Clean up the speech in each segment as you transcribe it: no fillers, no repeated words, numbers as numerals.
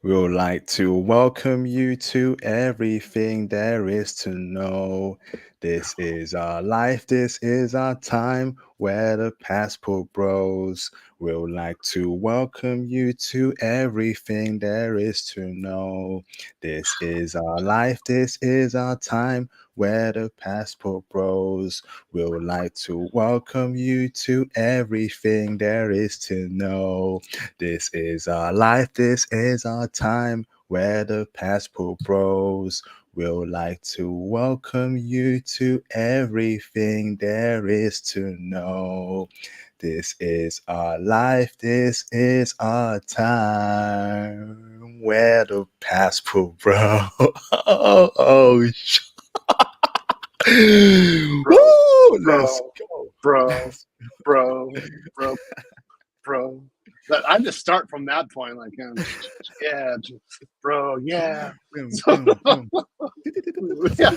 We would like to welcome you to everything there is to know. This is our life, this is our time, where the passport bros. We would like to welcome you to everything there is to know. This is our life, this is our time, where the passport bros. We would like to welcome you to everything there is to know. This is our life, this is our time, where the passport bros will like to welcome you to everything there is to know. This is our life, this is our time, where the passport bro. bro, Woo! Let's bro, go. bro, bro, bro, bro. That I just start from that point, like, yeah, bro, yeah. Boom, So, boom, boom. yeah,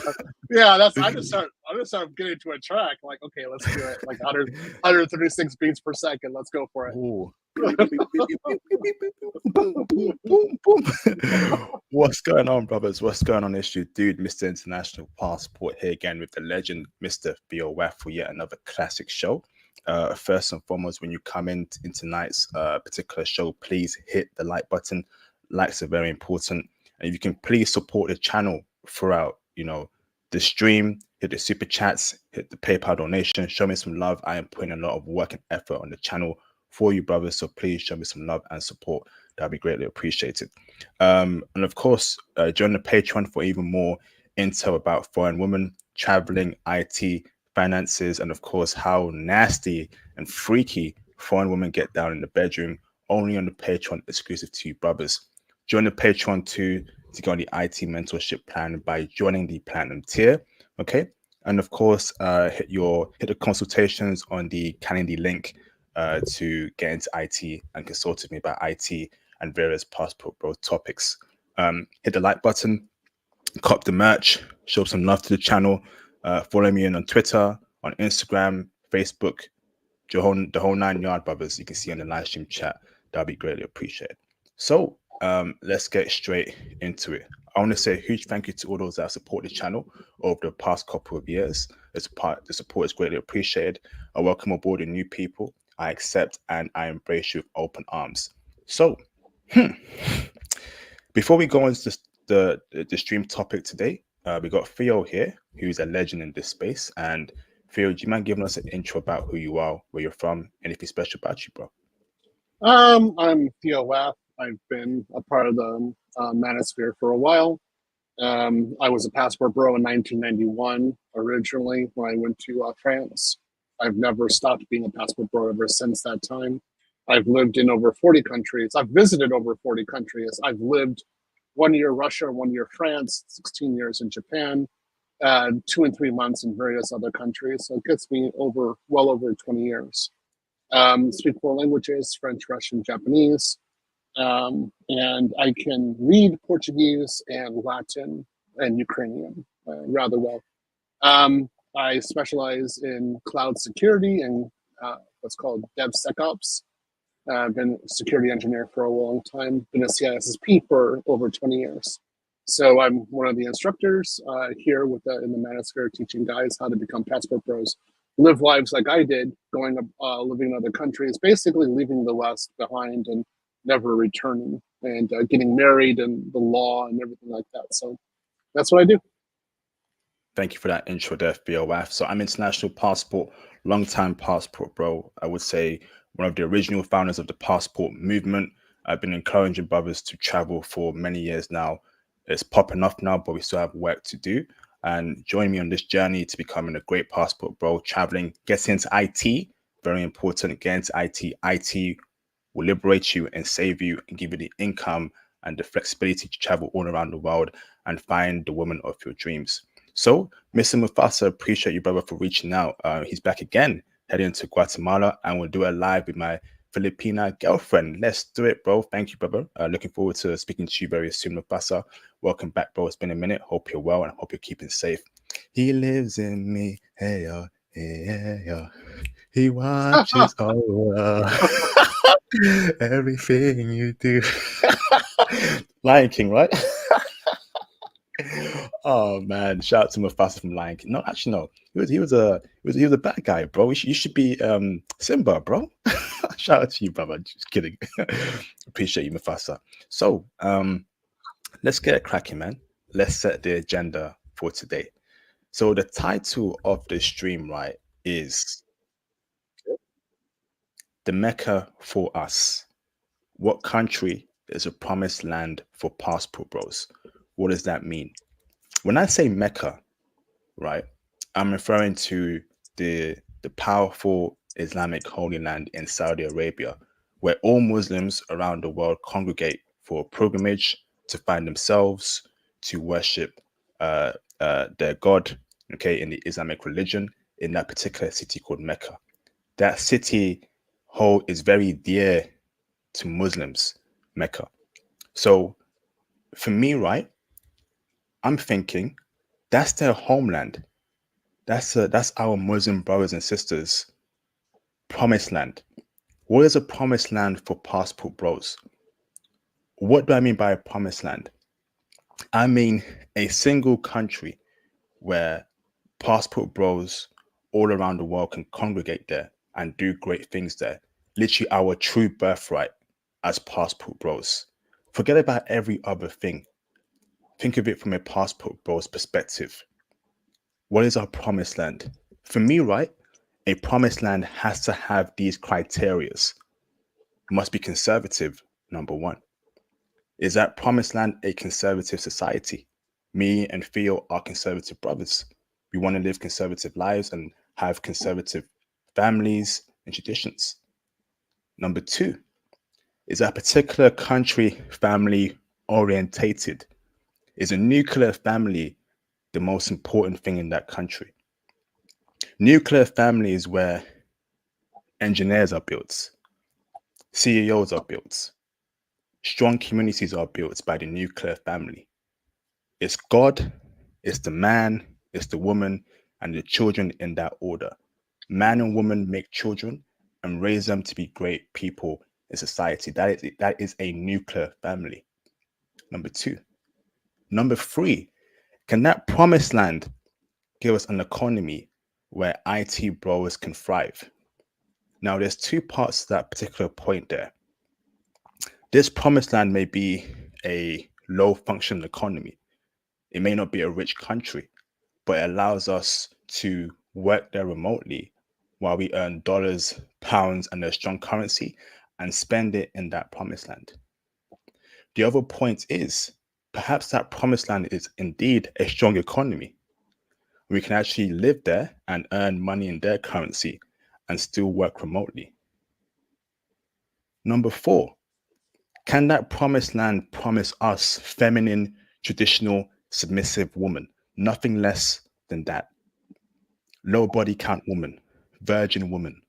yeah. I just start getting to a track. Like, okay, let's do it. Like 136 beats per second. Let's go for it. Ooh. Boom, boom, boom, boom. What's going on, brothers? What's going on? It's your dude, Mr. International Passport, here again with the legend, Mr. Theo for yet another classic show. First and foremost, when you come in tonight's particular show, please hit the like button. Likes are very important. And if you can please support the channel throughout, the stream, hit the super chats, hit the PayPal donation, show me some love. I am putting a lot of work and effort on the channel for you, brothers. So please show me some love and support. That'd be greatly appreciated. And of course, join the Patreon for even more intel about foreign women, traveling, IT, finances, and of course, how nasty and freaky foreign women get down in the bedroom. Only on the Patreon, exclusive to you, brothers. Join the Patreon too to go on the IT mentorship plan by joining the platinum tier. Okay. And of course, hit the consultations on the Calendly link to get into IT and consult with me about IT and various passport bro topics. Hit the like button, cop the merch, show some love to the channel. Follow me on Twitter, on Instagram, Facebook, the whole 9 yard, brothers. You can see on the live stream chat. That'll be greatly appreciated. So let's get straight into it. I want to say a huge thank you to all those that have supported the channel over the past couple of years. The support is greatly appreciated. I welcome aboard the new people. I accept and I embrace you with open arms. So, before we go into the stream topic today, we got Theo here, who's a legend in this space. And Theo, do you mind giving us an intro about who you are, where you're from, anything special about you, bro? I'm Theo Waff. I've been a part of the Manosphere for a while. I was a passport bro in 1991 originally when I went to France. I've never stopped being a passport bro ever since that time. I've lived in over 40 countries. I've visited over 40 countries. I've lived 1 year Russia, 1 year France, 16 years in Japan, 2 and 3 months in various other countries. So it gets me well over 20 years. Speak 4 languages: French, Russian, Japanese. And I can read Portuguese and Latin and Ukrainian rather well. I specialize in cloud security and what's called DevSecOps. I've been a security engineer for a long time, been a CISSP for over 20 years. So I'm one of the instructors here in the Manosphere, teaching guys how to become passport pros, live lives like I did, living in other countries, basically leaving the West behind and never returning, and getting married and the law and everything like that. So that's what I do. Thank you for that intro there, BOF. So I'm International Passport, long-time passport bro. I would say one of the original founders of the passport movement. I've been encouraging brothers to travel for many years now. It's popping off now, but we still have work to do. And join me on this journey to becoming a great passport bro, traveling, getting into IT. Very important, get into IT. IT will liberate you and save you and give you the income and the flexibility to travel all around the world and find the woman of your dreams. So, Mr. Mufasa, appreciate you, brother, for reaching out. He's back again, heading to Guatemala, and we'll do it live with my Filipina girlfriend. Let's do it, bro. Thank you, brother. Looking forward to speaking to you very soon, Mufasa. Welcome back, bro. It's been a minute. Hope you're well and hope you're keeping safe. He lives in me. Hey, yo. Hey, yo. He watches over everything you do. Lion King, right? Oh man, shout out to Mufasa from Lion King. No, actually, no. He was a bad guy, bro. You should be Simba, bro. Shout out to you, brother. Just kidding. Appreciate you, Mufasa. So let's get it cracking, man. Let's set the agenda for today. So the title of the stream, right, is The Mecca for Us. What country is a promised land for passport bros? What does that mean? When I say Mecca, right, I'm referring to the powerful Islamic holy land in Saudi Arabia, where all Muslims around the world congregate for pilgrimage to find themselves, to worship uh, their God, okay, in the Islamic religion in that particular city called Mecca. That city whole is very dear to Muslims, Mecca. So for me, right, I'm thinking that's their homeland. That's our Muslim brothers and sisters' promised land. What is a promised land for passport bros? What do I mean by a promised land? I mean a single country where passport bros all around the world can congregate there and do great things there. Literally our true birthright as passport bros. Forget about every other thing. Think of it from a passport bro's perspective. What is our promised land? For me, right, a promised land has to have these criterias. Must be conservative, number one. Is that promised land a conservative society? Me and Theo are conservative brothers. We want to live conservative lives and have conservative families and traditions. Number two, is that particular country family orientated? Is a nuclear family the most important thing in that country? Nuclear family is where engineers are built, CEOs are built, strong communities are built by the nuclear family. It's God, it's the man, it's the woman, and the children in that order. Man and woman make children and raise them to be great people in society. That is a nuclear family. Number two. Number three, can that promised land give us an economy where IT bros can thrive? Now, there's two parts to that particular point there. This promised land may be a low functioning economy. It may not be a rich country, but it allows us to work there remotely while we earn dollars, pounds, and a strong currency and spend it in that promised land. The other point is perhaps that promised land is indeed a strong economy. We can actually live there and earn money in their currency and still work remotely. Number four, can that promised land promise us feminine, traditional, submissive woman? Nothing less than that. Low body count woman, virgin woman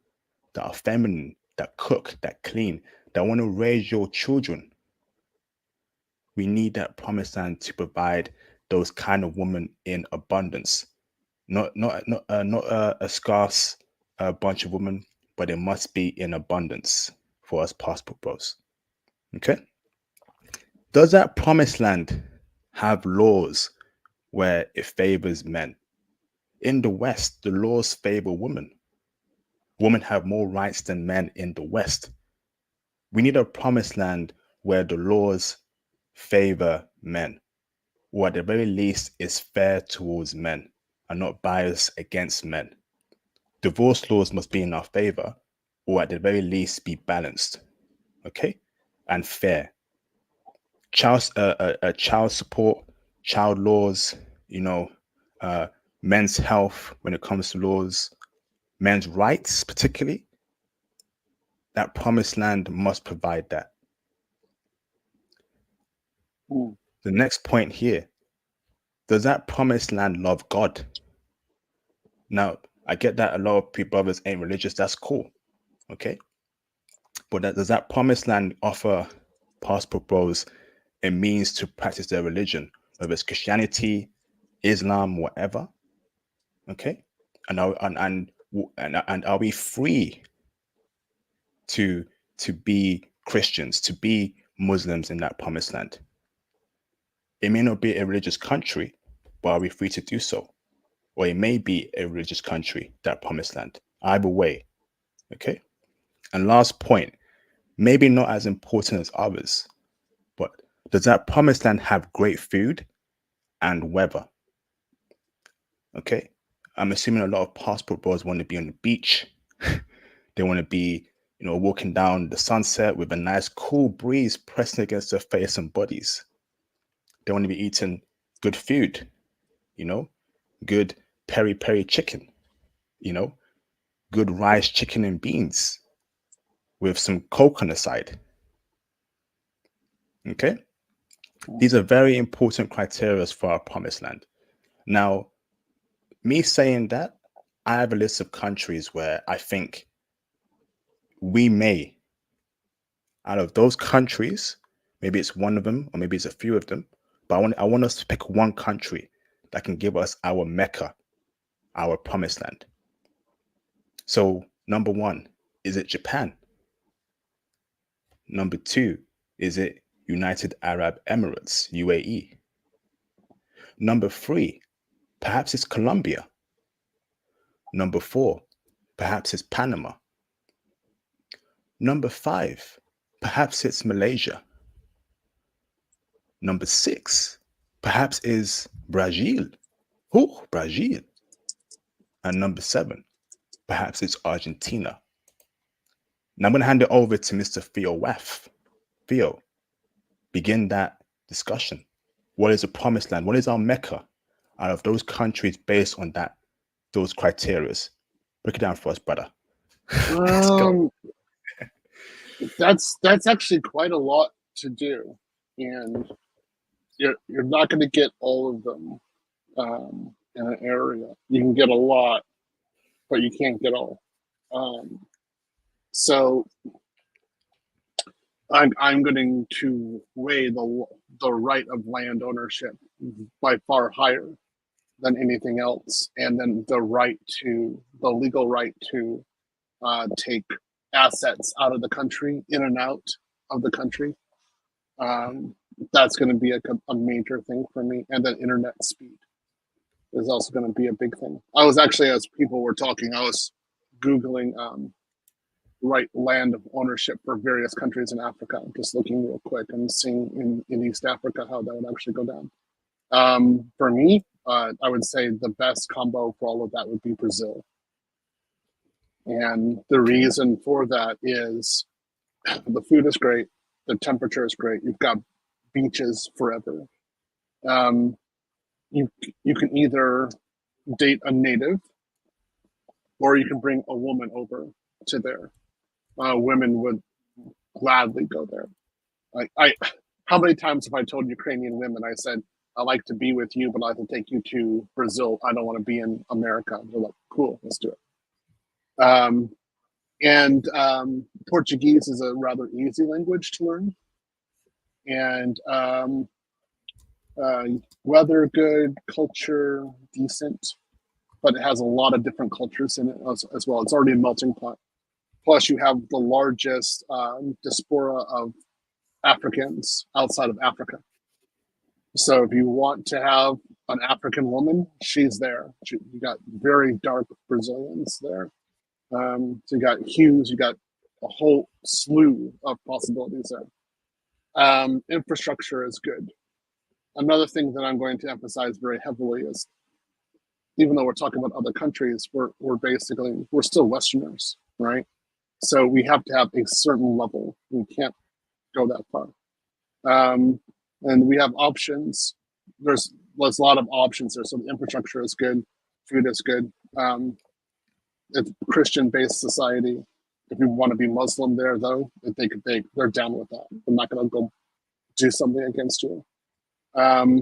that are feminine, that cook, that clean, that want to raise your children. We need that promised land to provide those kind of women in abundance. Not a scarce bunch of women, but it must be in abundance for us passport bros. Okay. Does that promised land have laws where it favors men? In the West, the laws favor women. Women have more rights than men in the West. We need a promised land where the laws favor men, or at the very least is fair towards men and not biased against men. Divorce laws must be in our favor, or at the very least be balanced, okay, and fair. Child support, child laws, you know, uh, men's health when it comes to laws, men's rights, particularly. That promised land must provide that. Mm. The next point here, does that promised land love God? Now, I get that a lot of people, brothers ain't religious. That's cool. Okay. But does that promised land offer passport bros a means to practice their religion, whether it's Christianity, Islam, whatever? Okay. And are we free to to be Christians, to be Muslims in that promised land? It may not be a religious country, but are we free to do so? Or it may be a religious country, that promised land. Either way, okay? And last point, maybe not as important as others, but does that promised land have great food and weather? Okay? I'm assuming a lot of passport bros want to be on the beach. They want to be, walking down the sunset with a nice cool breeze pressing against their face and bodies. They want to be eating good food, good peri peri chicken, good rice, chicken, and beans with some coke on the side. Okay? These are very important criteria for our promised land. Now, me saying that, I have a list of countries where I think we may, out of those countries, maybe it's one of them or maybe it's a few of them, but I want us to pick one country that can give us our Mecca, our promised land. So, number one, is it Japan? Number two, is it United Arab Emirates, UAE? Number three, perhaps it's Colombia. Number four, perhaps it's Panama. Number five, perhaps it's Malaysia. Number six, perhaps is Brazil. Oh, Brazil. And number seven, perhaps it's Argentina. Now I'm going to hand it over to Mr. Theo Waff. Theo, begin that discussion. What is a promised land? What is our Mecca out of those countries based on those criteria? Break it down for us, brother. Let's go. That's actually quite a lot to do, and you're not going to get all of them in an area. You can get a lot, but you can't get all. So I'm going to weigh the right of land ownership by far higher than anything else, and then the legal right to take assets out of the country, in and out of the country. That's going to be a major thing for me, and then internet speed is also going to be a big thing. I was actually, as people were talking, I was Googling right land of ownership for various countries in Africa, just looking real quick and seeing in East Africa how that would actually go down. For me, I would say the best combo for all of that would be Brazil. And the reason for that is the food is great, the temperature is great, you've got beaches forever. You can either date a native, or you can bring a woman over to there. Women would gladly go there. How many times have I told Ukrainian women, I said, I like to be with you, but I have to take you to Brazil. I don't want to be in America. They're like, cool, let's do it. And Portuguese is a rather easy language to learn. And weather good, culture decent, but it has a lot of different cultures in it as well. It's already a melting pot. Plus, you have the largest diaspora of Africans outside of Africa. So if you want to have an African woman, she's there. You got very dark Brazilians there. So you got hues, you got a whole slew of possibilities there. Infrastructure is good. Another thing that I'm going to emphasize very heavily is, even though we're talking about other countries, we're still Westerners, right? So we have to have a certain level. We can't go that far. And we have options. There's a lot of options there. So the infrastructure is good, food is good. It's a Christian-based society. If you want to be Muslim there, though, they're down with that. They're not going to go do something against you. Got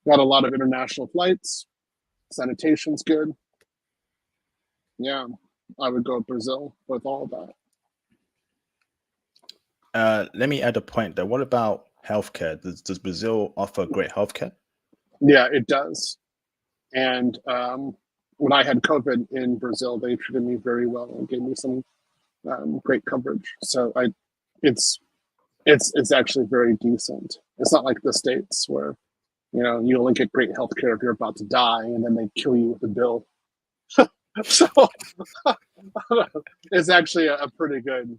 a lot of international flights. Sanitation's good. Yeah, I would go to Brazil with all of that. Let me add a point there. What about healthcare? Does Brazil offer great healthcare? Yeah, it does. And when I had COVID in Brazil, they treated me very well and gave me some great coverage. So It's actually very decent. It's not like the States where, you only get great health care if you're about to die, and then they kill you with a bill. So it's actually a pretty good.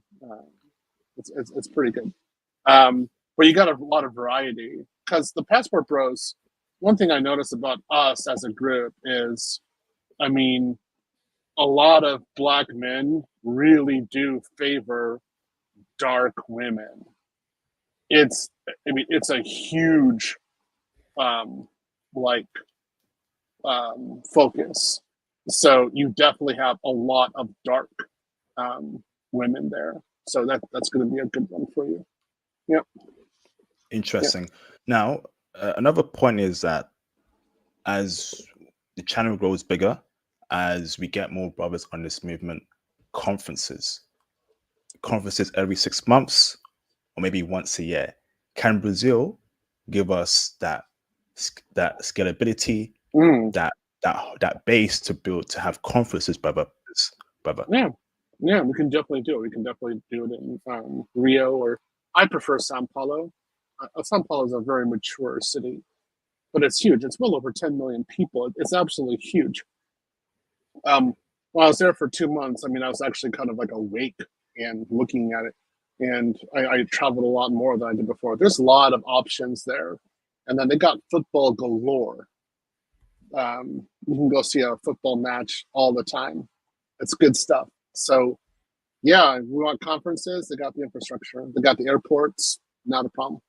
It's pretty good. But you got a lot of variety because the passport bros. One thing I noticed about us as a group is, I mean, a lot of black men really do favor dark women. It's a huge like focus. So you definitely have a lot of dark women there. So that's going to be a good one for you. Yep. Yep. Interesting. Now, another point is that as the channel grows bigger, as we get more brothers on this movement, conferences, conferences every 6 months or maybe once a year. Can Brazil give us that scalability, Mm, that base to build to have conferences, brother? yeah. Yeah, we can definitely do it. We can definitely do it in Rio, or I prefer Sao Paulo. Sao Paulo is a very mature city, but it's huge. It's well over 10 million people. It's absolutely huge. When I was there for 2 months, I mean, I was actually kind of like awake and looking at it. And I traveled a lot more than I did before. There's a lot of options there. And then they got football galore. You can go see a football match all the time. It's good stuff. So, yeah, we want conferences. They got the infrastructure. They got the airports. Not a problem.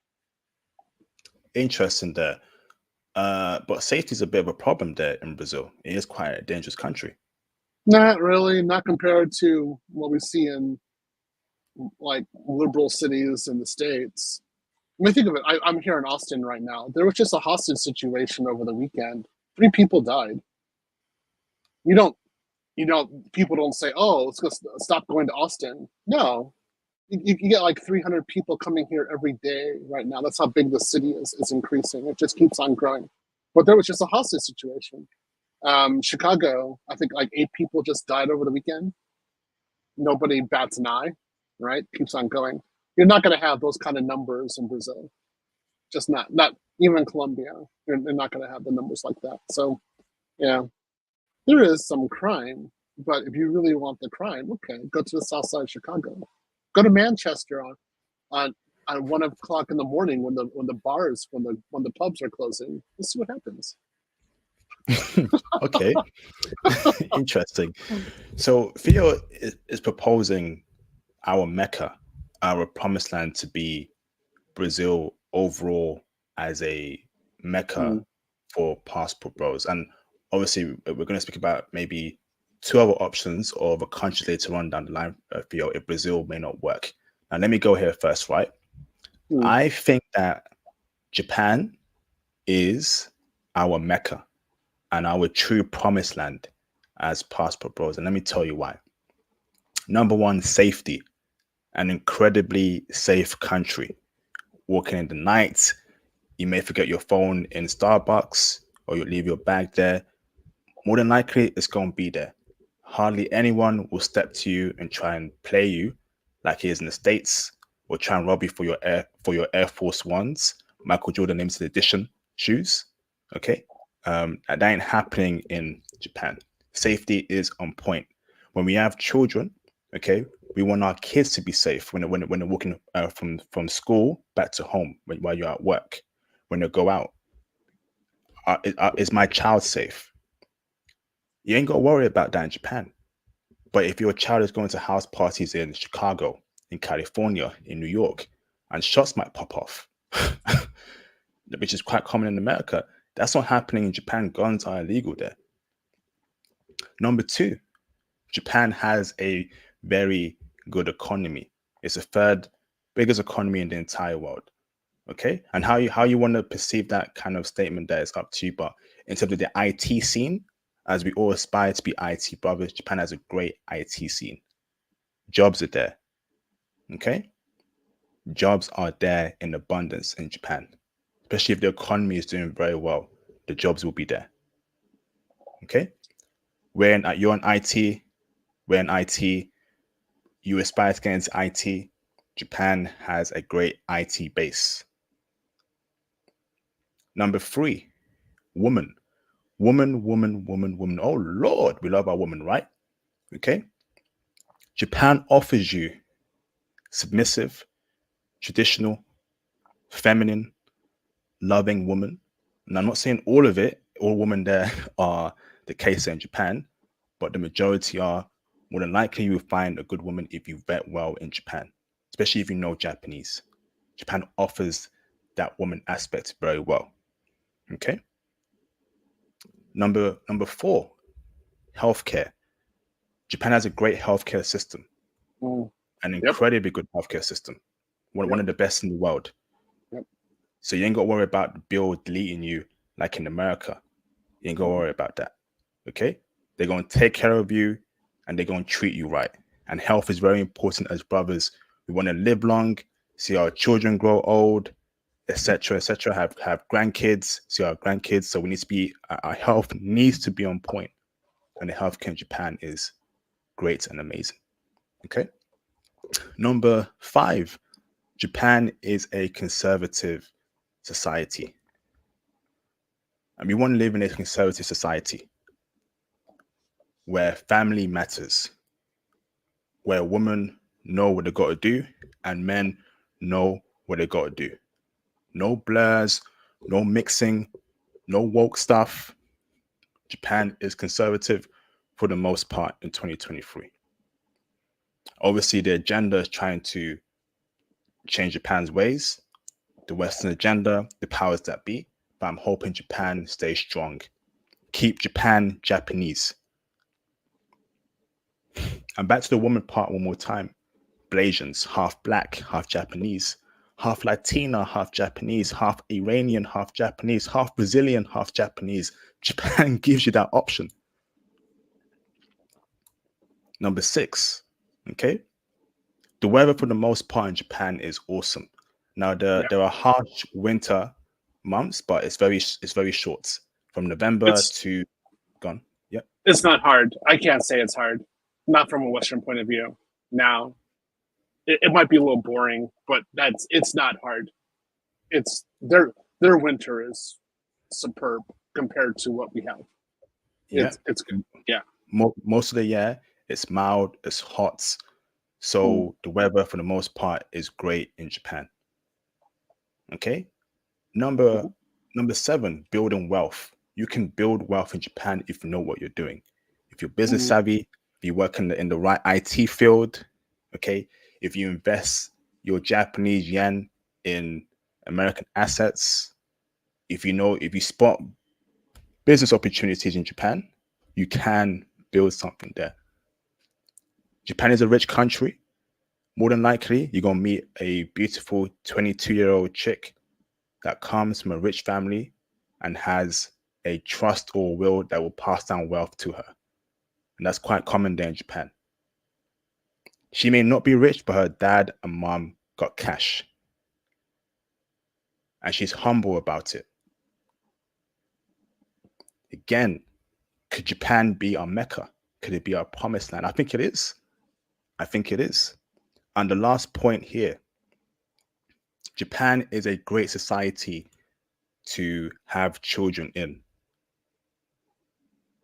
Interesting there. But safety is a bit of a problem there in Brazil. It is quite a dangerous country. Not really. Not compared to what we see in like liberal cities in the States. I mean, think of it. I'm here in Austin right now. There was just a hostage situation over the weekend. 3 people died. You don't, people don't say, "Oh, let's go stop going to Austin." No, you get like 300 people coming here every day right now. That's how big the city is. It's increasing. It just keeps on growing. But there was just a hostage situation. Chicago, I think like 8 people just died over the weekend. Nobody bats an eye, right? Keeps on going. You're not going to have those kind of numbers in Brazil. Just not even in Colombia. They're not going to have the numbers like that. So yeah, there is some crime, but if you really want the crime, okay, go to the south side of Chicago. Go to Manchester on 1 o'clock in the morning when the pubs are closing. Let's see what happens. Okay. Interesting. So Theo is proposing our Mecca, our promised land, to be Brazil overall as a Mecca Mm. for passport bros. And obviously, we're going to speak about maybe 2 other options of a country later on down the line, Theo, if Brazil may not work. Now, let me go here first, right? Mm. I think that Japan is our Mecca and our true promised land as passport bros. And let me tell you why. Number one, safety. An incredibly safe country. Walking in the night, you may forget your phone in Starbucks or you leave your bag there. More than likely, it's going to be there. Hardly anyone will step to you and try and play you like he is in the States, or try and rob you for your Air Force Ones, Michael Jordan limited edition shoes. Okay, that ain't happening in Japan. Safety is on point. When we have children, okay, we want our kids to be safe when they're walking from school back to home while you're at work. When they go out, is my child safe? You ain't got to worry about that in Japan. But if your child is going to house parties in Chicago, in California, in New York, and shots might pop off, which is quite common in America, that's not happening in Japan. Guns are illegal there. Number two, Japan has a very good economy. It's the 3rd biggest economy in the entire world. Okay, and how you want to perceive that kind of statement there is up to you. But in terms of the IT scene, as we all aspire to be IT brothers, Japan has a great IT scene. Jobs are there. Okay, jobs are there in abundance in Japan, especially if the economy is doing very well. The jobs will be there. Okay, you're in IT, we're in IT. You aspire to get into IT. Japan has a great IT base. Number 3, woman. Woman, woman, woman, woman. Oh Lord, we love our woman, right? Okay. Japan offers you submissive, traditional, feminine, loving woman. And I'm not saying all of it, all women there are the case in Japan, but the majority are. More than likely, you will find a good woman if you vet well in Japan, especially if you know Japanese. Japan offers that woman aspect very well. Okay. Number 4, healthcare. Japan has a great healthcare system, Mm. an Yep. incredibly good healthcare system, one Yep. of the best in the world. Yep. So you ain't got to worry about the bill deleting you like in America. You ain't got to worry about that. Okay? They're going to take care of you and they're going to treat you right. And health is very important as brothers. We want to live long, see our children grow old, etc., etc. Have grandkids, see our grandkids. So we need to be, our health needs to be on point. And the healthcare in Japan is great and amazing. Okay? Number 5, Japan is a conservative society. And we want to live in a conservative society where family matters, where women know what they got to do and men know what they got to do. No blurs, no mixing, no woke stuff. Japan is conservative for the most part in 2023. Obviously, the agenda is trying to change Japan's ways, the Western agenda, the powers that be, but I'm hoping Japan stays strong. Keep Japan Japanese. And back to the woman part one more time. Blasians, half black, half Japanese, half Latina, half Japanese, half Iranian, half Japanese, half Brazilian, half Japanese. Japan gives you that option. Number 6, okay? The weather for the most part in Japan is awesome. Now there are harsh winter months, but it's very short. From November It's to gone. Yep. it's not hard. I can't say it's hard. Not from a Western point of view. Now, it might be a little boring, but it's not hard. It's their winter is superb compared to what we have. Yeah. It's good. Yeah. Most of the year it's mild, it's hot. Mm. So the weather for the most part is great in Japan. Okay. Number Mhm. number 7, building wealth. You can build wealth in Japan if you know what you're doing. If you're business Mm. savvy, if you work in the right IT field, okay. If you invest your Japanese yen in American assets, if you spot business opportunities in Japan, you can build something there. Japan is a rich country. More than likely, you're gonna meet a beautiful 22-year-old chick that comes from a rich family and has a trust or will that will pass down wealth to her. And that's quite common there in Japan. She may not be rich, but her dad and mom got cash. And she's humble about it. Again, could Japan be our Mecca? Could it be our promised land? I think it is. I think it is. And the last point here, Japan is a great society to have children in.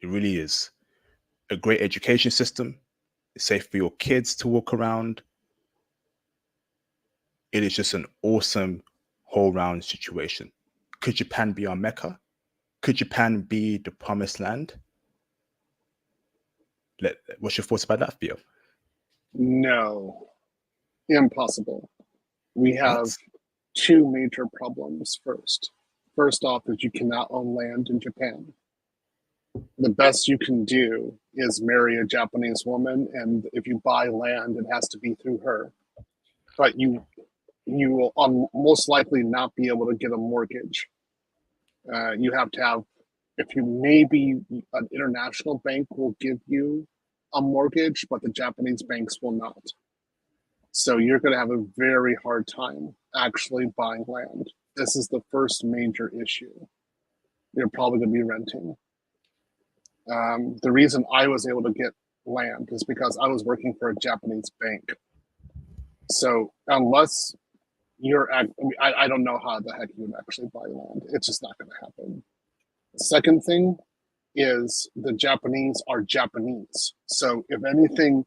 It really is. A great education system. It's safe for your kids to walk around. It is just an awesome whole round situation. Could Japan be our Mecca? Could Japan be the promised land? What's your thoughts about that, Theo? No, impossible. We have What? two major problems first. First off, is you cannot own land in Japan. The best you can do is marry a Japanese woman, and if you buy land, it has to be through her. But you will most likely not be able to get a mortgage. You have to have, if you maybe an international bank will give you a mortgage, but the Japanese banks will not. So you're going to have a very hard time actually buying land. This is the first major issue. You're probably going to be renting. The reason I was able to get land is because I was working for a Japanese bank. So unless I mean, I don't know how the heck you would actually buy land. It's just not going to happen. The second thing is the Japanese are Japanese. So if anything,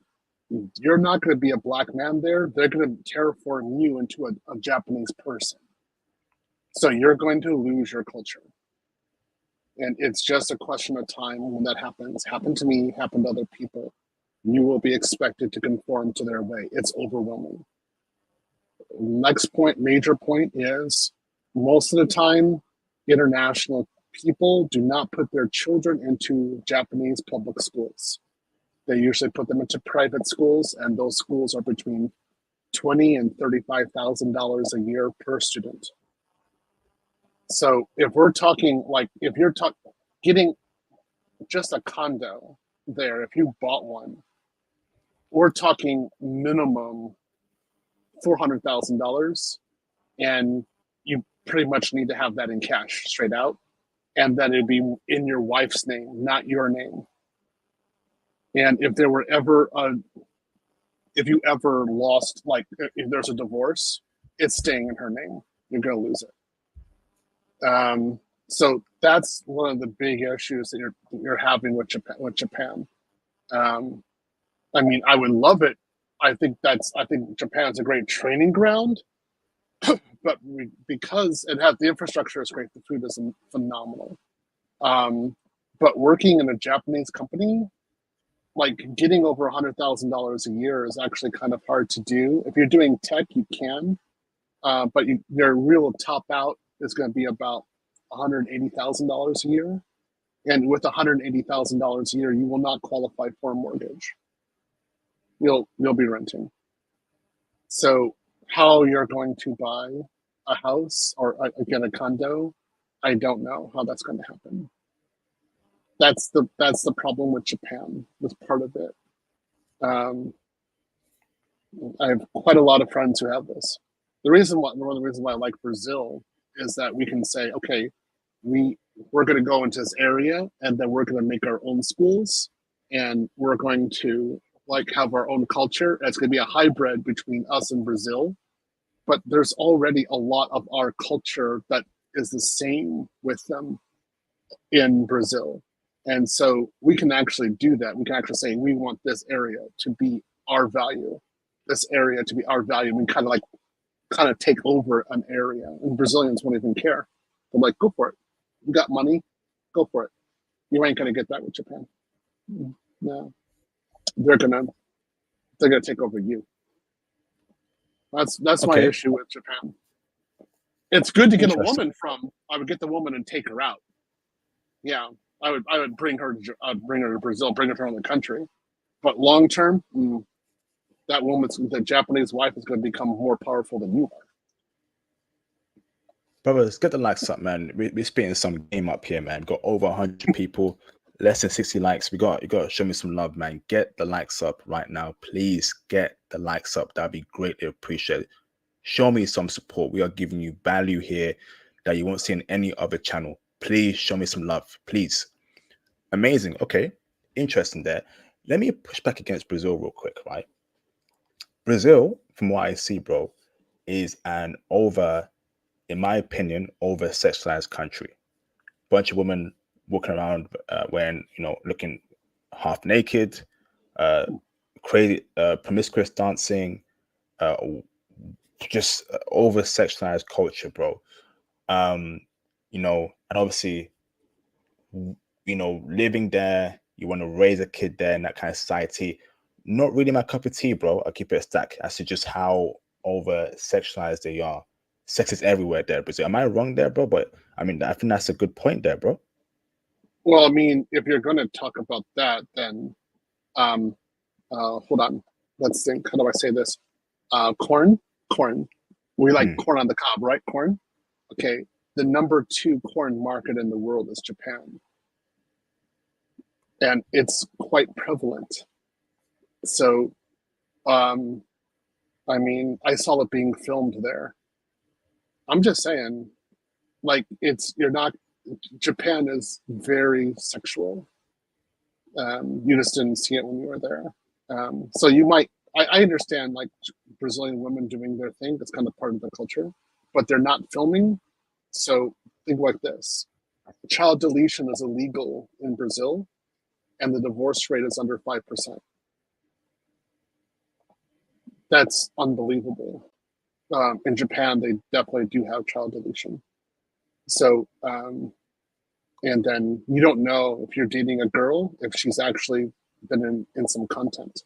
you're not going to be a black man there. They're going to terraform you into a Japanese person. So you're going to lose your culture. And it's just a question of time when that happens. Happened to me, happened to other people. You will be expected to conform to their way. It's overwhelming. Next point, major point is most of the time, international people do not put their children into Japanese public schools. They usually put them into private schools, and those schools are between $20,000 and $35,000 a year per student. So if we're talking like if you're getting just a condo there, if you bought one, we're talking minimum $400,000, and you pretty much need to have that in cash straight out, and then it'd be in your wife's name, not your name. And if there were ever if you ever lost, like if there's a divorce, it's staying in her name. You're gonna lose it. So that's one of the big issues that you're having with Japan. I mean, I would love it. I think Japan's a great training ground, but because it has the infrastructure is great, the food is phenomenal. But working in a Japanese company, like getting over $100,000 a year is actually kind of hard to do. If you're doing tech, you can, but your real top out is going to be about $180,000 a year. And with $180,000 a year, you will not qualify for a mortgage. You'll be renting. So how you're going to buy a house or again a condo, I don't know how that's going to happen. That's the problem with Japan. That's part of it. I have quite a lot of friends who have this. One of the reasons why I like Brazil is that we can say, okay, we're going to go into this area and then we're going to make our own schools and we're going to like have our own culture. It's going to be a hybrid between us and Brazil, but there's already a lot of our culture that is the same with them in Brazil. And so we can actually do that. We can actually say, we want this area to be our value, this area to be our value. We kind of take over an area, and Brazilians won't even care. They're like, go for it. You got money, go for it. You ain't going to get that with Japan. No, they're gonna take over you. That's my Okay, issue with Japan. It's good to get a interesting. woman from. I would get the woman and take her out. Yeah, I would bring her. I'd bring her to Brazil, bring her to another country. But long term, the Japanese wife is going to become more powerful than you are. Brothers, get the likes up, man. We're spitting some game up here, man. We've got over 100 people, less than 60 likes. You got to show me some love, man. Get the likes up right now. Please get the likes up. That'd be greatly appreciated. Show me some support. We are giving you value here that you won't see in any other channel. Please show me some love. Please. Amazing. Okay. Interesting there. Let me push back against Brazil real quick, right? Brazil, from what I see, bro, is in my opinion, over sexualized country. Bunch of women walking around wearing, looking half naked, crazy, promiscuous dancing, uh, just over sexualized culture, bro. Um, and obviously, living there, you want to raise a kid there in that kind of society. Not really my cup of tea, bro. I'll keep it a stack as to just how over sexualized they are. Sex is everywhere there, Brazil. Am I wrong there, bro? But I mean, I think that's a good point there, bro. Well, I mean, if you're going to talk about that, then hold on. Let's think. How do I say this? Corn. We like Mm. corn on the cob, right? Corn. Okay. The number 2 corn market in the world is Japan, and it's quite prevalent. So, um, I mean, I saw it being filmed there. I'm just saying, like, you're not. Japan is very sexual. You just didn't see it when you were there. So you might. I understand like Brazilian women doing their thing. That's kind of part of the culture, but they're not filming. So think like this: child deletion is illegal in Brazil, and the divorce rate is under 5%. That's unbelievable. In Japan, they definitely do have child deletion. So, and then you don't know if you're dating a girl if she's actually been in some content.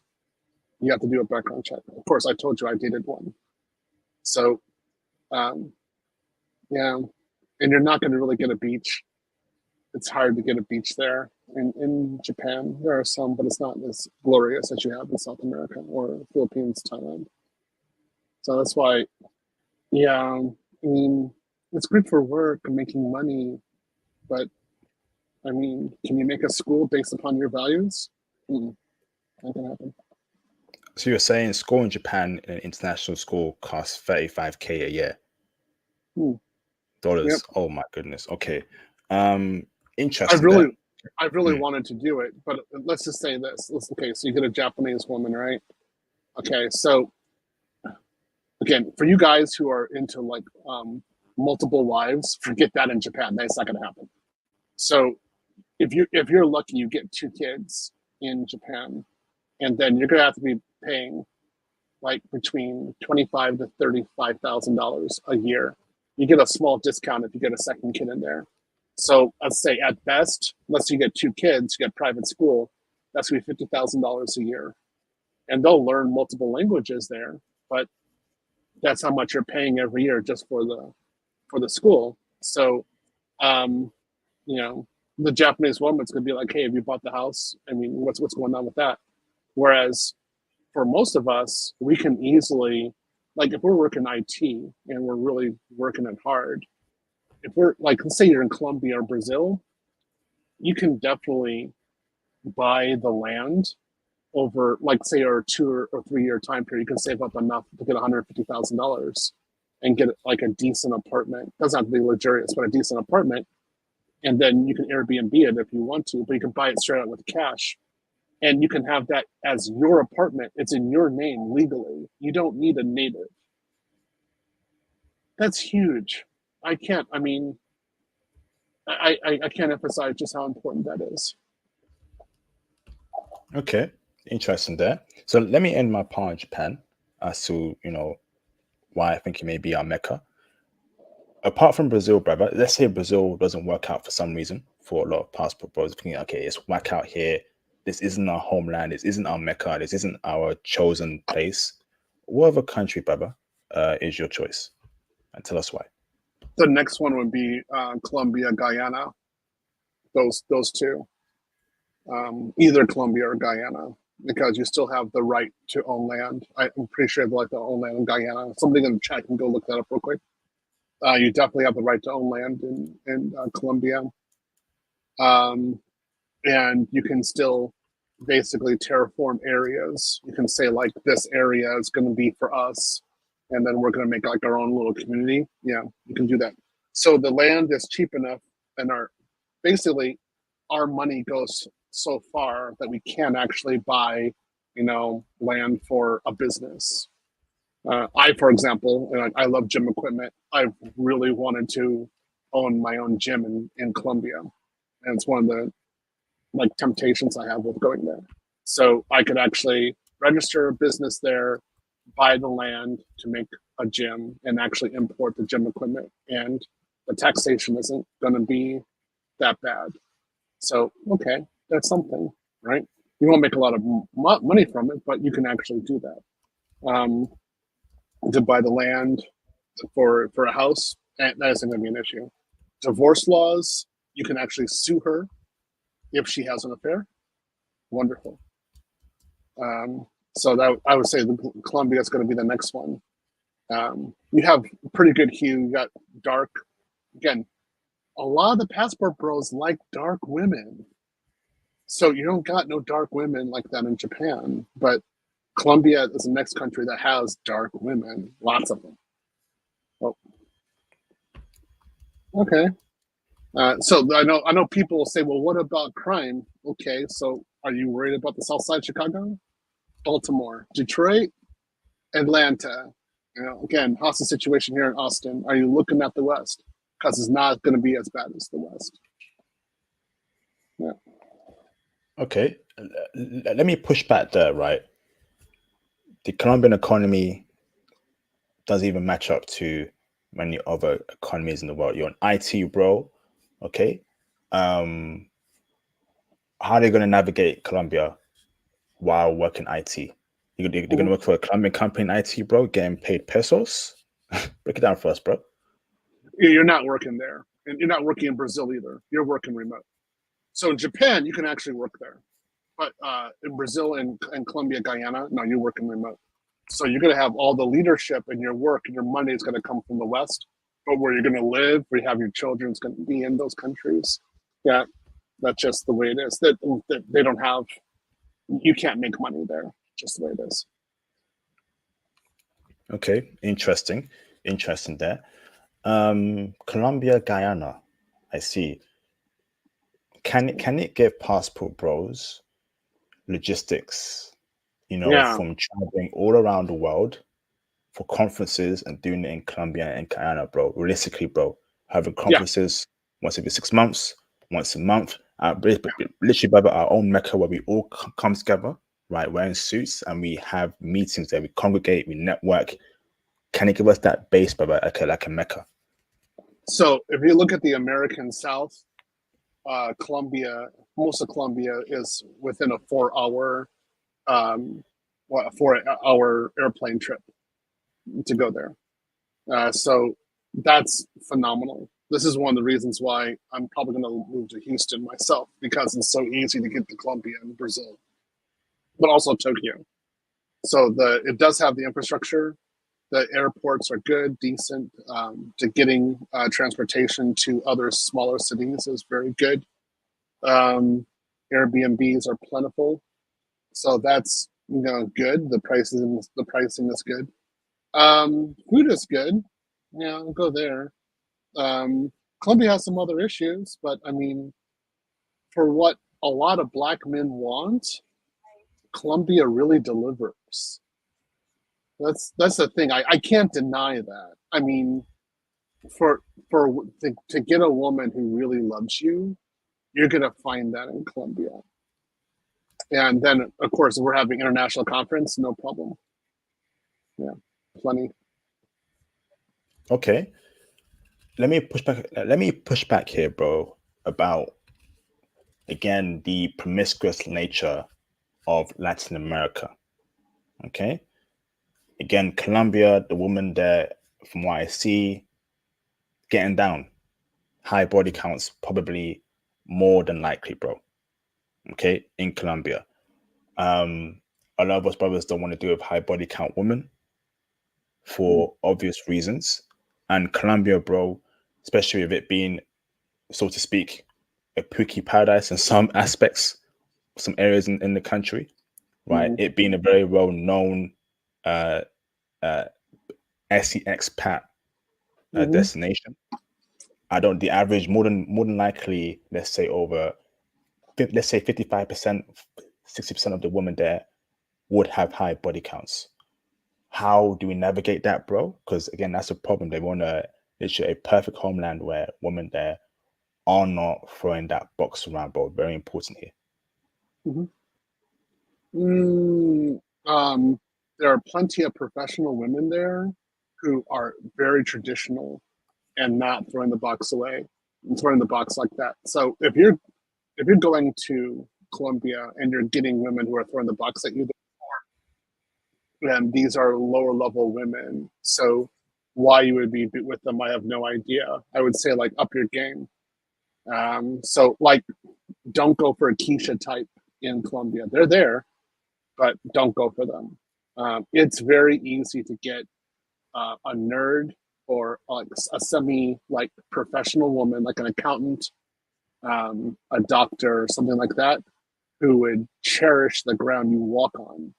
You have to do a background check. Of course, I told you I dated one. So, um, yeah, and you're not going to really get a beach. It's hard to get a beach there. In Japan, there are some, but it's not as glorious as you have in South America or Philippines, Thailand. So that's why, yeah, I mean, it's good for work and making money, but I mean, can you make a school based upon your values? Mm, not gonna happen. So you're saying school in Japan, an international school, costs 35K a year. Mm, yep. Dollars. Oh my goodness. Okay. I Interesting there. really, I really Mm. wanted to do it, but let's just say this. Okay, so you get a Japanese woman, right? Okay, so again, for you guys who are into like multiple wives, forget that in Japan. That's not gonna happen. So if you're lucky, you get 2 kids in Japan, and then you're gonna have to be paying like between $25,000 to $35,000 a year. You get a small discount if you get a second kid in there. So let's say at best, unless you get 2 kids, you get private school, that's gonna be $50,000 a year, and they'll learn multiple languages there. But that's how much you're paying every year just for the school. So, um, you know, the Japanese woman's gonna be like, "Hey, have you bought the house? I mean, what's going on with that?" Whereas for most of us, we can easily, like, if we're working IT and we're really working it hard, if we're like, let's say you're in Colombia or Brazil, you can definitely buy the land over, like, say, a 2 or 3 year time period. You can save up enough to get $150,000 and get like a decent apartment. Doesn't have to be luxurious, but a decent apartment. And then you can Airbnb it if you want to, but you can buy it straight out with cash. And you can have that as your apartment. It's in your name legally. You don't need a native. That's huge. I can't. I mean, I can't emphasize just how important that is. Okay. Interesting there. So let me end my part on Japan as to, why I think it may be our Mecca. Apart from Brazil, brother, let's say Brazil doesn't work out for some reason for a lot of passport bros thinking, okay, it's whack out here. This isn't our homeland. This isn't our Mecca. This isn't our chosen place. What other country, brother, is your choice? And tell us why. The next one would be Colombia, Guyana. Those two, either Colombia or Guyana, because you still have the right to own land. I'm pretty sure they like to own land in Guyana. Somebody in the chat can go look that up real quick. You definitely have the right to own land in Colombia, and you can still basically terraform areas. You can say like this area is going to be for us, and then we're going to make like our own little community. Yeah, you can do that. So the land is cheap enough, and basically our money goes so far that we can actually buy, land for a business. For example, and I love gym equipment. I've really wanted to own my own gym in Colombia, and it's one of the like temptations I have with going there. So I could actually register a business there, buy the land to make a gym, and actually import the gym equipment. And the taxation isn't going to be that bad. So, okay, that's something, right? You won't make a lot of money from it, but you can actually do that. To buy the land for a house, that isn't going to be an issue. Divorce laws, you can actually sue her if she has an affair. Wonderful. So that I would say Colombia is going to be the next one. You have pretty good hue. You got dark. Again, a lot of the passport bros like dark women. So you don't got no dark women like that in Japan. But Colombia is the next country that has dark women. Lots of them. Oh, okay. So I know people will say, well, what about crime? Okay, so are you worried about the South Side of Chicago? Baltimore, Detroit, Atlanta. You know, again, hostage situation here in Austin. Are you looking at the West? Because it's not going to be as bad as the West. Yeah. Okay, let me push back there, right? The Colombian economy doesn't even match up to many other economies in the world. You're an IT bro, okay? Um, how are they going to navigate Colombia while working IT? You're going to work for a Colombian company in IT, bro, getting paid pesos? Break it down for us, bro. You're not working there, and you're not working in Brazil either. You're working remote. So in Japan, you can actually work there, but in Brazil and Colombia, Guyana, no, you're working remote. So you're going to have all the leadership in your work, and your money is going to come from the West. But where you're going to live, where you have your children, is going to be in those countries. Yeah, that's just the way it is. That they don't have, you can't make money there. Just the way it is. Okay, interesting there. Colombia, Guyana, I see. Can it give passport bros logistics? Yeah, From traveling all around the world for conferences and doing it in Colombia and Guyana, bro. Realistically, bro, having yeah. conferences once every 6 months, once a month, literally, brother, our own Mecca where we all come together, right? Wearing suits and we have meetings there. We congregate, we network. Can it give us that base, brother, like a Mecca? So if you look at the American South, Colombia, most of Colombia is within a 4 hour, um, 4 hour airplane trip to go there. So that's phenomenal. This is one of the reasons why I'm probably going to move to Houston myself, because it's so easy to get to Colombia and Brazil, but also Tokyo. So it does have the infrastructure. The airports are good, decent. To getting transportation to other smaller cities is very good. Airbnbs are plentiful, so that's good. The pricing is good. Food is good. Yeah, I'll go there. Colombia has some other issues, but I mean, for what a lot of black men want, Colombia really delivers. That's the thing. I can't deny that. I mean, for to get a woman who really loves you, you're gonna find that in Colombia. And then, of course, we're having international conference, no problem. Yeah, plenty. Okay. Let me push back here, bro, about again the promiscuous nature of Latin America. Okay. Again, Colombia, the woman there, from what I see, getting down. High body counts, probably more than likely, bro. Okay, in Colombia. A lot of us brothers don't want to do with high body count women for obvious reasons. And Colombia, bro, especially with it being, so to speak, a pookie paradise in some aspects, some areas in the country, right? Mm-hmm. It being a very well known uh, uh, SE expat Mm-hmm. destination. I don't. The average more than likely, let's say 55%, 60% of the women there would have high body counts. How do we navigate that, bro? Because again, that's a problem. They want to literally a perfect homeland where women there are not throwing that box around, bro. Very important here. Mm-hmm. Mm, um, there are plenty of professional women there who are very traditional and not throwing the box away and throwing the box like that. So if you're going to Colombia and you're getting women who are throwing the box at you, then these are lower level women. So why you would be with them, I have no idea. I would say like up your game. So like don't go for a Keisha type in Colombia. They're there, but don't go for them. It's very easy to get a nerd or like a semi like professional woman, like an accountant, a doctor, something like that, who would cherish the ground you walk on.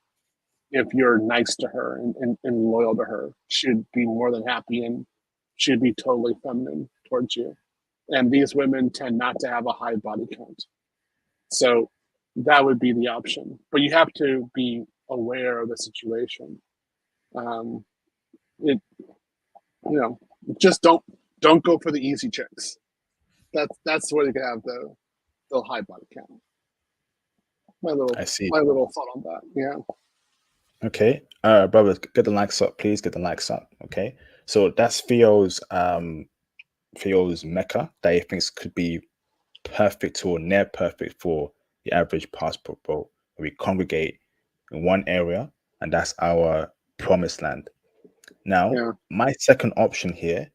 If you're nice to her and loyal to her, she'd be more than happy, and she'd be totally feminine towards you. And these women tend not to have a high body count. So that would be the option. But you have to be aware of the situation. It you know, just don't go for the easy chicks. That's where you can have the high body count. I see. My little thought on that. Yeah. Okay. Brothers, get the likes up, please. Get the likes up. Okay. So that's Theo's Mecca that he thinks could be perfect or near perfect for the average passport bro. We congregate in one area, and that's our promised land. Now, Yeah. my second option here,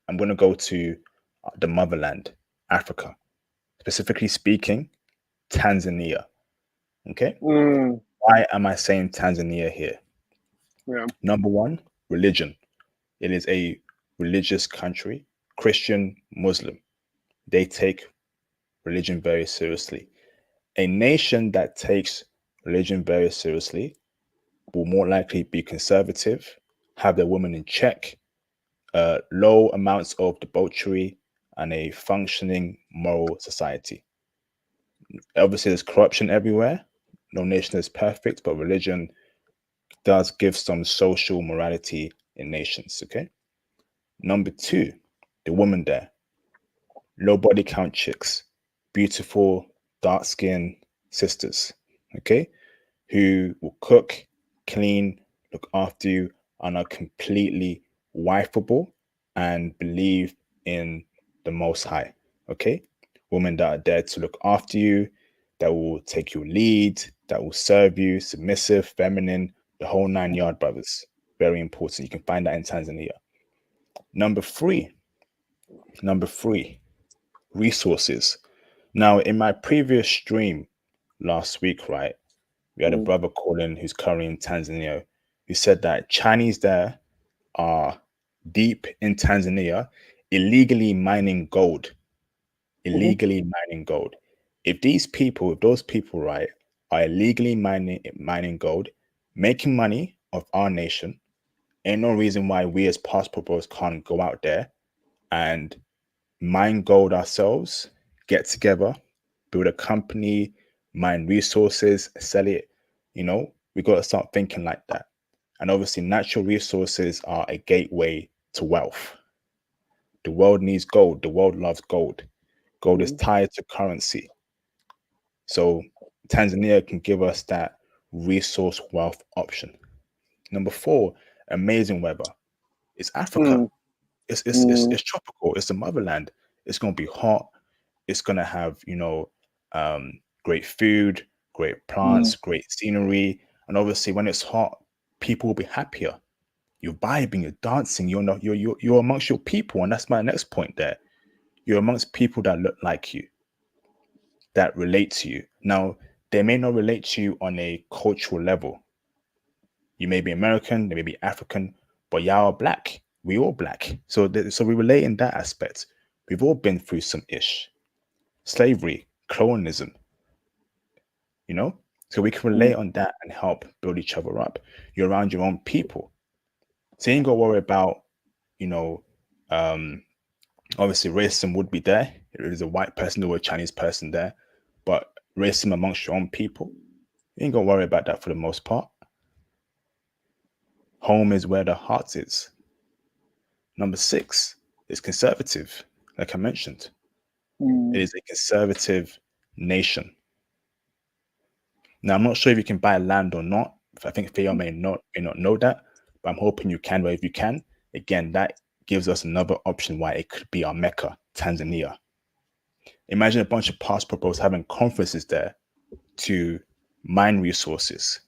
I'm going to go to the motherland, Africa, specifically speaking, Tanzania. Okay. Mm, Why am I saying Tanzania here? yeah. Number one, religion. It is a religious country, Christian, Muslim. They take religion very seriously. A nation that takes religion very seriously will more likely be conservative, have their women in check, low amounts of debauchery, and a functioning moral society. Obviously, there's corruption everywhere. No nation is perfect, but religion does give some social morality in nations. Okay. Number two, the woman there, low body count chicks, beautiful, dark skinned sisters. Okay. Who will cook, clean, look after you, and are completely wifeable and believe in the Most High. Okay? Women that are there to look after you, that will take your lead, that will serve you, submissive, feminine, the whole 9 yard, brothers. Very important. You can find that in Tanzania. Number three, number three, resources. Now, in my previous stream last week, right, we had a Mm, brother calling who's currently in Tanzania who said that Chinese there are deep in Tanzania illegally mining gold. mhm, Illegally mining gold. If those people, right, are illegally mining gold, making money of our nation, ain't no reason why we as passport bros can't go out there and mine gold ourselves, get together, build a company, mine resources, sell it. We got to start thinking like that. And obviously, natural resources are a gateway to wealth. The world needs gold. The world loves gold. Gold is mhm, tied to currency. So Tanzania can give us that resource wealth option. Number four, amazing weather. It's Africa. mm, It's mm, tropical. It's the motherland. It's gonna be hot. It's gonna have great food, great mm, plants, great scenery, and obviously when it's hot, people will be happier. You're vibing, you're dancing, you're amongst your people, and that's my next point there. You're amongst people that look like you, that relate to you. Now, they may not relate to you on a cultural level. You may be American, they may be African, but y'all are black. We all black. So we relate in that aspect. We've all been through some ish. Slavery, colonialism, you know? So we can mm, relate on that and help build each other up. You're around your own people. So you ain't gotta worry about, you know, um, obviously racism would be there. There is a white person or a Chinese person there, but racism amongst your own people, you ain't gonna worry about that for the most part. Home is where the heart is. Number six is conservative, like I mentioned. It mm. is a conservative nation. Now, I'm not sure if you can buy land or not. I think Theo may not know that, but I'm hoping you can. But if you can, again, that gives us another option why it could be our Mecca, Tanzania. Imagine a bunch of passport bros having conferences there to mine resources,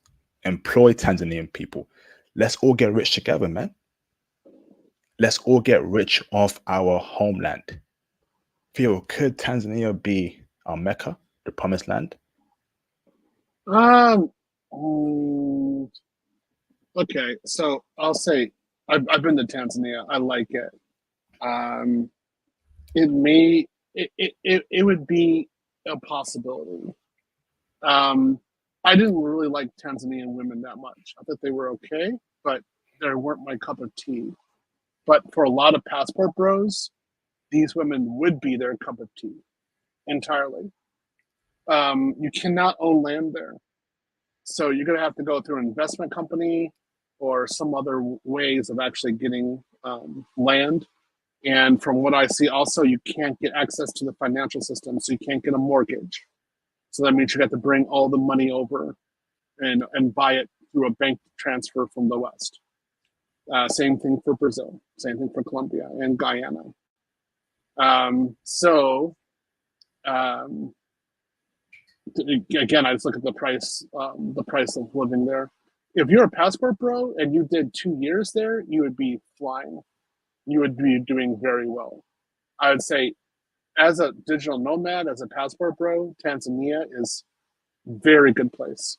employ Tanzanian people. Let's all get rich together, man. Let's all get rich off our homeland. Theo, could Tanzania be our Mecca, the promised land? Um, mm, okay, so I'll say I've been to Tanzania. I like it. Um, it may it would be a possibility. Um, I didn't really like Tanzanian women that much. I thought they were okay, but they weren't my cup of tea. But for a lot of passport bros, these women would be their cup of tea entirely. You cannot own land there. So you're going to have to go through an investment company or some other ways of actually getting land. And from what I see, also, you can't get access to the financial system, so you can't get a mortgage. So that means you have to bring all the money over and buy it through a bank transfer from the West. Same thing for Brazil. Same thing for Colombia and Guyana. So again, I just look at the price of living there. If you're a passport bro and you did 2 years there, you would be flying. You would be doing very well. I would say, as a digital nomad, as a passport bro, Tanzania is a very good place.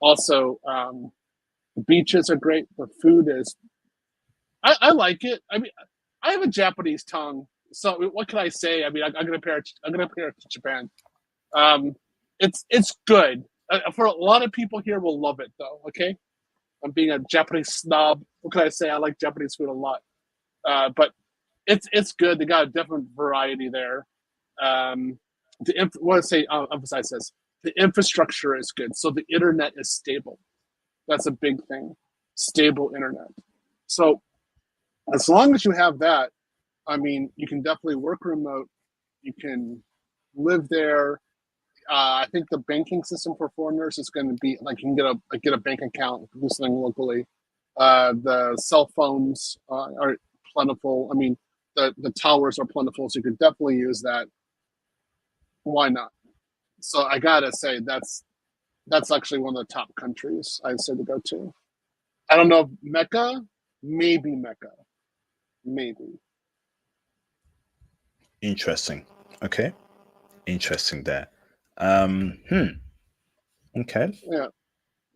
Also, the beaches are great. The food is, I like it. I mean, I have a Japanese tongue, so what can I say? I mean, I'm gonna compare it to Japan. It's good. For a lot of people here will love it though. Okay, I'm being a Japanese snob. What can I say? I like Japanese food a lot, but it's good. They got a different variety there. What I say? I'll emphasize this: the infrastructure is good, so the internet is stable. That's a big thing. Stable internet. So as long as you have that, I mean, you can definitely work remote. You can live there. I think the banking system for foreigners is going to be like you can get a bank account, do something locally. The cell phones are plentiful. I mean, the towers are plentiful, so you could definitely use that. Why not? So I gotta say that's actually one of the top countries I'd say to go to. I don't know if Mecca, maybe Mecca, maybe. Interesting. Okay. Interesting there. Okay. Yeah.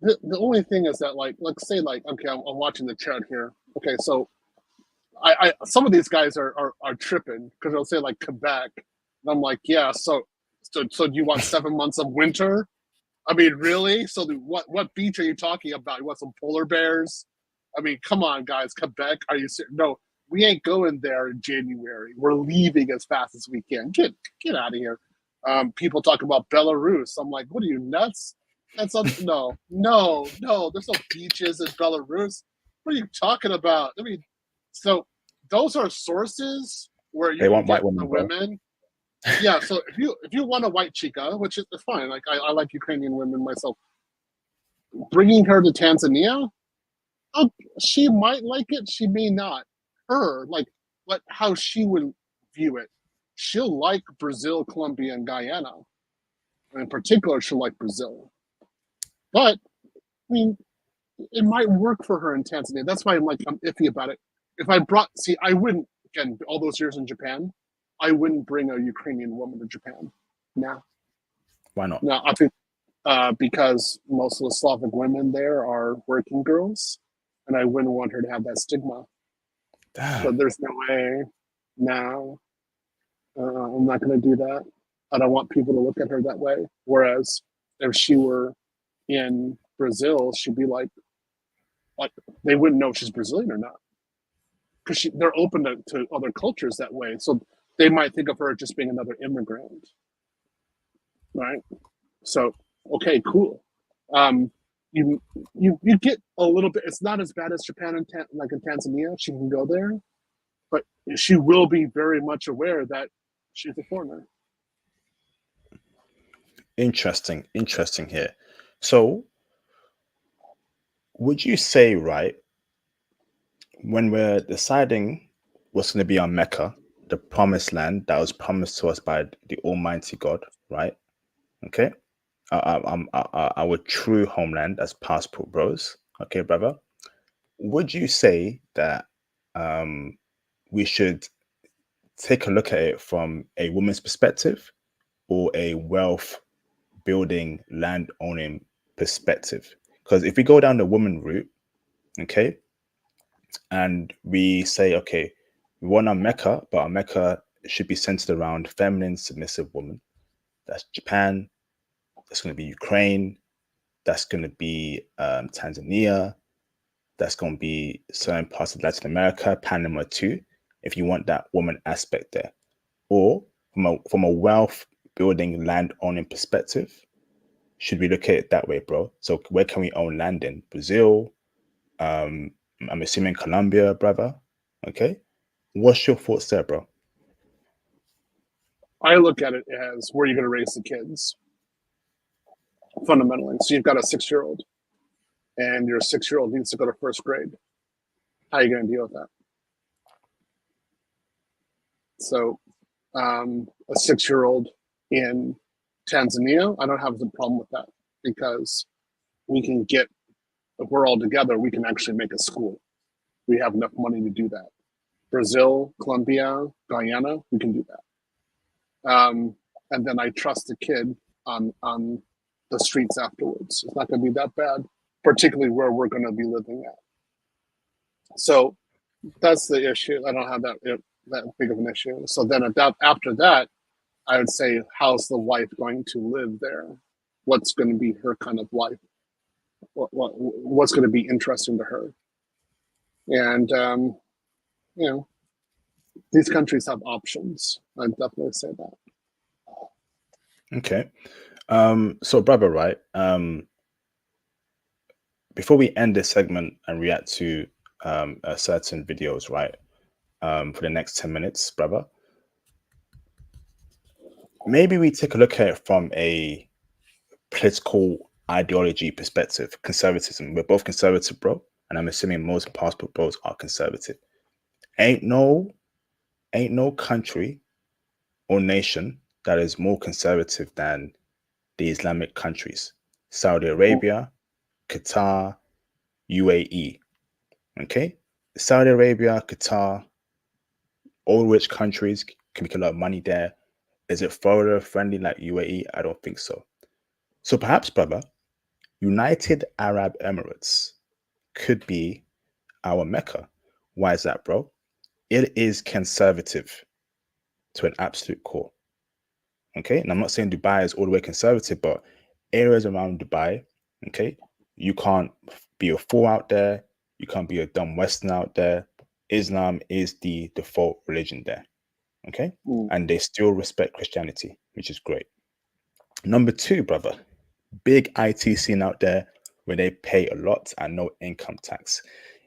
The only thing is that like let's say like okay, I'm watching the chat here. Okay, so I some of these guys are tripping because they'll say like Quebec, and I'm like, yeah, so do you want 7 months of winter? I mean, really? So what beach are you talking about? You want some polar bears? I mean, come on, guys, Quebec? Are you serious? No, we ain't going there in January. We're leaving as fast as we can. Get out of here. People talk about Belarus. I'm like, what are you nuts? No. There's no beaches in Belarus. What are you talking about? I mean, so those are sources where you They want get white women, the bro. women. Yeah, so if you want a white chica, which is fine, like I like Ukrainian women myself, bringing her to Tanzania, oh, she might like it, she may not. Her, like, how she would view it. She'll like Brazil, Colombia, and Guyana. In particular, she'll like Brazil. But I mean, it might work for her in Tanzania. That's why I'm iffy about it. If I wouldn't, again, all those years in Japan, I wouldn't bring a Ukrainian woman to Japan. No. Why not? No, I think because most of the Slavic women there are working girls, and I wouldn't want her to have that stigma. Damn. So there's no way. No, I'm not going to do that. I don't want people to look at her that way. Whereas if she were in Brazil, she'd be like they wouldn't know if she's Brazilian or not because they're open to other cultures that way. So they might think of her just being another immigrant, right? So okay, cool. You get a little bit. It's not as bad as Japan and like in Tanzania. She can go there, but she will be very much aware that she's a foreigner. Interesting here. So, would you say, right, when we're deciding what's going to be our Mecca, the promised land that was promised to us by the Almighty God, right? Okay, our true homeland as passport bros. Okay, brother. Would you say that we should take a look at it from a woman's perspective or a wealth building, land owning perspective? Because if we go down the woman route, okay, and we say, okay, we want our Mecca, but our Mecca should be centered around feminine, submissive women. That's Japan. That's going to be Ukraine. That's going to be Tanzania. That's going to be certain parts of Latin America, Panama too, if you want that woman aspect there. Or from a wealth building, land owning perspective, Should we look at it that way, bro? So where can we own land in? Brazil? I'm assuming Colombia, brother. Okay. What's your thoughts there, bro? I look at it as where you're going to raise the kids, fundamentally. So you've got a 6-year-old, and your 6-year-old needs to go to first grade. How are you going to deal with that? So a 6-year-old in Tanzania, I don't have the problem with that, because we can get, if we're all together, we can actually make a school. We have enough money to do that. Brazil, Colombia, Guyana, we can do that. And then I trust the kid on the streets afterwards. It's not going to be that bad, particularly where we're going to be living at. So that's the issue. I don't have that big of an issue. So then after that, I would say, how's the wife going to live there? What's going to be her kind of life? What's going to be interesting to her? And you know, these countries have options. I'd definitely say that. Okay. So brother, right? Before we end this segment and react to certain videos, right? For the next 10 minutes, brother. Maybe we take a look at it from a political ideology perspective, conservatism. We're both conservative, bro, and I'm assuming most passport bros are conservative. Ain't no country or nation that is more conservative than the Islamic countries. Saudi Arabia, Qatar, UAE. Okay? Saudi Arabia, Qatar, all rich countries can make a lot of money there. Is it foreigner friendly like UAE? I don't think so. So perhaps, brother, United Arab Emirates could be our Mecca. Why is that, bro? It is conservative to an absolute core. Okay. And I'm not saying Dubai is all the way conservative, but areas around Dubai, okay, you can't be a fool out there. You can't be a dumb Western out there. Islam is the default religion there. Okay. And they still respect Christianity, which is great. Number two, brother, big IT scene out there where they pay a lot and no income tax.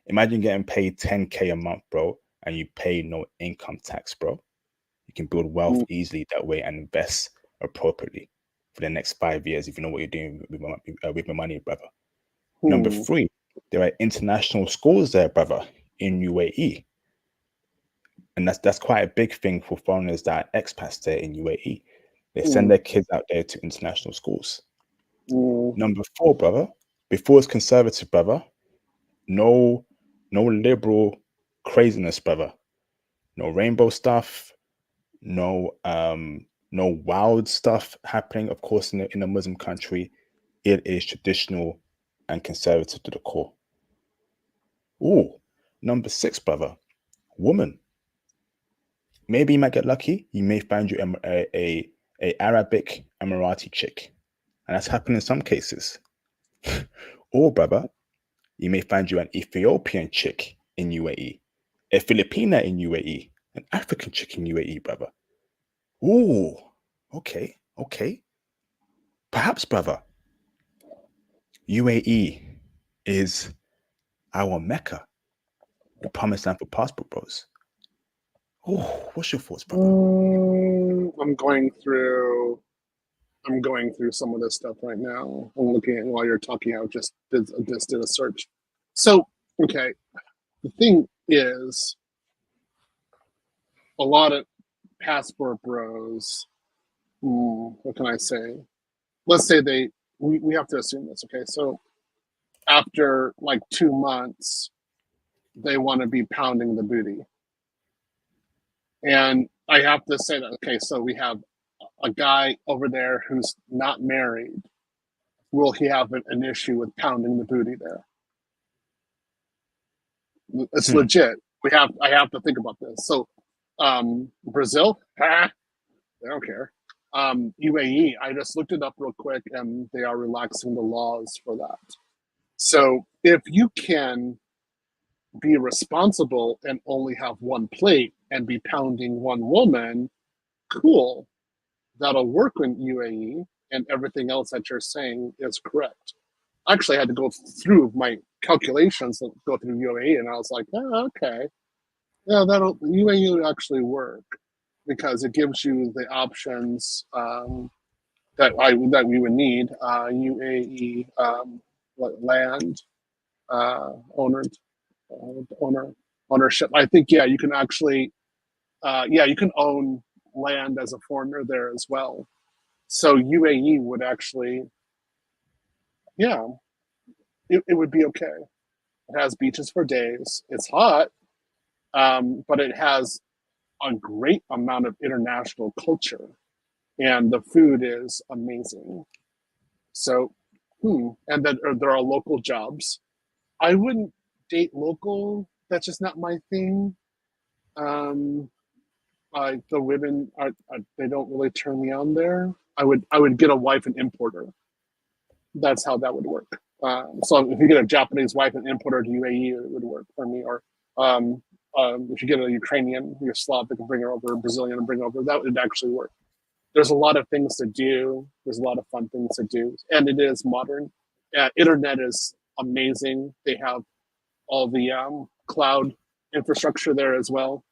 Imagine getting paid 10K a month, bro, and you pay no income tax, bro. You can build wealth easily that way and invest appropriately for the next 5 years if you know what you're doing with your money, brother. Number three, there are international schools there, brother, in UAE. And that's quite a big thing for foreigners that are expats there in UAE. They send their kids out there to international schools. Number four, brother, before it's conservative, brother, no liberal craziness, brother. No rainbow stuff, no wild stuff happening, of course, in a Muslim country. It is traditional and conservative to the core. Ooh, number six, brother, woman. Maybe you might get lucky. You may find you a Arabic Emirati chick, and that's happened in some cases. Or, brother, you may find you an Ethiopian chick in UAE, a Filipina in UAE, an African chick in UAE, brother. Ooh, okay. Perhaps, brother, UAE is our Mecca, the promised land for passport bros. Oh, what's your thoughts, brother? I'm going through some of this stuff right now. I'm looking at while you're talking. I just did a search. So, okay, the thing is, a lot of passport bros. What can I say? Let's say we have to assume this. Okay, so after like 2 months, they want to be pounding the booty, and I have to say that. Okay, so we have a guy over there who's not married. Will he have an issue with pounding the booty there? It's legit. I have to think about this. So, Brazil, they don't care. UAE, I just looked it up real quick, and they are relaxing the laws for that. So, if you can be responsible and only have one plate and be pounding one woman, cool. That'll work in UAE. and everything else that you're saying is correct. I actually had to go through my calculations and go through UAE, and I was like, oh, okay, yeah, that'll UAE will actually work because it gives you the options that we would need. UAE land owner ownership. I think you can actually you can own land as a foreigner there as well. So UAE would actually it would be okay. It has beaches for days. It's hot, but it has a great amount of international culture, and the food is amazing. So, and then there are local jobs. I wouldn't date local. That's just not my thing. Um, the women are they don't really turn me on there. I would get a wife and importer. That's how that would work. So if you get a Japanese wife and importer to UAE, it would work for me. Or if you get a Ukrainian, Yugoslav, that can bring her over, a Brazilian and bring her over, that would actually work. There's a lot of things to do. There's a lot of fun things to do, and it is modern. Internet is amazing. They have all the cloud infrastructure there as well,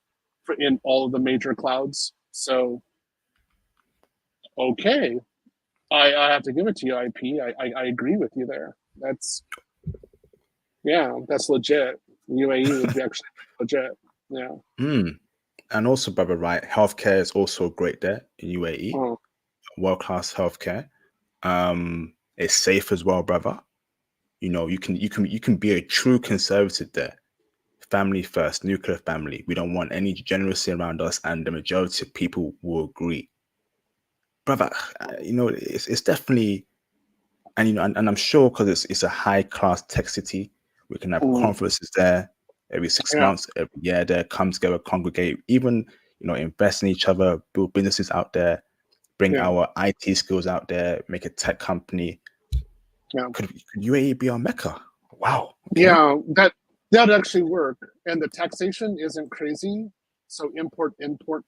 in all of the major clouds. So, okay, I have to give it to you, IP. I agree with you there. That's legit. UAE would be actually legit. Yeah. And also, brother, right? Healthcare is also great there in UAE. Oh, World-class healthcare. It's safe as well, brother. You know, you can be a true conservative there. Family first, nuclear family. We don't want any degeneracy around us, and the majority of people will agree. Brother, you know, it's definitely, and you know, and I'm sure because it's a high-class tech city, we can have conferences there every 6 months, every year there, come together, congregate, even, you know, invest in each other, build businesses out there, bring our IT skills out there, make a tech company. Could UAE be our Mecca? Wow. Okay. Yeah, that'd actually work. And the taxation isn't crazy. So import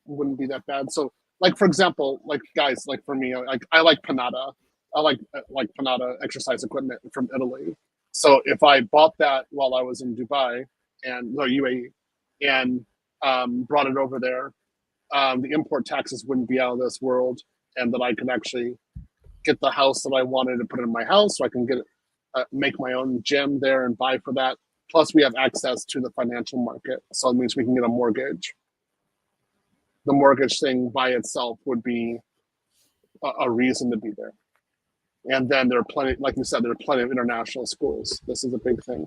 wouldn't be that bad. So like, for example, like guys, like for me, I like Panada. I like Panada exercise equipment from Italy. So if I bought that while I was in Dubai and UAE and brought it over there, the import taxes wouldn't be out of this world, and that I could actually get the house that I wanted and put it in my house, so I can get it, make my own gym there and buy for that. Plus, we have access to the financial market, so it means we can get a mortgage. The mortgage thing by itself would be a reason to be there. And then there are plenty, like you said, there are plenty of international schools. This is a big thing.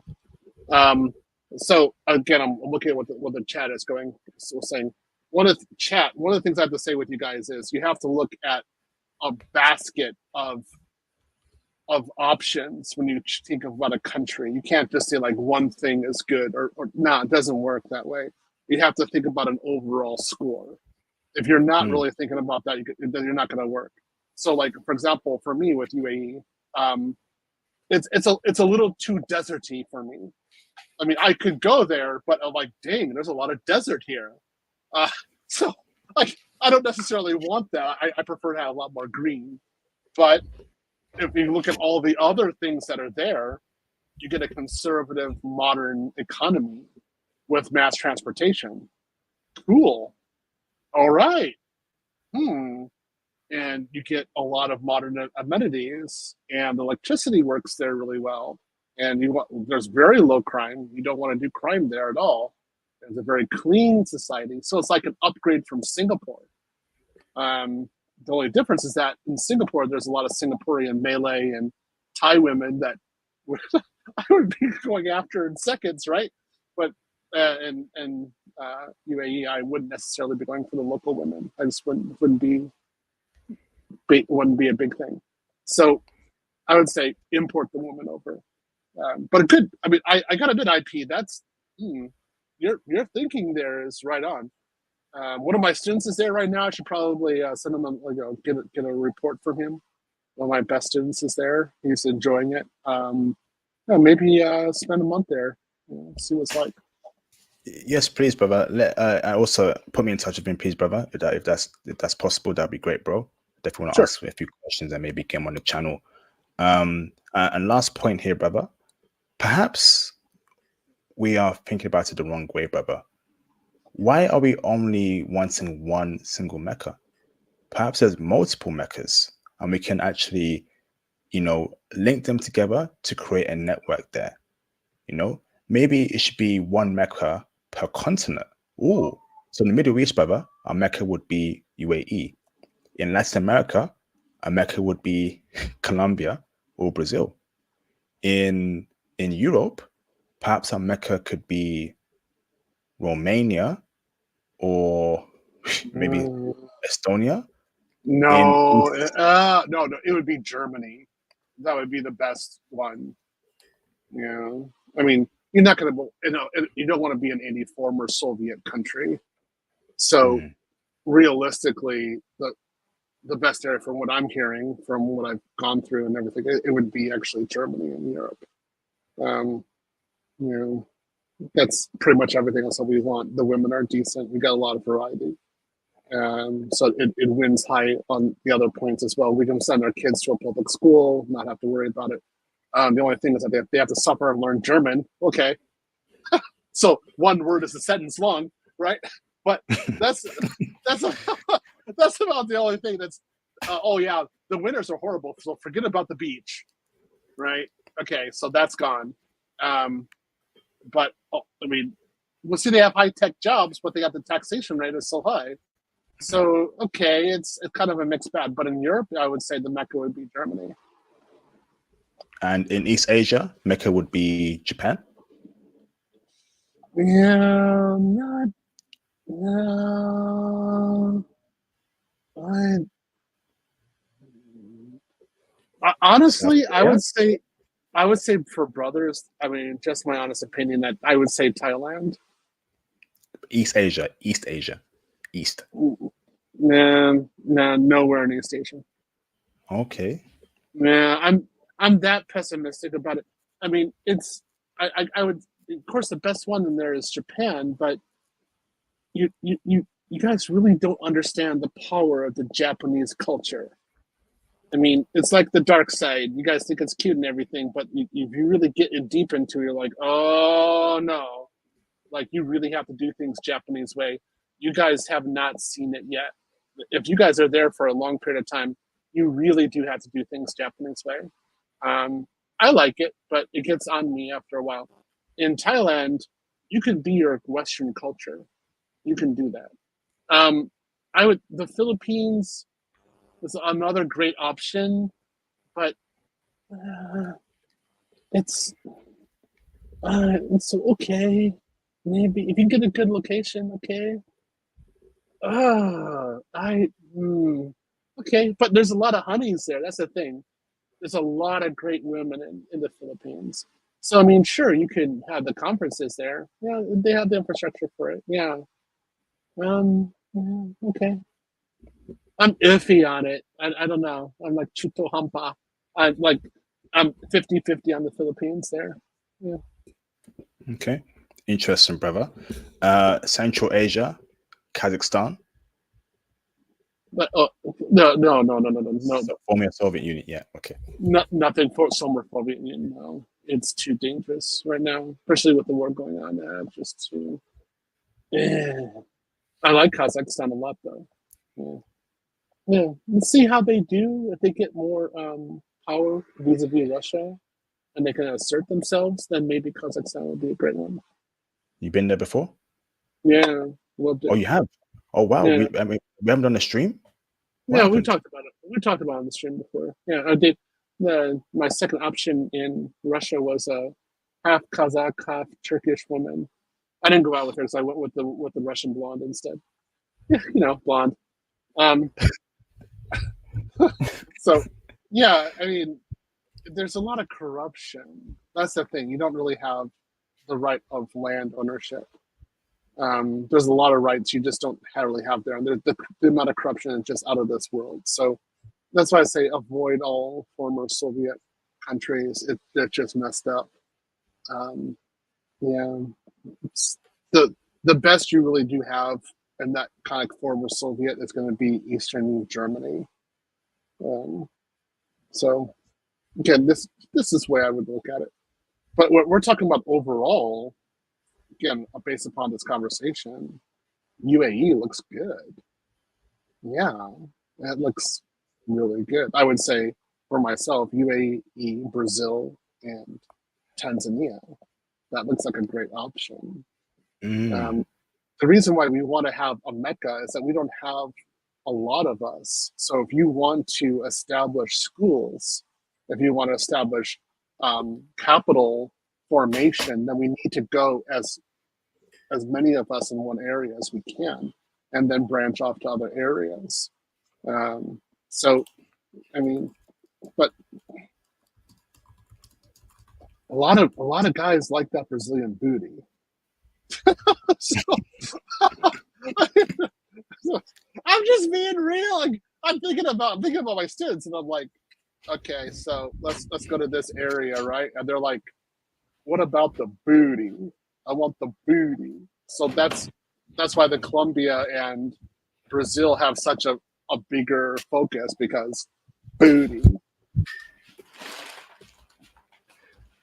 So again, I'm looking at what the chat is going. So saying one of the things I have to say with you guys is you have to look at a basket of options when you think about a country. You can't just say like one thing is good or no, it doesn't work that way. You have to think about an overall score. If you're not really thinking about that, then you're not going to work. So, like for example, for me with UAE, it's a little too deserty for me. I mean, I could go there, but I'm like, dang, there's a lot of desert here. So, like, I don't necessarily want that. I prefer to have a lot more green. But if you look at all the other things that are there, you get a conservative, modern economy with mass transportation. Cool. All right. And you get a lot of modern amenities, and the electricity works there really well. And there's very low crime. You don't want to do crime there at all. It's a very clean society. So it's like an upgrade from Singapore. The only difference is that in Singapore, there's a lot of Singaporean, Malay, and Thai women that I would be going after in seconds, right? But in UAE, I wouldn't necessarily be going for the local women. I just wouldn't be a big thing. So I would say import the woman over. But it could. I mean, I got a good IP. That's your thinking there is right on. One of my students is there right now. I should probably send him get a report from him. One of my best students is there. He's enjoying it. Maybe spend a month there. See what it's like. Yes, please, brother. Also put me in touch with him, please, brother. If that's possible, that'd be great, bro. Definitely want to Sure. ask a few questions and maybe get 'em on the channel. And last point here, brother. Perhaps we are thinking about it the wrong way, brother. Why are we only wanting one single Mecca? Perhaps there's multiple Meccas, and we can actually, link them together to create a network there. Maybe it should be one Mecca per continent. Ooh, so in the Middle East, brother, our Mecca would be UAE. In Latin America, a Mecca would be Colombia or Brazil. In Europe, perhaps a Mecca could be Romania or maybe Mm, Estonia. In no, East, no, no. It would be Germany. That would be the best one. Yeah. I mean, you're not going to, you don't want to be in any former Soviet country. So mm, realistically, the best area from what I'm hearing, from what I've gone through and everything, it would be actually Germany and Europe. Um, you know, that's pretty much everything else that we want. The women are decent. We got a lot of variety. So it wins high on the other points as well. We can send our kids to a public school, not have to worry about it. The only thing is that they have to suffer and learn German. Okay, so one word is a sentence long, right? But that's that's that's about the only thing that's. Oh yeah, the winters are horrible. So forget about the beach, right? Okay, so that's gone. But I mean, we'll see they have high tech jobs, but they got the taxation rate is so high. So okay, it's kind of a mixed bag. But in Europe, I would say the Mecca would be Germany. and in East Asia, Mecca would be Japan. Yeah, not. No, South honestly, Korea, I would say for brothers. I mean, just my honest opinion that I would say Thailand. East Asia, East Asia, East. Nah, nah, nowhere in East Asia. Okay. Nah, I'm that pessimistic about it. I mean, it's I would of course the best one in there is Japan, but you guys really don't understand the power of the Japanese culture. I mean, it's like the dark side. You guys think it's cute and everything, but if you really get in deep into it, you're like, oh no. Like, you really have to do things Japanese way. You guys have not seen it yet. If you guys are there for a long period of time, you really do have to do things Japanese way. I like it, but it gets on me after a while. In Thailand, you can be your Western culture. You can do that. Um, the Philippines is another great option, but uh, it's it's okay. Maybe if you get a good location, okay. I okay, but there's a lot of honeys there. That's the thing. There's a lot of great women in the Philippines. So I mean, sure, you can have the conferences there. Yeah, they have the infrastructure for it. Yeah. Yeah, okay. I'm iffy on it. I don't know. I'm like chuto hampa. I'm 50-50 on the Philippines there. Yeah. Okay. Interesting, brother. Central Asia, Kazakhstan. But no, So former Soviet Union. Yeah. Okay. nothing for summer Soviet Union. No, it's too dangerous right now, especially with the war going on. Just too. Yeah. I like Kazakhstan a lot though. Yeah. Yeah. Let's see how they do if they get more power vis-a-vis Russia and they can assert themselves. Then maybe Kazakhstan would be a great one. You been there before? Yeah, loved Oh, it. you have. Oh, wow. Yeah, We haven't done a stream. What yeah, we happened? talked about it. We talked about it on the stream before. Yeah, I did. My second option in Russia was a half Kazakh, half Turkish woman. I didn't go out with her, so I went with the Russian blonde instead. Yeah, blonde. Um, so yeah, I mean, there's a lot of corruption. That's the thing. You don't really have the right of land ownership. There's a lot of rights you just don't really have there, and the amount of corruption is just out of this world. So that's why I say avoid all former Soviet countries. They're just messed up. Um, yeah, it's the best you really do have in that kind of former Soviet is going to be Eastern Germany. Um, so again, this is the way I would look at it. But what we're talking about overall, again, based upon this conversation, UAE looks good. Yeah, that looks really good. I would say for myself, UAE, Brazil, and Tanzania. That looks like a great option. Mm. The reason why we want to have a Mecca is that we don't have a lot of us. So if you want to establish schools, if you want to establish capital formation, then we need to go as many of us in one area as we can, and then branch off to other areas. So I mean, but a lot of guys like that Brazilian booty. So, I'm just being real. Like, I'm thinking about my students, and I'm like, okay, so let's go to this area, right? And they're like, what about the booty? I want the booty. So that's why the Colombia and Brazil have such a bigger focus because booty.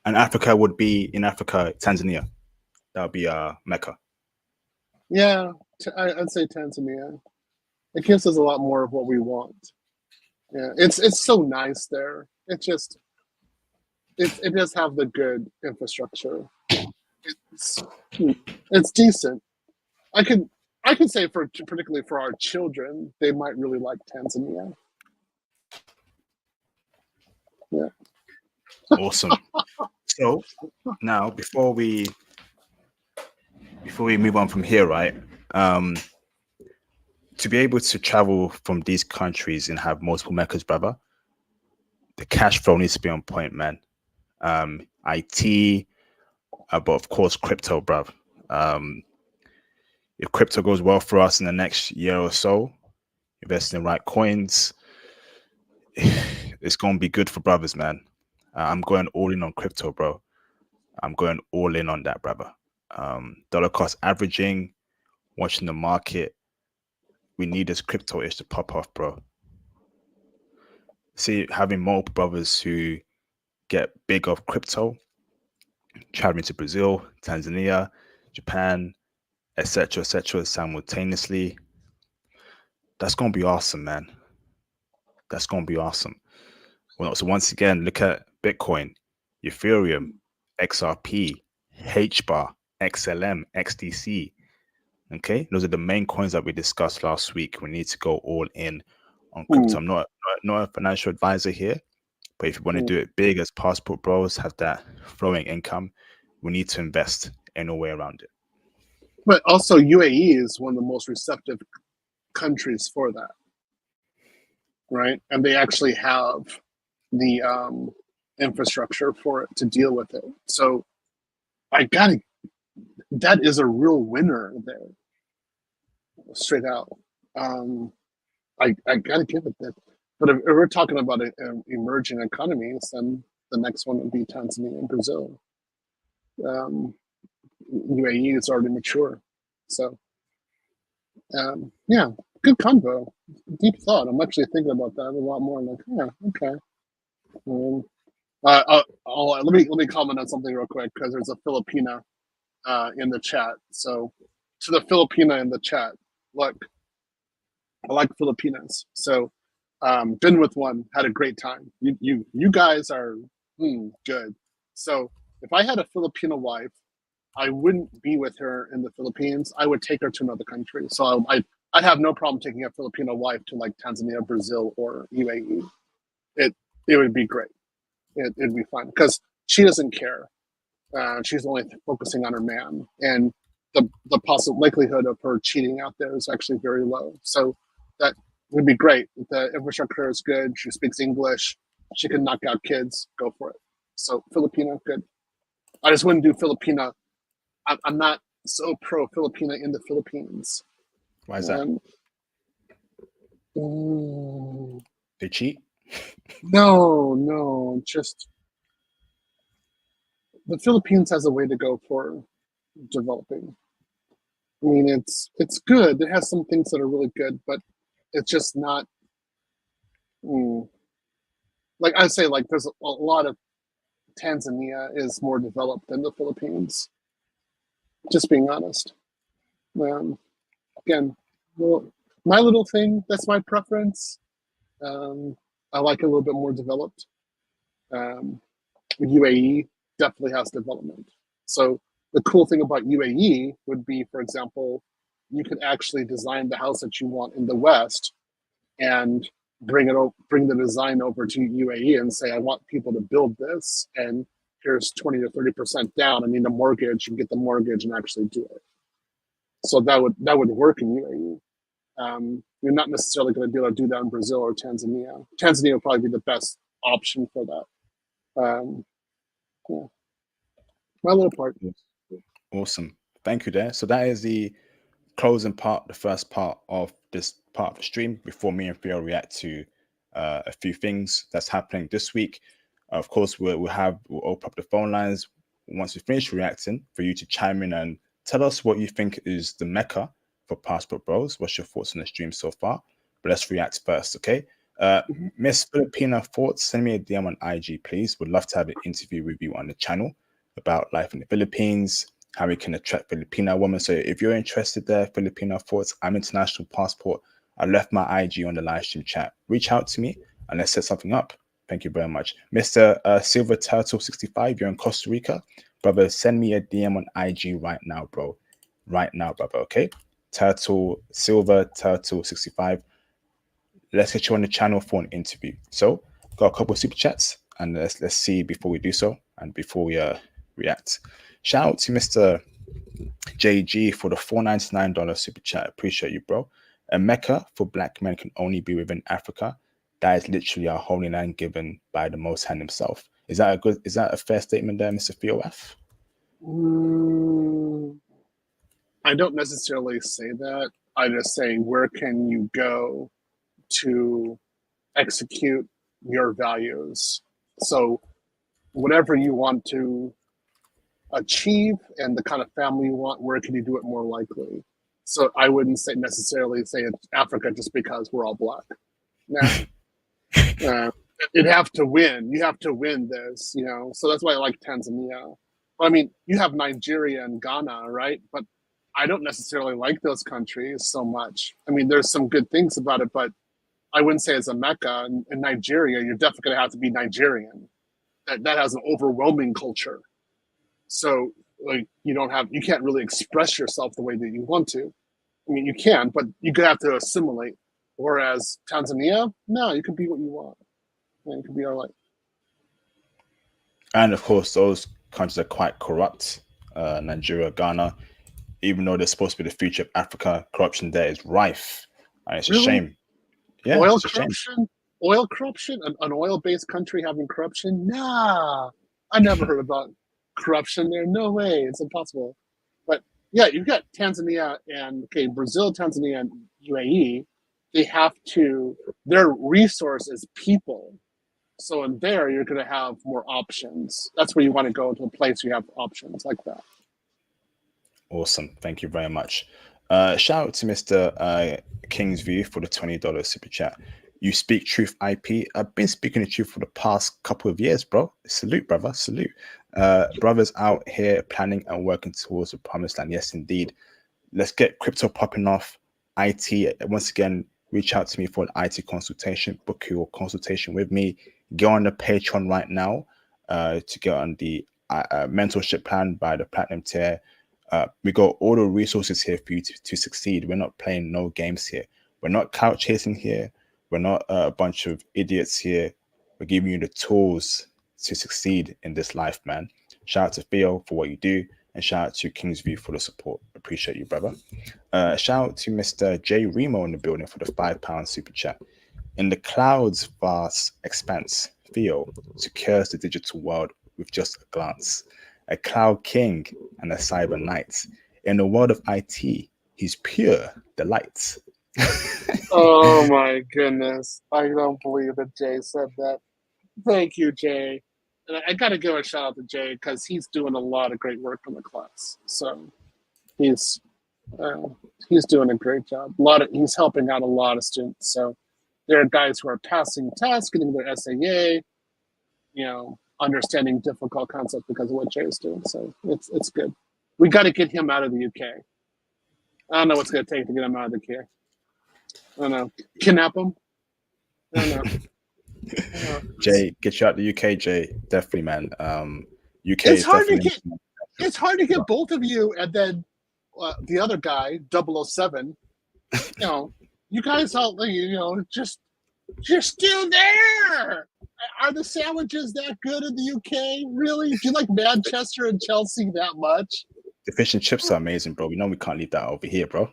And Africa would be in Africa, Tanzania. That would be Mecca. Yeah, I'd say Tanzania. It gives us a lot more of what we want. Yeah, it's so nice there. It does have the good infrastructure. It's it's decent. I could I could say for particularly for our children, they might really like Tanzania. Yeah. Awesome. So now before we move on from here, right? To be able to travel from these countries and have multiple Meccas, brother, the cash flow needs to be on point, man. IT, but of course, crypto, bruv. If crypto goes well for us in the next year or so, invest in the right coins, it's going to be good for brothers, man. I'm going all in on crypto, bro. I'm going all in on that, brother. Dollar cost averaging, watching the market. We need this crypto ish to pop off, bro. See, having multiple brothers who get big off crypto, traveling to Brazil, Tanzania, Japan, etc., simultaneously. That's gonna be awesome, man. That's gonna be awesome. Well, so once again, look at Bitcoin, Ethereum, XRP, HBAR, XLM, XDC. Okay, those are the main coins that we discussed last week. We need to go all in on crypto. Mm, I'm not a financial advisor here, but if you want to mm. do it big as passport bros, have that flowing income, we need to invest in a way around it. But also UAE is one of the most receptive countries for that, right? And they actually have the infrastructure for it to deal with it. So I gotta that is a real winner there, straight out. Um, I gotta give it that. But if we're talking about emerging economies, then the next one would be Tanzania and Brazil. UAE is already mature, so yeah, good convo, deep thought. I'm actually thinking about that a lot more. Like, yeah, okay. Um, let me comment on something real quick because there's a Filipina in the chat. So to the Filipina in the chat, look, I like Filipinas. So been with one, had a great time. You guys are good. So if I had a Filipino wife, I wouldn't be with her in the Philippines. I would take her to another country. So I'd have no problem taking a Filipino wife to like Tanzania, Brazil, or UAE. It would be great. It'd be fun because she doesn't care. She's only focusing on her man, and the possible likelihood of her cheating out there is actually very low. So that would be great. The infrastructure is good. She speaks English. She can knock out kids. Go for it. So Filipina, good. I just wouldn't do Filipina. I'm not so pro Filipina in the Philippines. Why is that? Mm, They cheat? no, just the Philippines has a way to go for developing. I mean, it's good. It has some things that are really good, but it's just not. mm, like I say, like there's a lot of Tanzania is more developed than the Philippines. Just being honest. Um, Again, well, my little thing. That's my preference. Um, I like it a little bit more developed. Um, UAE definitely has development. So the cool thing about UAE would be, for example, you could actually design the house that you want in the West and bring the design over to UAE and say, I want people to build this, and here's 20 to 30% down. I need a mortgage, and get the mortgage and actually do it. So that would work in UAE. You're not necessarily going to be able to do that in Brazil or Tanzania. Tanzania would probably be the best option for that. Yeah, my little part. Awesome. Thank you there. So that is the closing part, the first part of this part of the stream before me and Theo react to a few things that's happening this week. Of course, we'll open up the phone lines once we finish reacting for you to chime in and tell us what you think is the Mecca for Passport Bros. What's your thoughts on the stream so far? But let's react first, okay? Miss Filipina Thoughts, send me a DM on IG, please. Would love to have an interview with you on the channel about life in the Philippines, how we can attract Filipina women. So if you're interested there, Filipina Thoughts, I'm International Passport. I left my IG on the live stream chat. Reach out to me and let's set something up. Thank you very much. Mr. Silver Turtle 65, you're in Costa Rica. Brother, send me a DM on IG right now, bro. Right now, brother, okay? Silver Turtle 65. Let's get you on the channel for an interview. So, got a couple of super chats, and let's see before we do so and before we react. Shout out to Mr. JG for the $4.99 super chat. Appreciate you, bro. A Mecca for black men can only be within Africa. That is literally our holy land given by the Most High himself. Is that a fair statement there, Mr. Theo? I don't necessarily say that. I just say, where can you go to execute your values? So, whatever you want to achieve and the kind of family you want, where can you do it more likely? So, I wouldn't necessarily say it's Africa just because we're all black. Nah. You'd have to win. You have to win this, So that's why I like Tanzania. I mean, you have Nigeria and Ghana, right? But I don't necessarily like those countries so much. I mean, there's some good things about it, but I wouldn't say it's a Mecca. In Nigeria, you're definitely going to have to be Nigerian. That has an overwhelming culture. So, like, you can't really express yourself the way that you want to. I mean, you can, but you could have to assimilate. Whereas Tanzania, no, you can be what you want. Yeah, you can be all right. And of course, those countries are quite corrupt. Nigeria, Ghana, even though they're supposed to be the future of Africa, corruption there is rife, and it's a shame. Yeah, oil it's a corruption, shame. oil corruption, an oil-based country having corruption? Nah, I never heard about corruption there. No way, it's impossible. But yeah, you've got Tanzania and Brazil, Tanzania, and UAE. They have to. Their resource is people. So in there, you're going to have more options. That's where you want to go, to a place you have options like that. Awesome. Thank you very much. Shout out to Mr. Kingsview for the $20 super chat. You speak truth, IP. I've been speaking the truth for the past couple of years, bro. Salute, brother. Salute. Brothers out here planning and working towards the promised land. Yes, indeed. Let's get crypto popping off. IT, once again, reach out to me for an IT consultation. Book your consultation with me. Go on the Patreon right now to get on the mentorship plan by the Platinum tier. We got all the resources here for you to succeed. We're not playing no games here. We're not couch chasing here. We're not a bunch of idiots here. We're giving you the tools to succeed in this life, man. Shout out to Theo for what you do, and shout out to Kingsview for the support. Appreciate you, brother. Shout out to Mr. J Remo in the building for the £5 super chat. In the cloud's vast expanse, Theo secures the digital world with just a glance. A cloud king and a cyber knight. In the world of IT, he's pure delight. Oh my goodness. I don't believe that Jay said that. Thank you, Jay. And I got to give a shout out to Jay because he's doing a lot of great work in the class. So he's doing a great job. He's helping out a lot of students. So There are guys who are passing tests, getting their SAA, understanding difficult concepts because of what Jay is doing. So it's good. We got to get him out of the UK. I don't know what's going to take to get him out of the UK. I don't know. Kidnap him? I don't know. Jay, get you out the UK, Jay. Definitely, man. UK It's is hard to definitely. it's hard to get both of you, and then the other guy, 007. You guys all just you're still there. Are the sandwiches that good in the UK? Really? Do you like Manchester and Chelsea that much? The fish and chips are amazing, bro. We know we can't leave that over here, bro.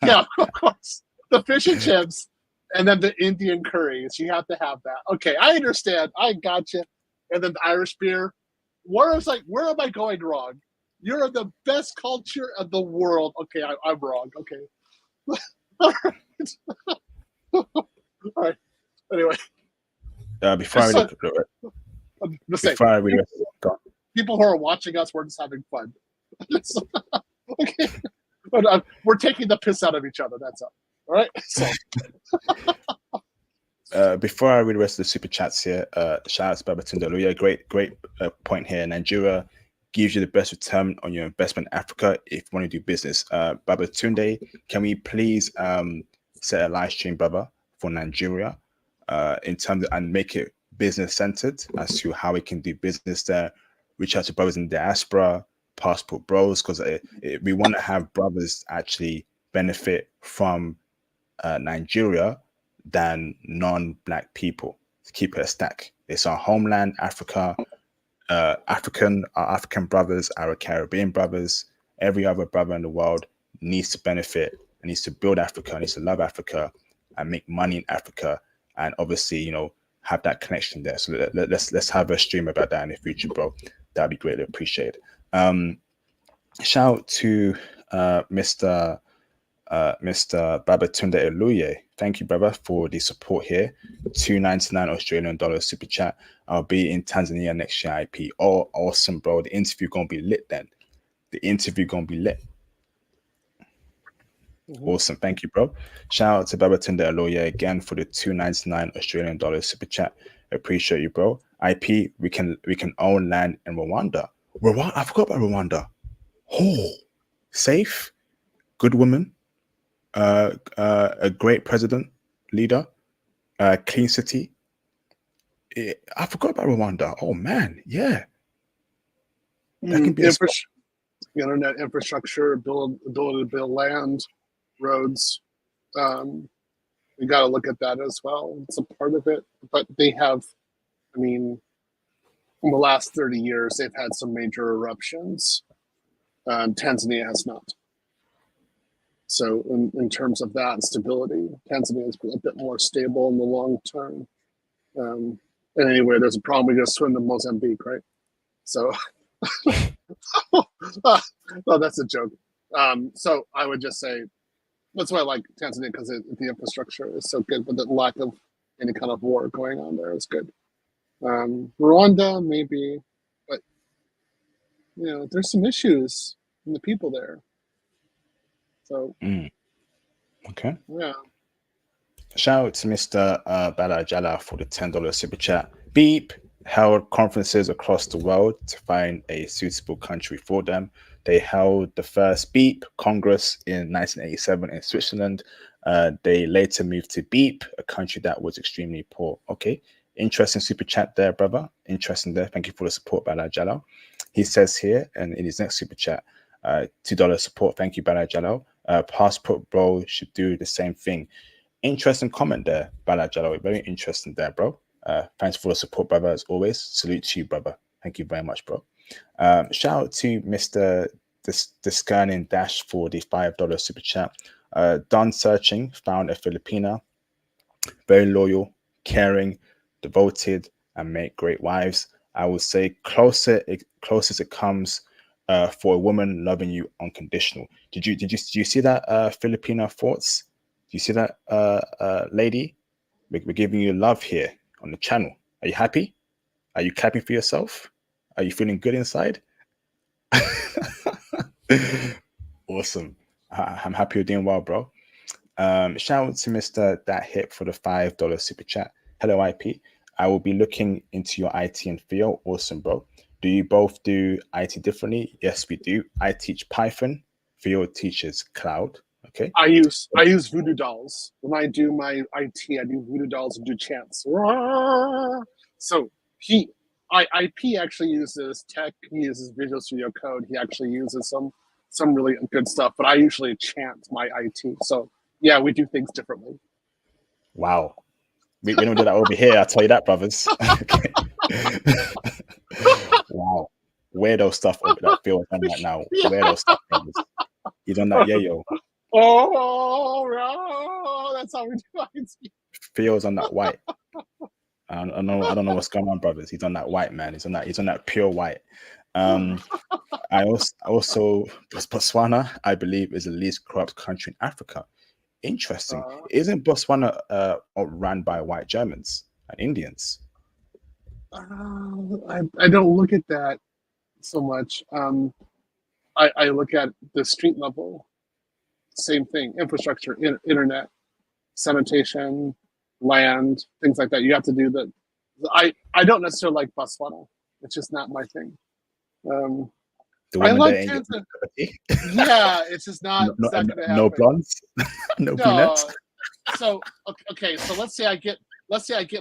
Yeah, of course. The fish and chips, and then the Indian curries. You have to have that. Okay, I understand. I got you. And then the Irish beer. Where am I going wrong? You're the best culture of the world. Okay, I'm wrong. Okay. All right. All right. Anyway. Before I read people who are watching us, we're just having fun. Okay. But we're taking the piss out of each other. That's all. All right. So. Before I read the rest of the super chats here, shout out to Babatunde Oluya. Great point here. Nigeria gives you the best return on your investment in Africa if you want to do business. Babatunde, can we please set a live stream, brother, for Nigeria in terms of, and make it business centered as to how we can do business there? Reach out to brothers in diaspora, passport bros, because we want to have brothers actually benefit from Nigeria than non-black people. To keep it a stack. It's our homeland, Africa. Our African brothers, our Caribbean brothers, every other brother in the world needs to benefit and needs to build Africa, needs to love Africa and make money in Africa, and obviously, have that connection there. So let's have a stream about that in the future, bro. That'd be greatly appreciated. Shout out to Mr. Babatunde Oluye. Thank you, brother, for the support here. $2.99 Australian dollars super chat. I'll be in Tanzania next year, IP. Oh, awesome, bro. The interview gonna be lit then. The interview gonna be lit. Mm-hmm. Awesome. Thank you, bro. Shout out to Babatunde Oluye again for the $2.99 Australian dollars super chat. Appreciate you, bro. IP, we can own land in Rwanda. I forgot about Rwanda. Oh, safe, good woman. A great president, leader, clean city. I forgot about Rwanda. Oh man, yeah. That can be internet infrastructure, ability to build land, roads. We got to look at that as well. It's a part of it, but they have. I mean, in the last 30 years, they've had some major eruptions. Tanzania has not. So in terms of that stability, Tanzania is a bit more stable in the long term. And anyway, there's a problem. We just swim to Mozambique, right? So, oh, that's a joke. So I would just say that's why I like Tanzania, because the infrastructure is so good, but the lack of any kind of war going on there is good. Rwanda, maybe, but there's some issues in the people there. So, okay. Yeah. Shout out to Mr. Bala Jala for the $10 super chat. Beep held conferences across the world to find a suitable country for them. They held the first Beep Congress in 1987 in Switzerland. They later moved to Beep, a country that was extremely poor. Okay. Interesting super chat there, brother. Interesting there. Thank you for the support, Bala Jala. He says here, and in his next super chat, $2 support. Thank you, Bala Jala. Passport bro should do the same thing. Interesting comment there, Bala Jala. Very interesting there, bro. Thanks for the support, brother, as always. Salute to you, brother. Thank you very much, bro. Shout out to Mr. Discerning Dash for the $5 super chat. Done searching, found a Filipina, very loyal, caring, devoted, and make great wives. I would say closest it comes for a woman loving you unconditional. Did you see that, Filipina thoughts? Do you see that, lady? We're giving you love here on the channel. Are you happy? Are you clapping for yourself? Are you feeling good inside? Awesome. I'm happy you're doing well, bro. Shout out to Mr. That Hip for the $5 super chat. Hello, IP. I will be looking into your IT and Theo. Awesome, bro. Do you both do IT differently? Yes, we do. I teach Python. Theo teaches cloud. Okay. I use voodoo dolls when I do my IT. I do voodoo dolls and do chants. So IP actually uses tech. He uses Visual Studio Code. He actually uses some really good stuff. But I usually chant my IT. So yeah, we do things differently. Wow. We don't do that over here. I'll tell you that, brothers. Okay. Wow. Weirdo stuff over that Theo done right now. Yeah. Weirdo stuff, brothers. You done that, yeah, yo. Oh, that's how we do IT. Theo's on that white. I don't know what's going on, brothers. He's on that white, man. He's on that pure white. I also Botswana, I believe, is the least corrupt country in Africa. Interesting. Isn't Botswana run by white Germans and Indians? I don't look at that so much. I look at the street level. Same thing: infrastructure, internet, sanitation, land, things like that. You have to do that. I don't necessarily like Botswana. It's just not my thing. I like Tanzania. Yeah, it's just not. No, it's not going to happen. No blondes, no brunettes. So okay, so let's say I get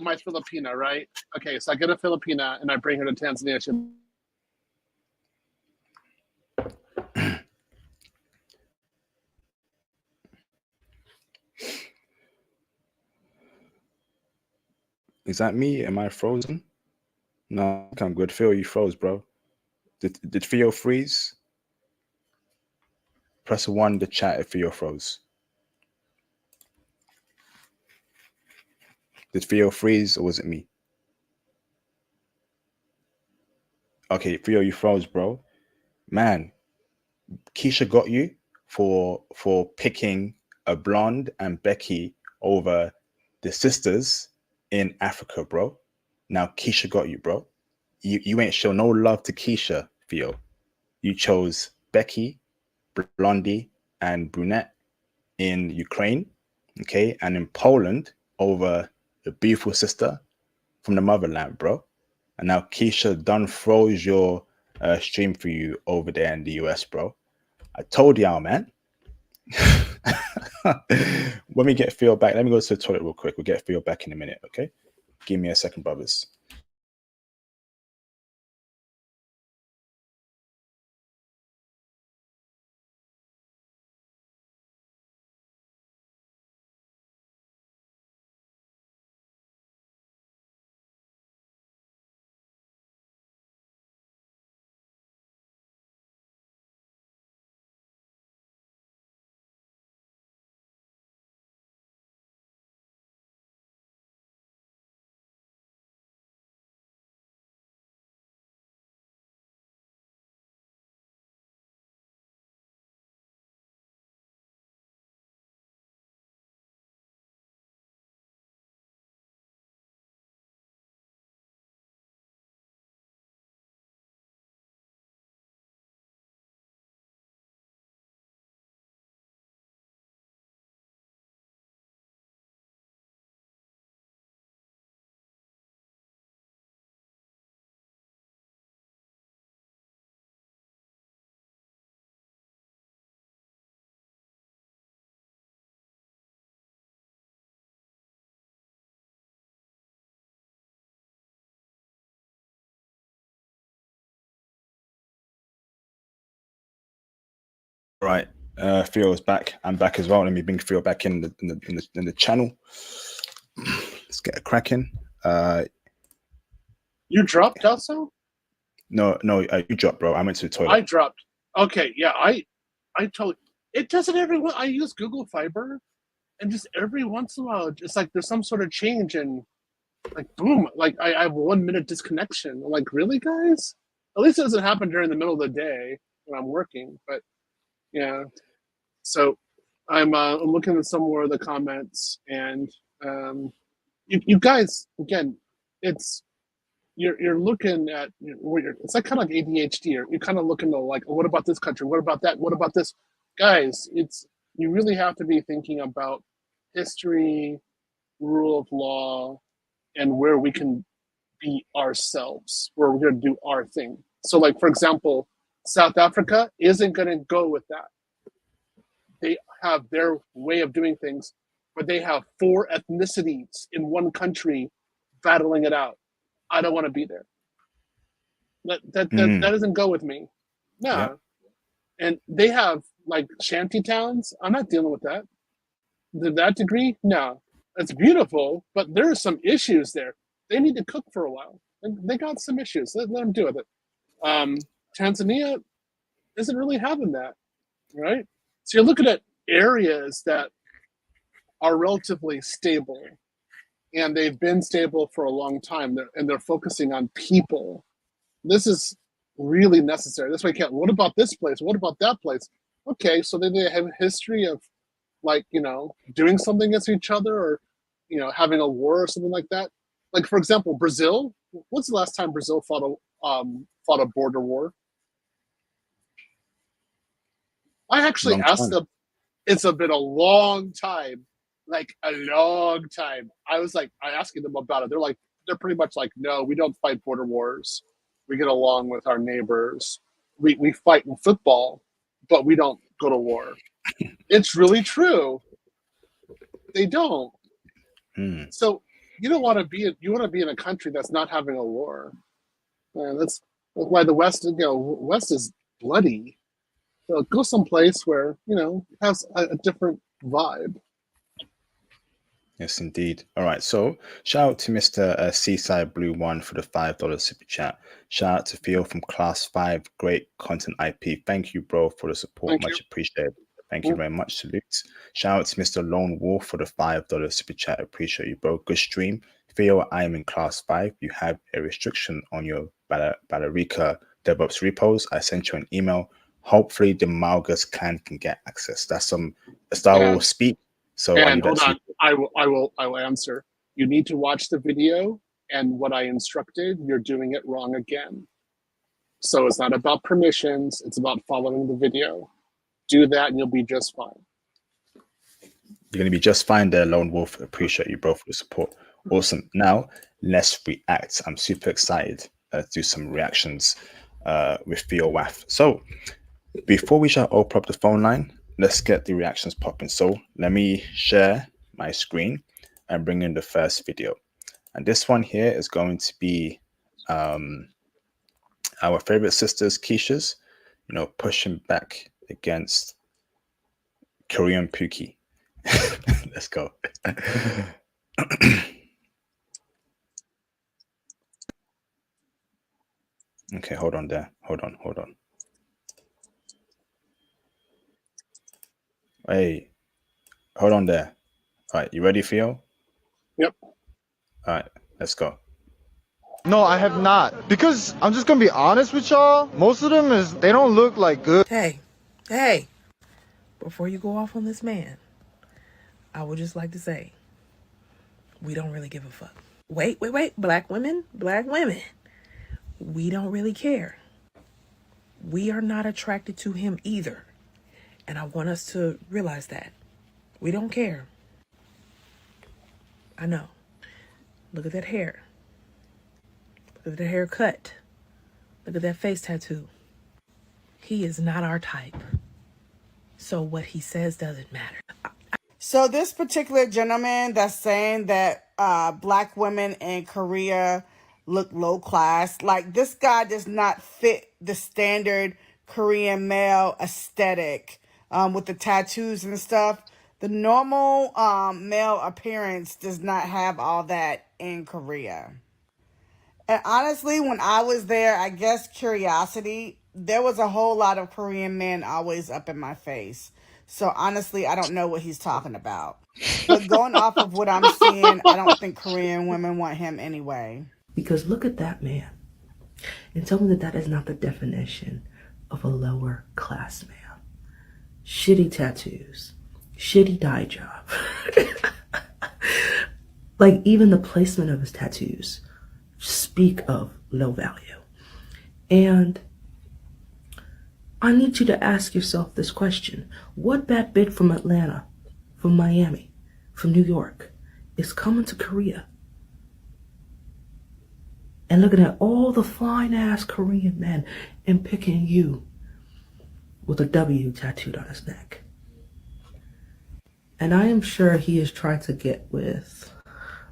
my Filipina, right? Okay, so I get a Filipina and I bring her to Tanzania. Is that me? Am I frozen? No, I'm good. Phil, you froze, bro. Did Theo freeze? Press 1 to chat if Theo froze. Did Theo freeze or was it me? Okay, Theo, you froze, bro. Man, Keisha got you for picking a blonde and Becky over the sisters in Africa, bro. Now Keisha got you, bro. You ain't show no love to Keisha, Theo. You chose Becky, Blondie, and Brunette in Ukraine, okay, and in Poland over the beautiful sister from the motherland, bro. And now Keisha done froze your stream for you over there in the US, bro. I told y'all, man. When we get Theo back, let me go to the toilet real quick. We'll get Theo back in a minute, okay? Give me a second, brothers. Right, Theo is back. I'm back as well. Let me bring Theo back in the channel. Let's get a cracking. You dropped also? No, you dropped, bro. I went to the toilet. I dropped. Okay, yeah, I totally. It doesn't everyone. I use Google Fiber, and just every once in a while, it's like there's some sort of change and like boom, like I have 1 minute disconnection. I'm like, really, guys? At least it doesn't happen during the middle of the day when I'm working. But yeah, so I'm looking at some more of the comments, and you guys again, it's you're looking at it's like kind of like ADHD. You're kind of looking to like, what about this country? What about that? What about this? Guys, it's you really have to be thinking about history, rule of law, and where we can be ourselves, where we're going to do our thing. So, like, for example, South Africa isn't going to go with that. They have their way of doing things, but they have 4 ethnicities in one country battling it out. I don't want to be there. That doesn't go with me. Yeah. Nah. And they have like shanty towns. I'm not dealing with that. To that degree, no. It's beautiful, but there are some issues there. They need to cook for a while. And they got some issues. Let them deal with it. Tanzania isn't really having that, right? So you're looking at areas that are relatively stable, and they've been stable for a long time, and they're focusing on people. This is really necessary. That's why you can't. What about this place? What about that place? Okay, so they have a history of, like, doing something against each other, or having a war or something like that. Like, for example, Brazil. When's the last time Brazil fought a border war? I actually Long asked time. them. It's been a long time, like a long time. I asking them about it. They're pretty much like, no, we don't fight border wars. We get along with our neighbors. We fight in football, but we don't go to war. It's really true. They don't. So you don't want to be. You want to be in a country that's not having a war. And that's why the West. West is bloody. So go someplace where has a different vibe. Yes, indeed. All right. So shout out to Mr. Seaside Blue One for the $5 super chat. Shout out to Theo from Class 5. Great content IP. Thank you, bro, for the support. Thank Much you. appreciated. Thank you very much. Salute. Shout out to Mr. Lone Wolf for the $5 super chat. Appreciate you, bro. Good stream. Theo, I am in Class 5. You have a restriction on your Ballerica DevOps repos. I sent you an email. Hopefully, the Malgus clan can get access. That's some Star Wars speak. So And hold on, I will answer. You need to watch the video, and what I instructed, you're doing it wrong again. So it's not about permissions, it's about following the video. Do that and you'll be just fine. You're going to be just fine there, Lone Wolf. Appreciate you, bro, for the support. Awesome. Now, let's react. I'm super excited to do some reactions with Theo Waff. So, before we shall open up the phone line, let's get the reactions popping. So, let me share my screen and bring in the first video. And this one here is going to be our favorite sisters, Keisha's, pushing back against Korean Pookie. Let's go. Okay, hold on there. Hold on. Hey, hold on there. All right, you ready, Theo? Yep. All right, let's go. No, I have not. Because I'm just gonna be honest with y'all, most of them they don't look like good. Hey, before you go off on this man, I would just like to say, we don't really give a fuck. Wait, black women, we don't really care. We are not attracted to him either. And I want us to realize that. We don't care. I know. Look at that hair. Look at that haircut. Look at that face tattoo. He is not our type. So what he says doesn't matter. So this particular gentleman that's saying that black women in Korea look low class, like, this guy does not fit the standard Korean male aesthetic with the tattoos and stuff. The normal male appearance does not have all that in Korea. And honestly, when I was there, I guess curiosity, there was a whole lot of Korean men always up in my face. So honestly, I don't know what he's talking about. But going off of what I'm seeing, I don't think Korean women want him anyway. Because look at that man and tell me that that is not the definition of a lower class man. Shitty tattoos, shitty dye job. Like, even the placement of his tattoos speak of low value. And I need you to ask yourself this question. What bad bitch from Atlanta, from Miami, from New York is coming to Korea and looking at all the fine ass Korean men and picking you with a W tattooed on his neck? And I am sure he is trying to get with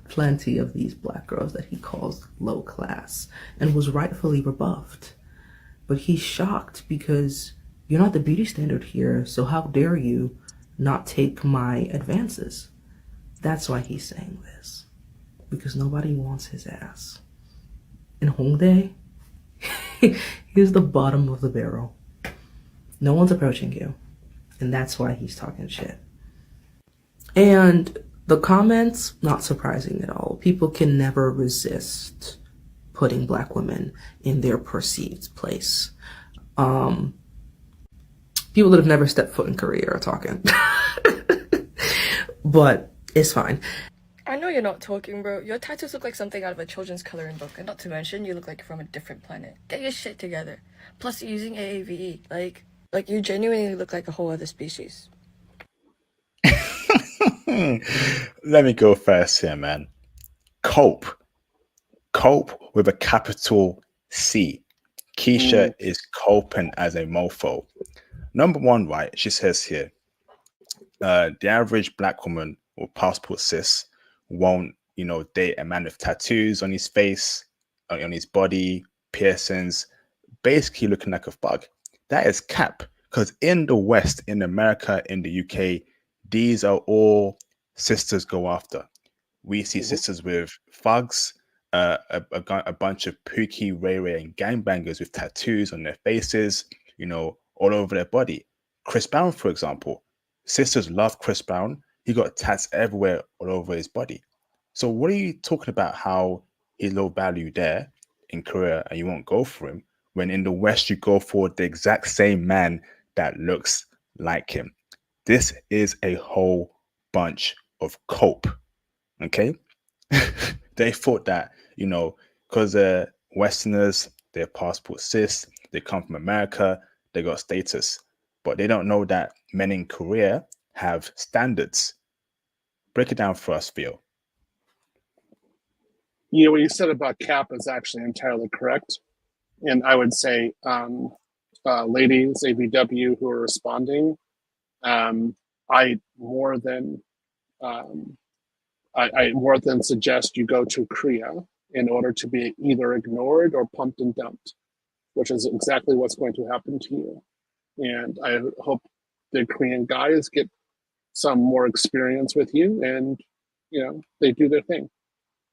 plenty of these black girls that he calls low class and was rightfully rebuffed. But he's shocked because you're not the beauty standard here, so how dare you not take my advances? That's why he's saying this. Because nobody wants his ass. In Hongdae, he's the bottom of the barrel. No one's approaching you. And that's why he's talking shit. And the comments, not surprising at all. People can never resist putting black women in their perceived place. People that have never stepped foot in Korea are talking. But it's fine. I know you're not talking, bro. Your tattoos look like something out of a children's coloring book. And not to mention, you look like you're from a different planet. Get your shit together. Plus, you're using AAVE. Like you genuinely look like a whole other species. Let me go first here, man. Cope with a capital C. Keisha is coping as a mofo. Number one, right? She says here, the average black woman or passport cis won't, date a man with tattoos on his face, on his body, piercings, basically looking like a thug. That is cap. Because in the West, in America, in the UK, these are all sisters go after. We see sisters with thugs, a bunch of Pookie, Ray Ray, and gangbangers with tattoos on their faces, all over their body. Chris Brown, for example, sisters love Chris Brown. He got tats everywhere all over his body. So what are you talking about how he's low value there in Korea and you won't go for him when in the West you go for the exact same man that looks like him? This is a whole bunch of cope, okay? They thought that, because they're Westerners, they're passport cis, they come from America, they got status. But they don't know that men in Korea have standards. Break it down for us, Theo. What you said about cap is actually entirely correct. And I would say, ladies, ABW who are responding, I more than suggest you go to Korea in order to be either ignored or pumped and dumped, which is exactly what's going to happen to you. And I hope the Korean guys get some more experience with you and, they do their thing.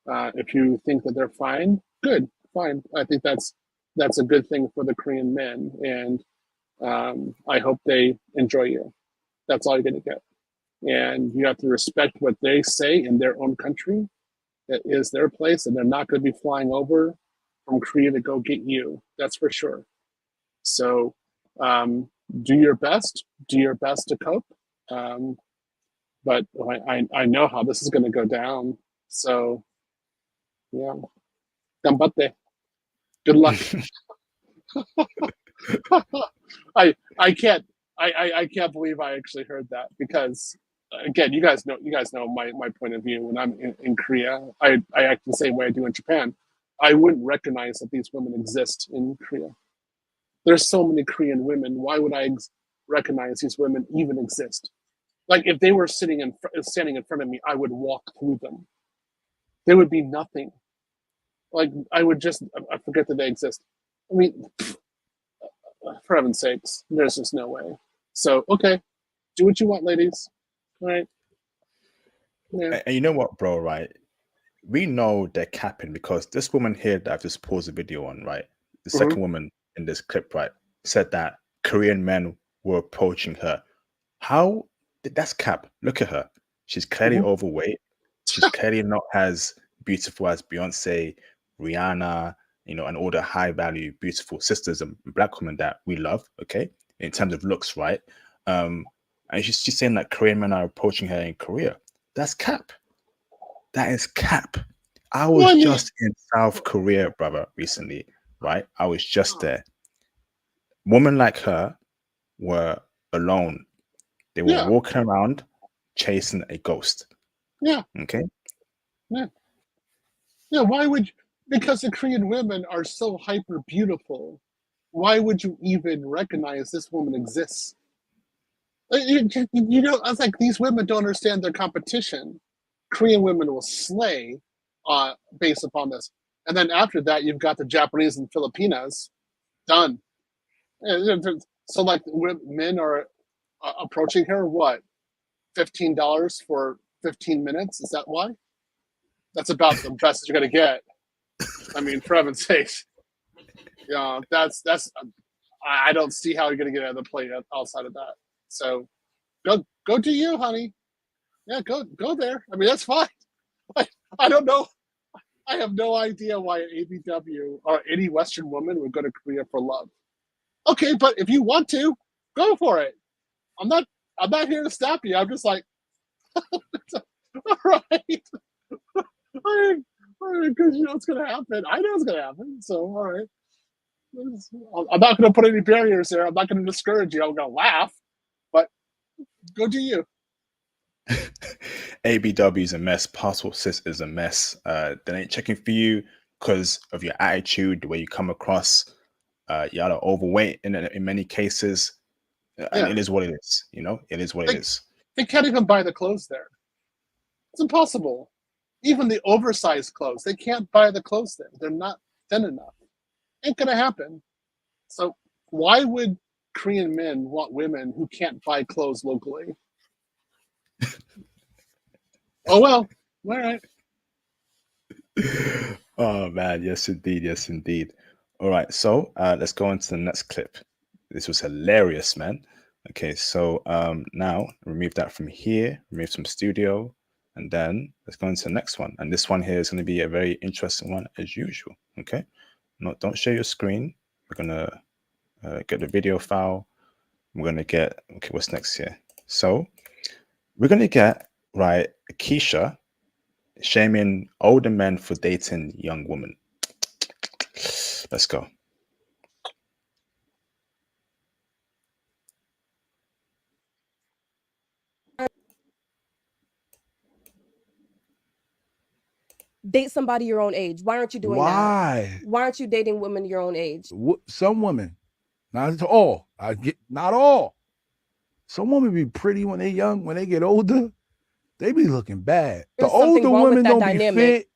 If you think that they're fine, good, fine. I think that's a good thing for the Korean men. And I hope they enjoy you. That's all you're going to get. And you have to respect what they say in their own country. It is their place, and they're not going to be flying over from Korea to go get you. That's for sure. So do your best. Do your best to cope. But I know how this is going to go down. So, yeah. Ganbatte. Good luck. I can't believe I actually heard that because again, you guys know my point of view. When I'm in Korea, I act the same way I do in Japan. I wouldn't recognize that these women exist in Korea. There's so many Korean women. Why would I recognize these women even exist? Like if they were standing in front of me, I would walk through them. There would be nothing. Like I forget that they exist. I mean, for heaven's sakes, there's just no way. So okay, do what you want, ladies. All right. Yeah. And you know what, bro? Right? We know they're capping because this woman here that I've just paused the video on, right? The second woman in this clip, right, said that Korean men were approaching her. How? That's cap. Look at her. She's clearly overweight. She's clearly not as beautiful as Beyonce, Rihanna, and all the high value, beautiful sisters and black women that we love, okay, in terms of looks, right? And she's saying that Korean men are approaching her in Korea. That's cap. That is cap. I was just in South Korea, brother, recently, right? I was just there. Woman like her were alone. They were Yeah. walking around chasing a ghost. Yeah. Okay. Yeah. Yeah. Why would? Because the Korean women are so hyper beautiful. Why would you even recognize this woman exists? You know, I was like, these women don't understand their competition. Korean women will slay based upon this. And then after that, you've got the Japanese and Filipinas. Done. So, like, men are approaching her, what, $15 for 15 minutes? Is that why? That's about the best you're going to get. I mean, for heaven's sakes. Yeah, that's. I don't see how you're going to get out of the plate outside of that. So, go do you, honey. Yeah, go there. I mean, that's fine. I don't know. I have no idea why an ABW or any Western woman would go to Korea for love. Okay, but if you want to, go for it. I'm not here to stop you. I'm just like, all right. Because you know what's gonna happen. I know it's gonna happen. So all right. I'm not gonna put any barriers there. I'm not gonna discourage you. I'm gonna laugh, but go do you. ABW is a mess. Passport sis is a mess. They ain't checking for you because of your attitude, the way you come across. You're overweight in many cases. And it is what it is. You know, it is what it is. They can't even buy the clothes there. It's impossible. Even the oversized clothes, they can't buy the clothes there. They're not thin enough. Ain't gonna happen. So why would Korean men want women who can't buy clothes locally? Oh well, all right. Oh man, yes indeed, yes indeed. All right, so let's go on to the next clip. This was hilarious, man. Okay, so now remove that from here, remove some studio, and then let's go into the next one. And this one here is going to be a very interesting one as usual. Okay, no, don't share your screen. We're gonna get the video file. We're gonna get, okay, what's next here? So we're gonna get, right, Keisha shaming older men for dating young women. Let's go. Date somebody your own age. Why aren't you doing that? Why? Why aren't you dating women your own age? Some women, not all. Not all. Some women be pretty when they young. When they get older, they be looking bad. There's The something older wrong with women that don't dynamic. be fit.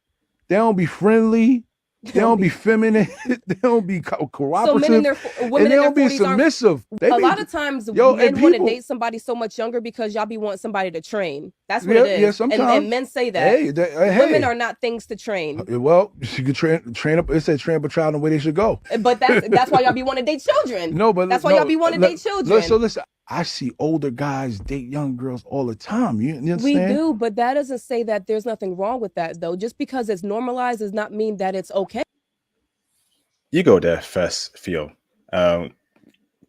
They don't be friendly. They don't be feminine. They don't be cooperative. So men in their and women they in their don't be 40s aren't. submissive. A lot of times, Yo, men and want to people- date somebody so much younger because y'all be wanting somebody to train. That's what Yeah, it is. yeah, sometimes. And men say that. Hey, Women hey. are not things to train. Well, you could train up. It said train up a child in the way they should go. But that's why y'all be wanting to date children. No, but that's why y'all be wanting to date children. So listen, I see older guys date young girls all the time. You understand? We do, but that doesn't say that there's nothing wrong with that, though. Just because it's normalized does not mean that it's okay. You go there first, Theo. Break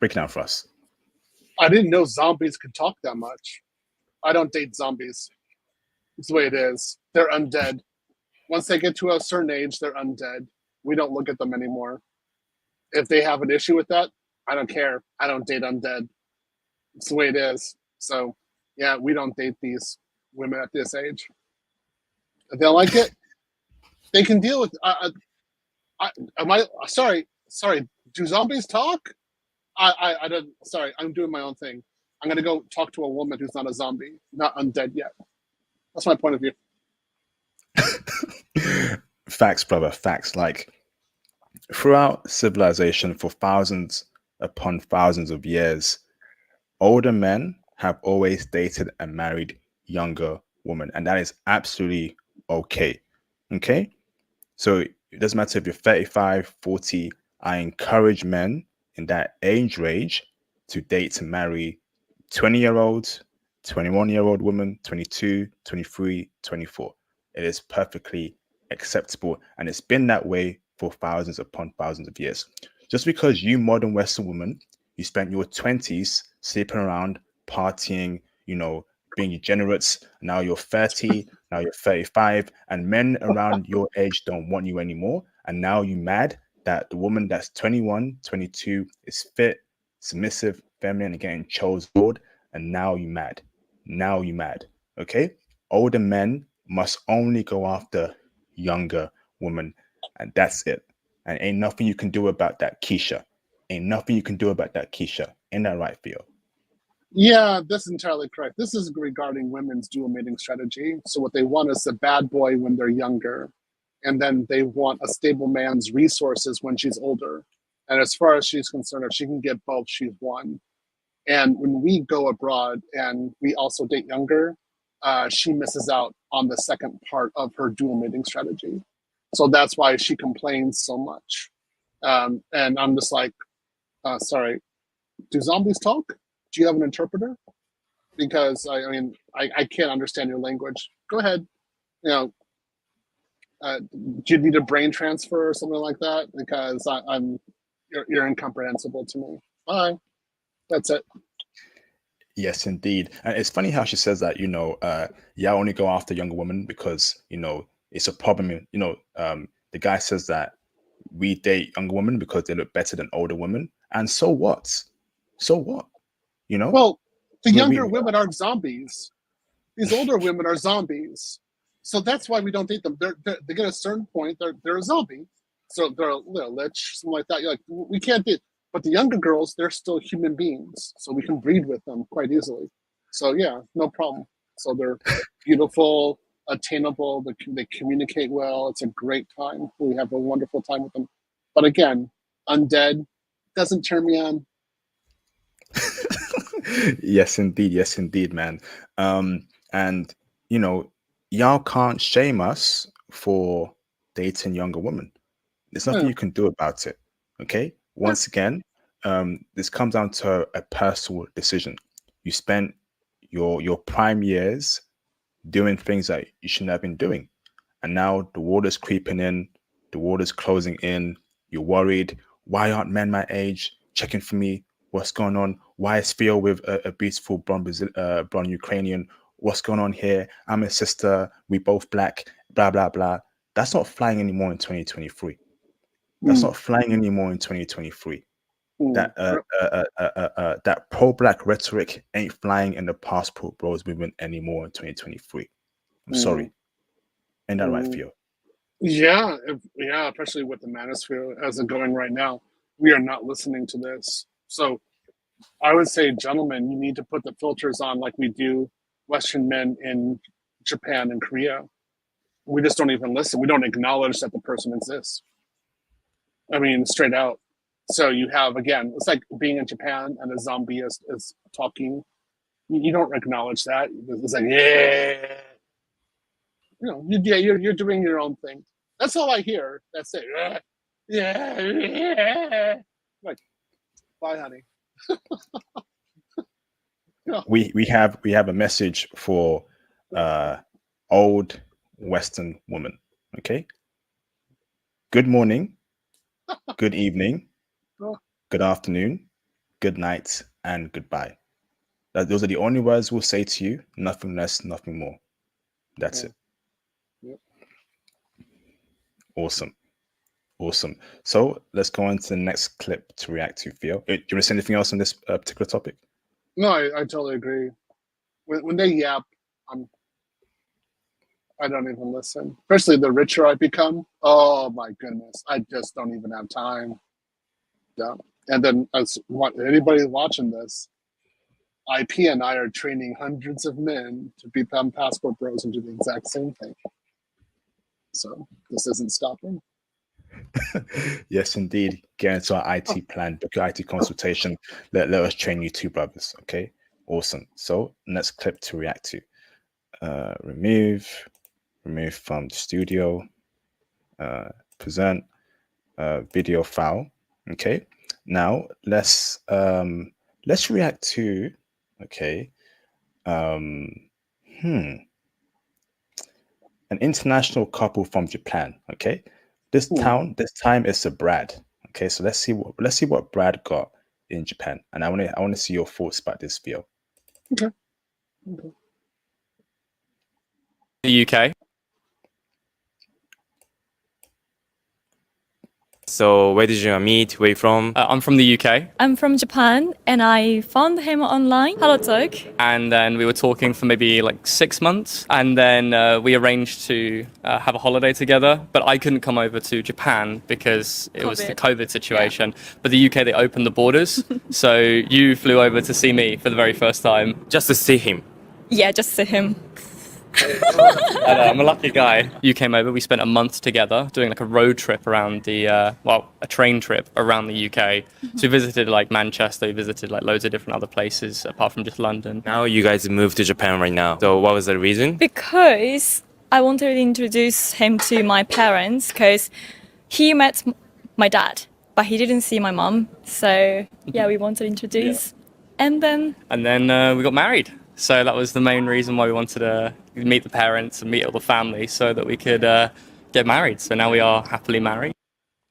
it down for us. I didn't know zombies could talk that much. I don't date zombies. It's the way it is. They're undead. Once they get to a certain age, they're undead. We don't look at them anymore. If they have an issue with that, I don't care. I don't date undead. It's the way it is. So, yeah, we don't date these women at this age. If they don't like it, they can deal with. Sorry? Do zombies talk? I don't. Sorry, I'm doing my own thing. I'm gonna go talk to a woman who's not a zombie, not undead yet. That's my point of view. Facts, brother. Facts. Like throughout civilization, for thousands upon thousands of years, older men have always dated and married younger women, and that is absolutely okay. Okay, so it doesn't matter if you're 35, 40. I encourage men in that age range to date and marry 20-year-olds, 21-year-old women, 22, 23, 24. It is perfectly acceptable, and it's been that way for thousands upon thousands of years. Just because you modern Western women, you spent your 20s sleeping around, partying, you know, being degenerates. Now you're 30, now you're 35, and men around your age don't want you anymore. And now you mad that the woman that's 21, 22 is fit, submissive, feminine and getting chosen, and now you mad. Now you mad. Okay? Older men must only go after younger women, and that's it. And ain't nothing you can do about that, Keisha. Ain't nothing you can do about that, Keisha. Ain't that right, Theo? Yeah, that's entirely correct. This is regarding women's dual mating strategy. So what they want is a bad boy when they're younger, and then they want a stable man's resources when she's older. And as far as she's concerned, if she can get both, she's won. And when we go abroad and we also date younger, she misses out on the second part of her dual mating strategy. So that's why she complains so much. And I'm just like, sorry, do zombies talk? Do you have an interpreter? Because I mean, I can't understand your language. Go ahead. You know, do you need a brain transfer or something like that? Because you're incomprehensible to me. Bye. That's it. Yes, indeed. And it's funny how she says that, I only go after younger women because, it's a problem. The guy says that we date younger women because they look better than older women. And so what? So what? Well, the We- younger we- women aren't zombies. These older women are zombies. So that's why we don't date them. They get a certain point, they're a zombie. So they're a little lich, something like that. You're like, we can't date. But the younger girls, they're still human beings. So we can breed with them quite easily. So yeah, no problem. So they're beautiful, attainable, they communicate well. It's a great time. We have a wonderful time with them. But again, undead doesn't turn me on. Yes, indeed, man. And y'all can't shame us for dating younger women. There's nothing Yeah. you can do about it. Okay. Once again, this comes down to a personal decision. You spent your prime years doing things that you shouldn't have been doing, and now the water's creeping in, the water's closing in. You're worried. Why aren't men my age checking for me? What's going on? Why is Theo with a beautiful blonde Ukrainian? What's going on here? I'm a sister. We both black. Blah blah blah. That's not flying anymore in 2023. That's not flying anymore in 2023. That that pro-black rhetoric ain't flying in the passport bros movement anymore in 2023. I'm sorry. Ain't that right, Theo? Yeah, especially with the manosphere as it's going right now. We are not listening to this. So I would say, gentlemen, you need to put the filters on like we do Western men in Japan and Korea. We just don't even listen. We don't acknowledge that the person exists. I mean, straight out. So you have, again, it's like being in Japan and a zombie is talking. You don't acknowledge that. It's like, yeah. You're doing your own thing. That's all I hear. That's it. Yeah. Like, bye, honey. We have a message for old Western woman. Okay. Good morning, good evening, good afternoon, good night, and goodbye. Those are the only words we'll say to you. Nothing less, nothing more. That's it. Yep. Awesome. So let's go on to the next clip to react to, Theo. Do you want to say anything else on this particular topic? No, I totally agree. When they yap, I don't even listen. Especially the richer I become. Oh my goodness, I just don't even have time. Yeah. And then anybody watching this, IP and I are training hundreds of men to become passport bros and do the exact same thing. So this isn't stopping. Yes, indeed. Get into our IT plan, book your IT consultation. Let us train you too, brothers. Okay. Awesome. So next clip to react to. Remove from the studio. Present video file. Okay. Now let's react to an international couple from Japan. Okay. This time it's a Brad. Okay, so let's see what Brad got in Japan. And I want to see your thoughts about this video. Okay. The UK. So where did you meet? Where you from? I'm from the UK. I'm from Japan and I found him online. Hello, Talk. And then we were talking for maybe like 6 months. And then we arranged to have a holiday together. But I couldn't come over to Japan because it was the COVID situation. Yeah. But the UK, they opened the borders. So you flew over to see me for the very first time. Just to see him. Yeah, just see him. I know, I'm a lucky guy. You came over, we spent a month together doing like a road trip around the, a train trip around the UK. So we visited like Manchester, we visited like loads of different other places apart from just London. Now you guys moved to Japan right now. So what was the reason? Because I wanted to introduce him to my parents because he met my dad, but he didn't see my mom. So yeah, we wanted to introduce. Yeah. And then we got married. So that was the main reason why we wanted to meet the parents and meet all the family so that we could get married. So now we are happily married.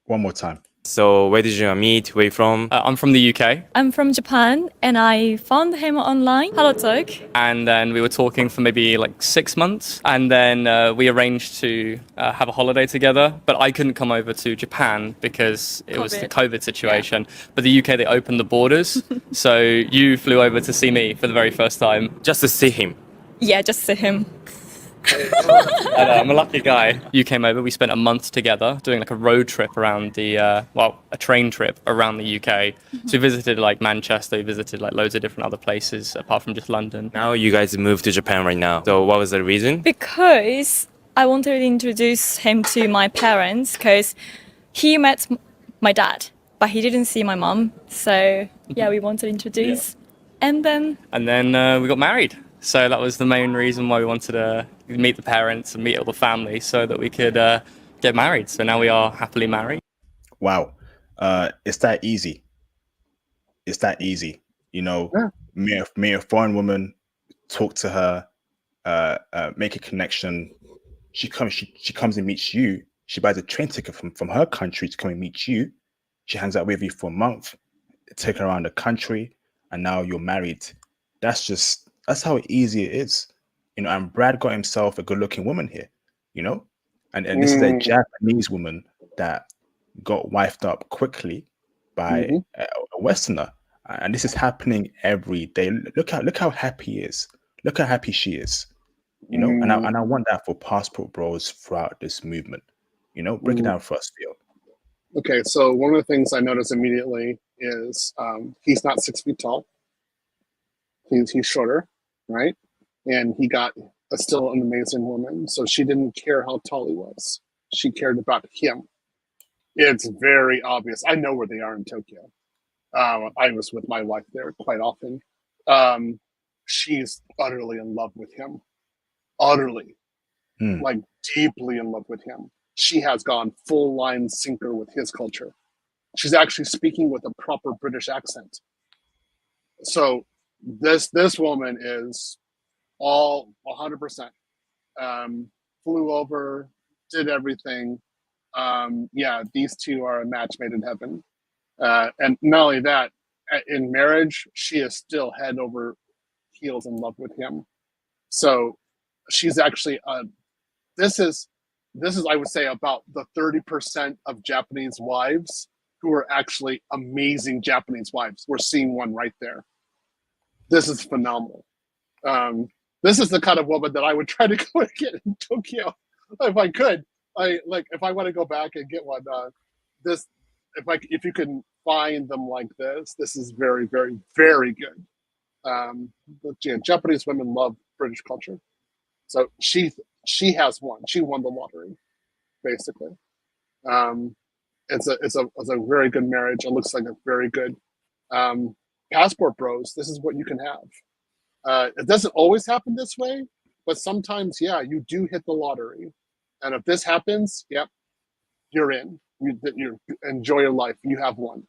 One more time. So where did you meet? Where you from? I'm from the UK. I'm from Japan and I found him online. Hello, Talk. And then we were talking for maybe like 6 months. And then we arranged to have a holiday together. But I couldn't come over to Japan because it was the COVID situation. Yeah. But the UK, they opened the borders. So you flew over to see me for the very first time. Just to see him. Yeah, just see him. I know, I'm a lucky guy. You came over, we spent a month together doing like a road trip around the, a train trip around the UK. So we visited like Manchester, we visited like loads of different other places apart from just London. Now you guys moved to Japan right now. So what was the reason? Because I wanted to introduce him to my parents because he met my dad, but he didn't see my mom. So yeah, we wanted to introduce. Yeah. And then we got married. So that was the main reason why we wanted to meet the parents and meet all the family so that we could get married. So now we are happily married. Wow. It's that easy. It's that easy. You know, meet a foreign woman, talk to her, make a connection. She comes and meets you. She buys a train ticket from her country to come and meet you. She hangs out with you for a month, take her around the country, and now you're married. That's how easy it is, you know. And Brad got himself a good-looking woman here, you know, and this is a Japanese woman that got wifed up quickly by a Westerner, and this is happening every day. Look how happy he is. Look how happy she is, you know. And I want that for passport bros throughout this movement, you know. Break it down for us, Theo. Okay, so one of the things I noticed immediately is he's not 6 feet tall. He's shorter, right? And he got still an amazing woman. So she didn't care how tall he was. She cared about him. It's very obvious. I know where they are in Tokyo. I was with my wife there quite often. She's utterly in love with him. Utterly. Like deeply in love with him. She has gone full line sinker with his culture. She's actually speaking with a proper British accent. So this woman is all 100%. Flew over, did everything. Yeah, these two are a match made in heaven. And not only that, in marriage, she is still head over heels in love with him. So she's actually this is I would say about the 30% of Japanese wives who are actually amazing Japanese wives. We're seeing one right there. This is phenomenal. This is the kind of woman that I would try to go and get in Tokyo if I could. If I want to go back and get one. If you can find them like this is very, very, very good. But yeah, Japanese women love British culture, so she has won. She won the lottery, basically. It's a very good marriage. It looks like a very good passport bros. This is what you can have. It doesn't always happen this way, but sometimes, yeah, you do hit the lottery. And if this happens, yep, you're in. You enjoy your life. You have won.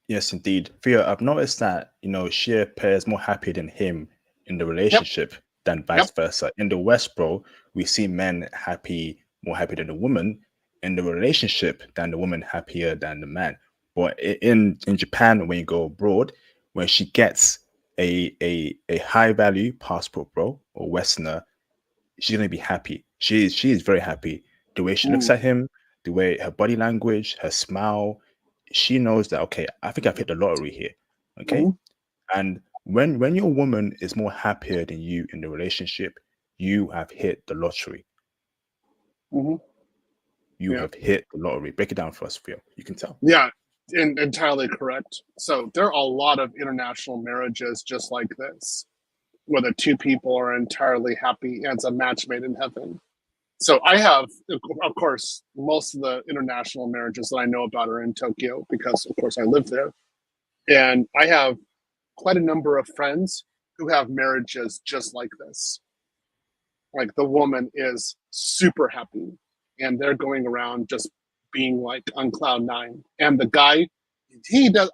Yes, indeed. Theo, I've noticed that, you know, she appears more happy than him in the relationship than vice versa. In the West, bro, we see men more happy than the woman in the relationship than the woman happier than the man. But in Japan, when you go abroad, when she gets a high value passport bro or Westerner, she's gonna be happy. She is very happy. The way she looks at him, the way her body language, her smile, she knows that, okay, I think I've hit the lottery here. Okay. And when your woman is more happier than you in the relationship, you have hit the lottery. You have hit the lottery. Break it down for us, Theo. You can tell. Yeah, entirely correct. So there are a lot of international marriages just like this, where the two people are entirely happy and it's a match made in heaven. So I have, of course, most of the international marriages that I know about are in Tokyo because, of course, I live there. And I have quite a number of friends who have marriages just like this. Like the woman is super happy and they're going around just being like on cloud nine. And the guy,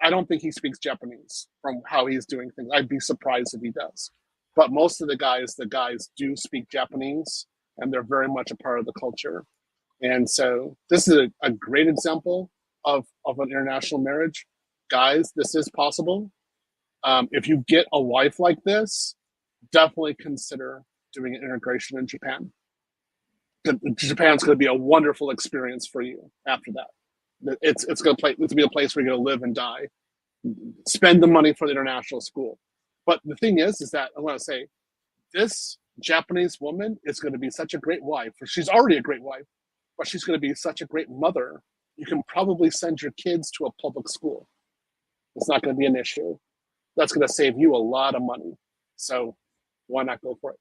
I don't think he speaks Japanese from how he's doing things. I'd be surprised if he does. But most of the guys do speak Japanese and they're very much a part of the culture. And so this is a great example of an international marriage. Guys, this is possible. If you get a wife like this, definitely consider doing an integration in Japan. Japan's going to be a wonderful experience for you after that. It's going to be a place where you're going to live and die. Spend the money for the international school. But the thing is that I want to say, this Japanese woman is going to be such a great wife. She's already a great wife, but she's going to be such a great mother. You can probably send your kids to a public school. It's not going to be an issue. That's going to save you a lot of money. So why not go for it?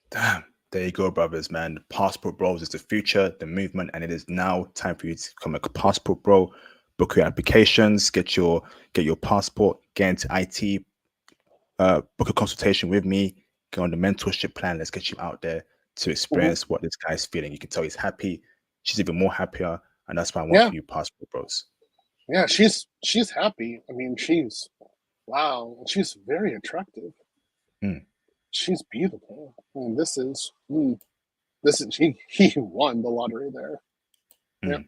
Damn. There you go, brothers, man. Passport Bros is the future, the movement, and it is now time for you to become a passport bro. Book your applications, get your passport, get into IT, book a consultation with me, go on the mentorship plan. Let's get you out there to experience what this guy's feeling. You can tell he's happy. She's even more happier, and that's why I want for you, passport bros. Yeah, she's happy. I mean, she's very attractive. She's beautiful. I mean, this is he won the lottery there. Yeah.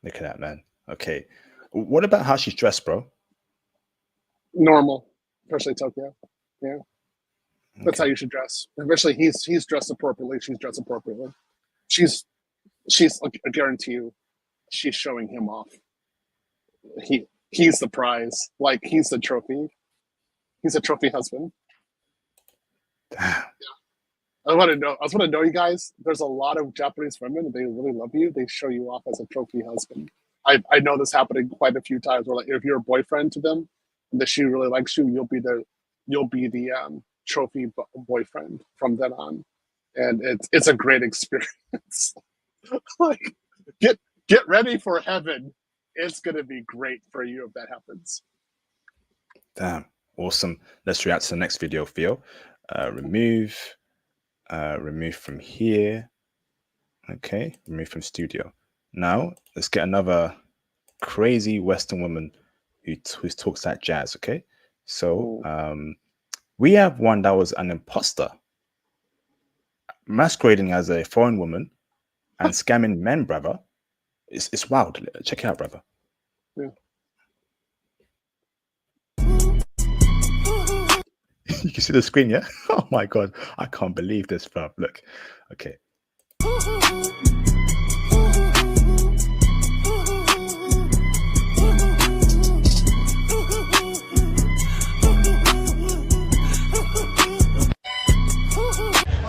Look at that, man. Okay. What about how she's dressed, bro? Normal, especially Tokyo. Yeah. That's how you should dress. Especially he's dressed appropriately. She's dressed appropriately. She's I guarantee you, she's showing him off. He's the prize. Like he's the trophy. He's a trophy husband. Yeah. I want to know, you guys. There's a lot of Japanese women. They really love you. They show you off as a trophy husband. I know this happening quite a few times. Where like if you're a boyfriend to them, and that she really likes you, you'll be the trophy boyfriend from then on, and it's a great experience. Like get ready for heaven. It's gonna be great for you if that happens. Damn, awesome. Let's react to the next video, Theo. Remove from here. Okay, remove from studio. Now let's get another crazy Western woman who talks that jazz. Okay, so we have one that was an imposter, masquerading as a foreign woman and scamming men, brother. It's wild. Check it out, brother. Yeah. You can see the screen, yeah? Oh my God. I can't believe this, bro. Look. Okay.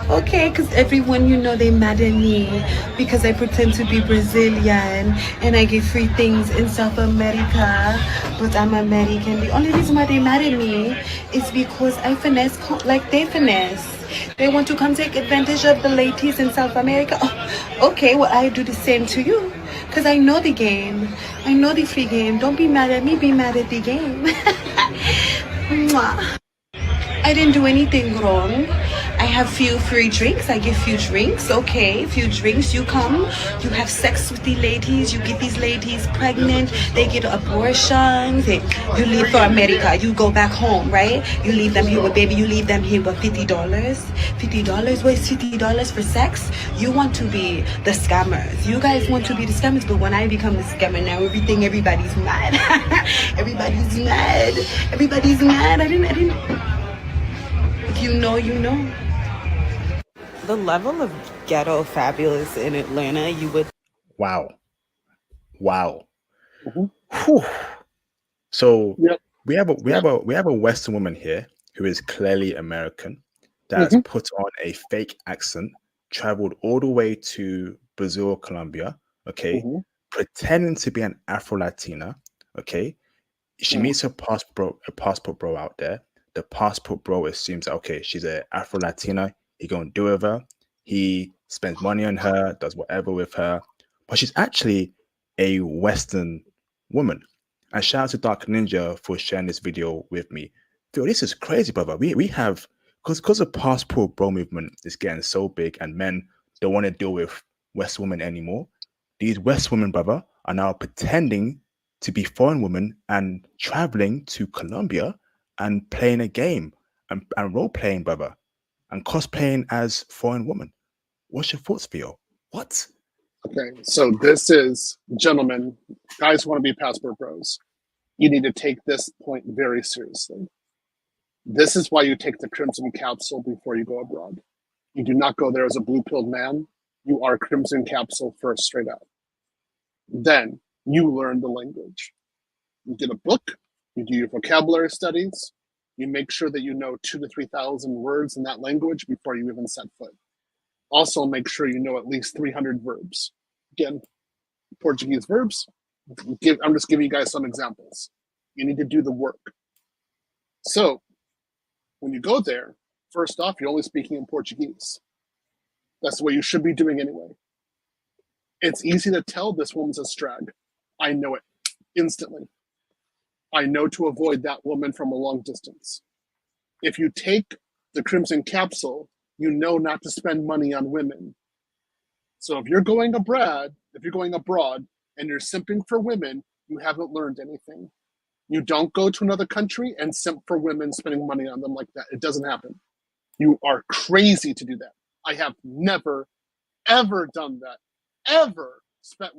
Okay, because everyone, they mad at me because I pretend to be Brazilian and I get free things in South America, but I'm American. The only reason why they mad at me is because I finesse like they finesse. They want to come take advantage of the ladies in South America. Oh, okay, well, I do the same to you because I know the game. I know the free game. Don't be mad at me, be mad at the game. Mwah. I didn't do anything wrong. I have few free drinks. I give few drinks. Okay, few drinks. You come, you have sex with the ladies. You get these ladies pregnant. They get abortions. You leave for America. You go back home, right? You leave them here with baby. You leave them here with $50. $50? What is $50 for sex? You want to be the scammers. You guys want to be the scammers. But when I become the scammer now, everybody's mad. Everybody's mad. Everybody's mad. I didn't. If you know, you know. The level of ghetto fabulous in Atlanta, you would. Wow. Wow. Mhm. Whew. So Yep. we have a Western woman here who is clearly American that has Mhm. put on a fake accent, traveled all the way to Brazil, Colombia, okay, Mhm. pretending to be an Afro Latina, okay. She Mm. meets a passport bro out there. The passport bro assumes that, okay, she's a Afro Latina. He gonna do with her. He spends money on her, does whatever with her, but she's actually a Western woman. And shout out to Dark Ninja for sharing this video with me. Dude, this is crazy, brother. We have because the passport bro movement is getting so big, and men don't want to deal with West women anymore. These West women, brother, are now pretending to be foreign women and traveling to Colombia and playing a game and role playing, brother, and cosplaying as foreign women. What's your thoughts, Theo? What? Okay, so this is, gentlemen, guys who want to be passport bros. You need to take this point very seriously. This is why you take the Crimson Capsule before you go abroad. You do not go there as a blue-pilled man. You are Crimson Capsule first, straight out. Then you learn the language. You get a book. You do your vocabulary studies. You make sure that you know 2,000 to 3,000 words in that language before you even set foot. Also, make sure you know at least 300 verbs. Again, Portuguese verbs. I'm just giving you guys some examples. You need to do the work. So, when you go there, first off, you're only speaking in Portuguese. That's the way you should be doing anyway. It's easy to tell this woman's a strag. I know it instantly. I know to avoid that woman from a long distance. If you take the Crimson Capsule, you know not to spend money on women. So if you're going abroad and you're simping for women, you haven't learned anything. You don't go to another country and simp for women, spending money on them like that. It doesn't happen. You are crazy to do that. I have never, ever done that. Ever spent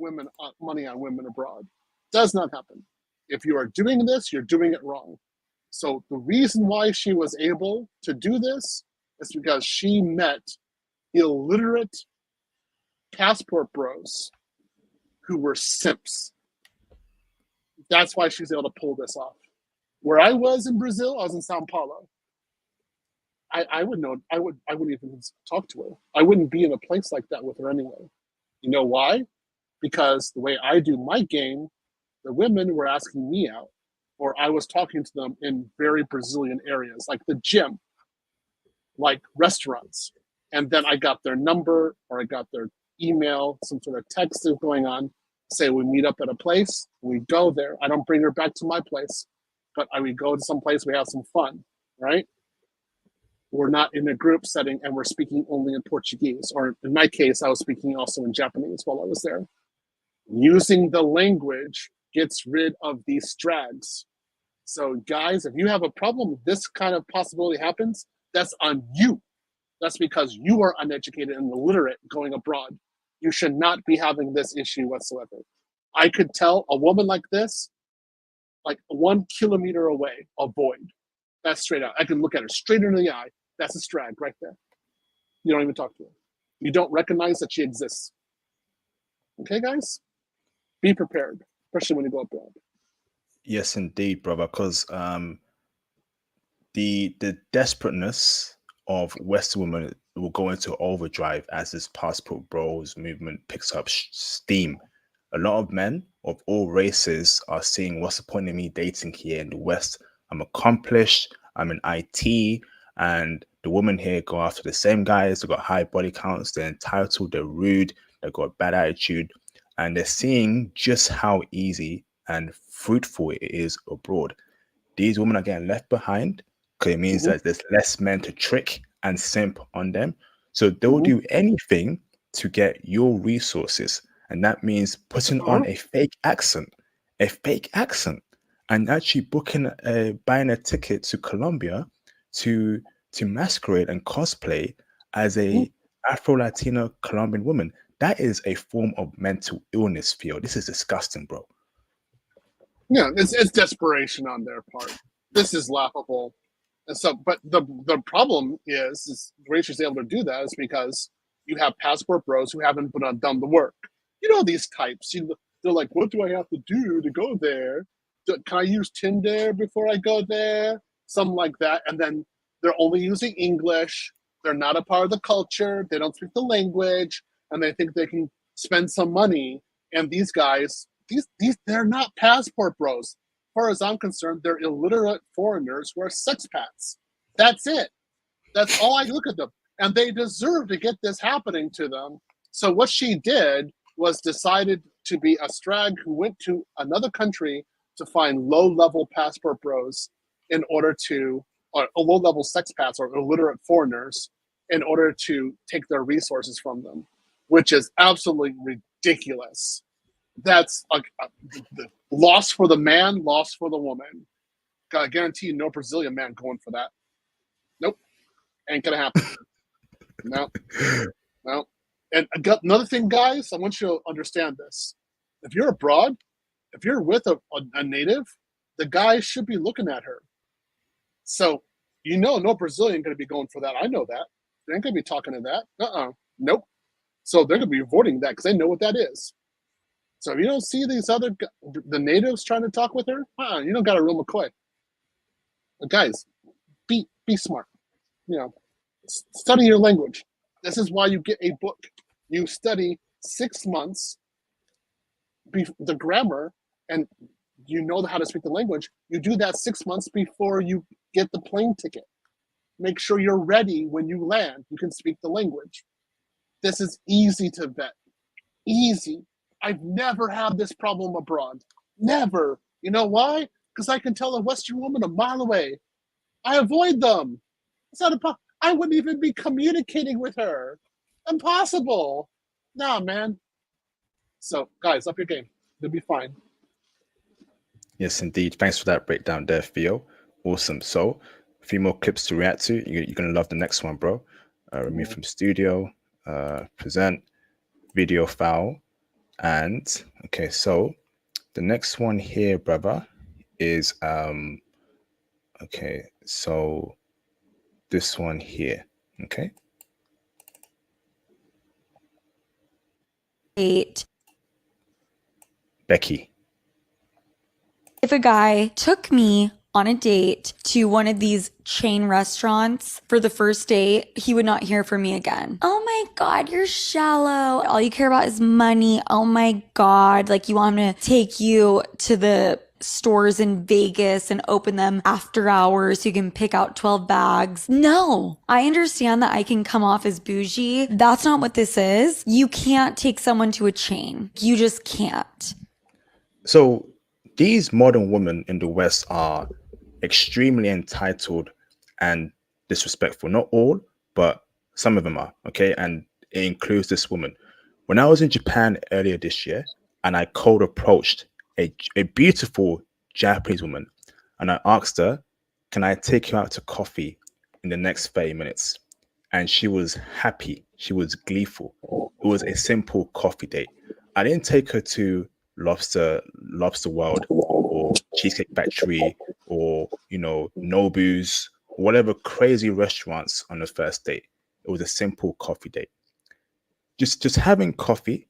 money on women abroad. Does not happen. If you are doing this, you're doing it wrong. So the reason why she was able to do this is because she met illiterate passport bros who were simps. That's why she's able to pull this off. Where I was in Brazil, I was in Sao Paulo. I wouldn't even talk to her. I wouldn't be in a place like that with her anyway. You know why? Because the way I do my game, the women were asking me out, or I was talking to them in very Brazilian areas, like the gym, like restaurants. And then I got their number or I got their email, some sort of text is going on, say we meet up at a place, we go there. I don't bring her back to my place, but we go to some place, we have some fun, right? We're not in a group setting and we're speaking only in Portuguese. Or in my case, I was speaking also in Japanese while I was there. Using the language gets rid of these strags. So guys, if you have a problem, this kind of possibility happens, that's on you. That's because you are uneducated and illiterate going abroad. You should not be having this issue whatsoever. I could tell a woman like this, like 1 kilometer away, avoid. That's straight out. I can look at her straight in the eye. That's a strag right there. You don't even talk to her. You don't recognize that she exists. Okay, guys? Be prepared, especially when you go abroad. Yes, indeed, brother. Because the desperateness of Western women will go into overdrive as this passport bros movement picks up steam. A lot of men of all races are seeing, what's the point of me dating here in the West? I'm accomplished. I'm in IT, and the women here go after the same guys. They've got high body counts. They're entitled. They're rude. They've got a bad attitude, and they're seeing just how easy and fruitful it is abroad. These women are getting left behind because it means that there's less men to trick and simp on them. So they'll do anything to get your resources. And that means putting on a fake accent, and actually buying a ticket to Colombia to masquerade and cosplay as a Afro-Latino Colombian woman. That is a form of mental illness, Theo. This is disgusting, bro. Yeah, it's desperation on their part. This is laughable. And so, but the problem is the reason she's able to do that is because you have passport bros who haven't done the work. You know these types. They're like, what do I have to do to go there? Can I use Tinder before I go there? Something like that. And then they're only using English. They're not a part of the culture. They don't speak the language, and they think they can spend some money. And these guys, they're not passport bros. As far as I'm concerned, they're illiterate foreigners who are sexpats. That's it. That's all I look at them. And they deserve to get this happening to them. So what she did was decided to be a strag who went to another country to find low-level passport bros in order to, or low-level sexpats or illiterate foreigners in order to take their resources from them, which is absolutely ridiculous. That's a loss for the man, loss for the woman. I guarantee you no Brazilian man going for that. Nope. Ain't gonna happen. No. And another thing, guys, I want you to understand this. If you're abroad, if you're with a native, the guy should be looking at her. So, no Brazilian going to be going for that. I know that. They ain't going to be talking to that. Nope. So they're going to be avoiding that because they know what that is. So if you don't see the natives trying to talk with her, you don't got a real McCoy. But guys, be smart. Study your language. This is why you get a book. You study 6 months the grammar, and you know how to speak the language. You do that 6 months before you get the plane ticket. Make sure you're ready when you land. You can speak the language. This is easy to vet. Easy. I've never had this problem abroad. Never. You know why? Because I can tell a Western woman a mile away. I avoid them. It's not I wouldn't even be communicating with her. Impossible. Nah, man. So, guys, up your game. You'll be fine. Yes, indeed. Thanks for that breakdown there, Theo. Awesome. So, a few more clips to react to. You're going to love the next one, bro. Remove from studio, present, video file. And, okay, so the next one here, brother, is, okay, so this one here, okay? 8. Becky. If a guy took me on a date to one of these chain restaurants for the first date, he would not hear from me again. Oh my God, you're shallow. All you care about is money. Oh my God. Like you want him to take you to the stores in Vegas and open them after hours so you can pick out 12 bags. No, I understand that I can come off as bougie. That's not what this is. You can't take someone to a chain. You just can't. So these modern women in the West are extremely entitled and disrespectful. Not all, but some of them are, okay? And it includes this woman. When I was in Japan earlier this year, and I cold approached a beautiful Japanese woman, and I asked her, can I take you out to coffee in the next 30 minutes? And she was happy. She was gleeful. It was a simple coffee date. I didn't take her to Lobster World or Cheesecake Factory or, Nobu's, whatever crazy restaurants on the first date. It was a simple coffee date. Just having coffee,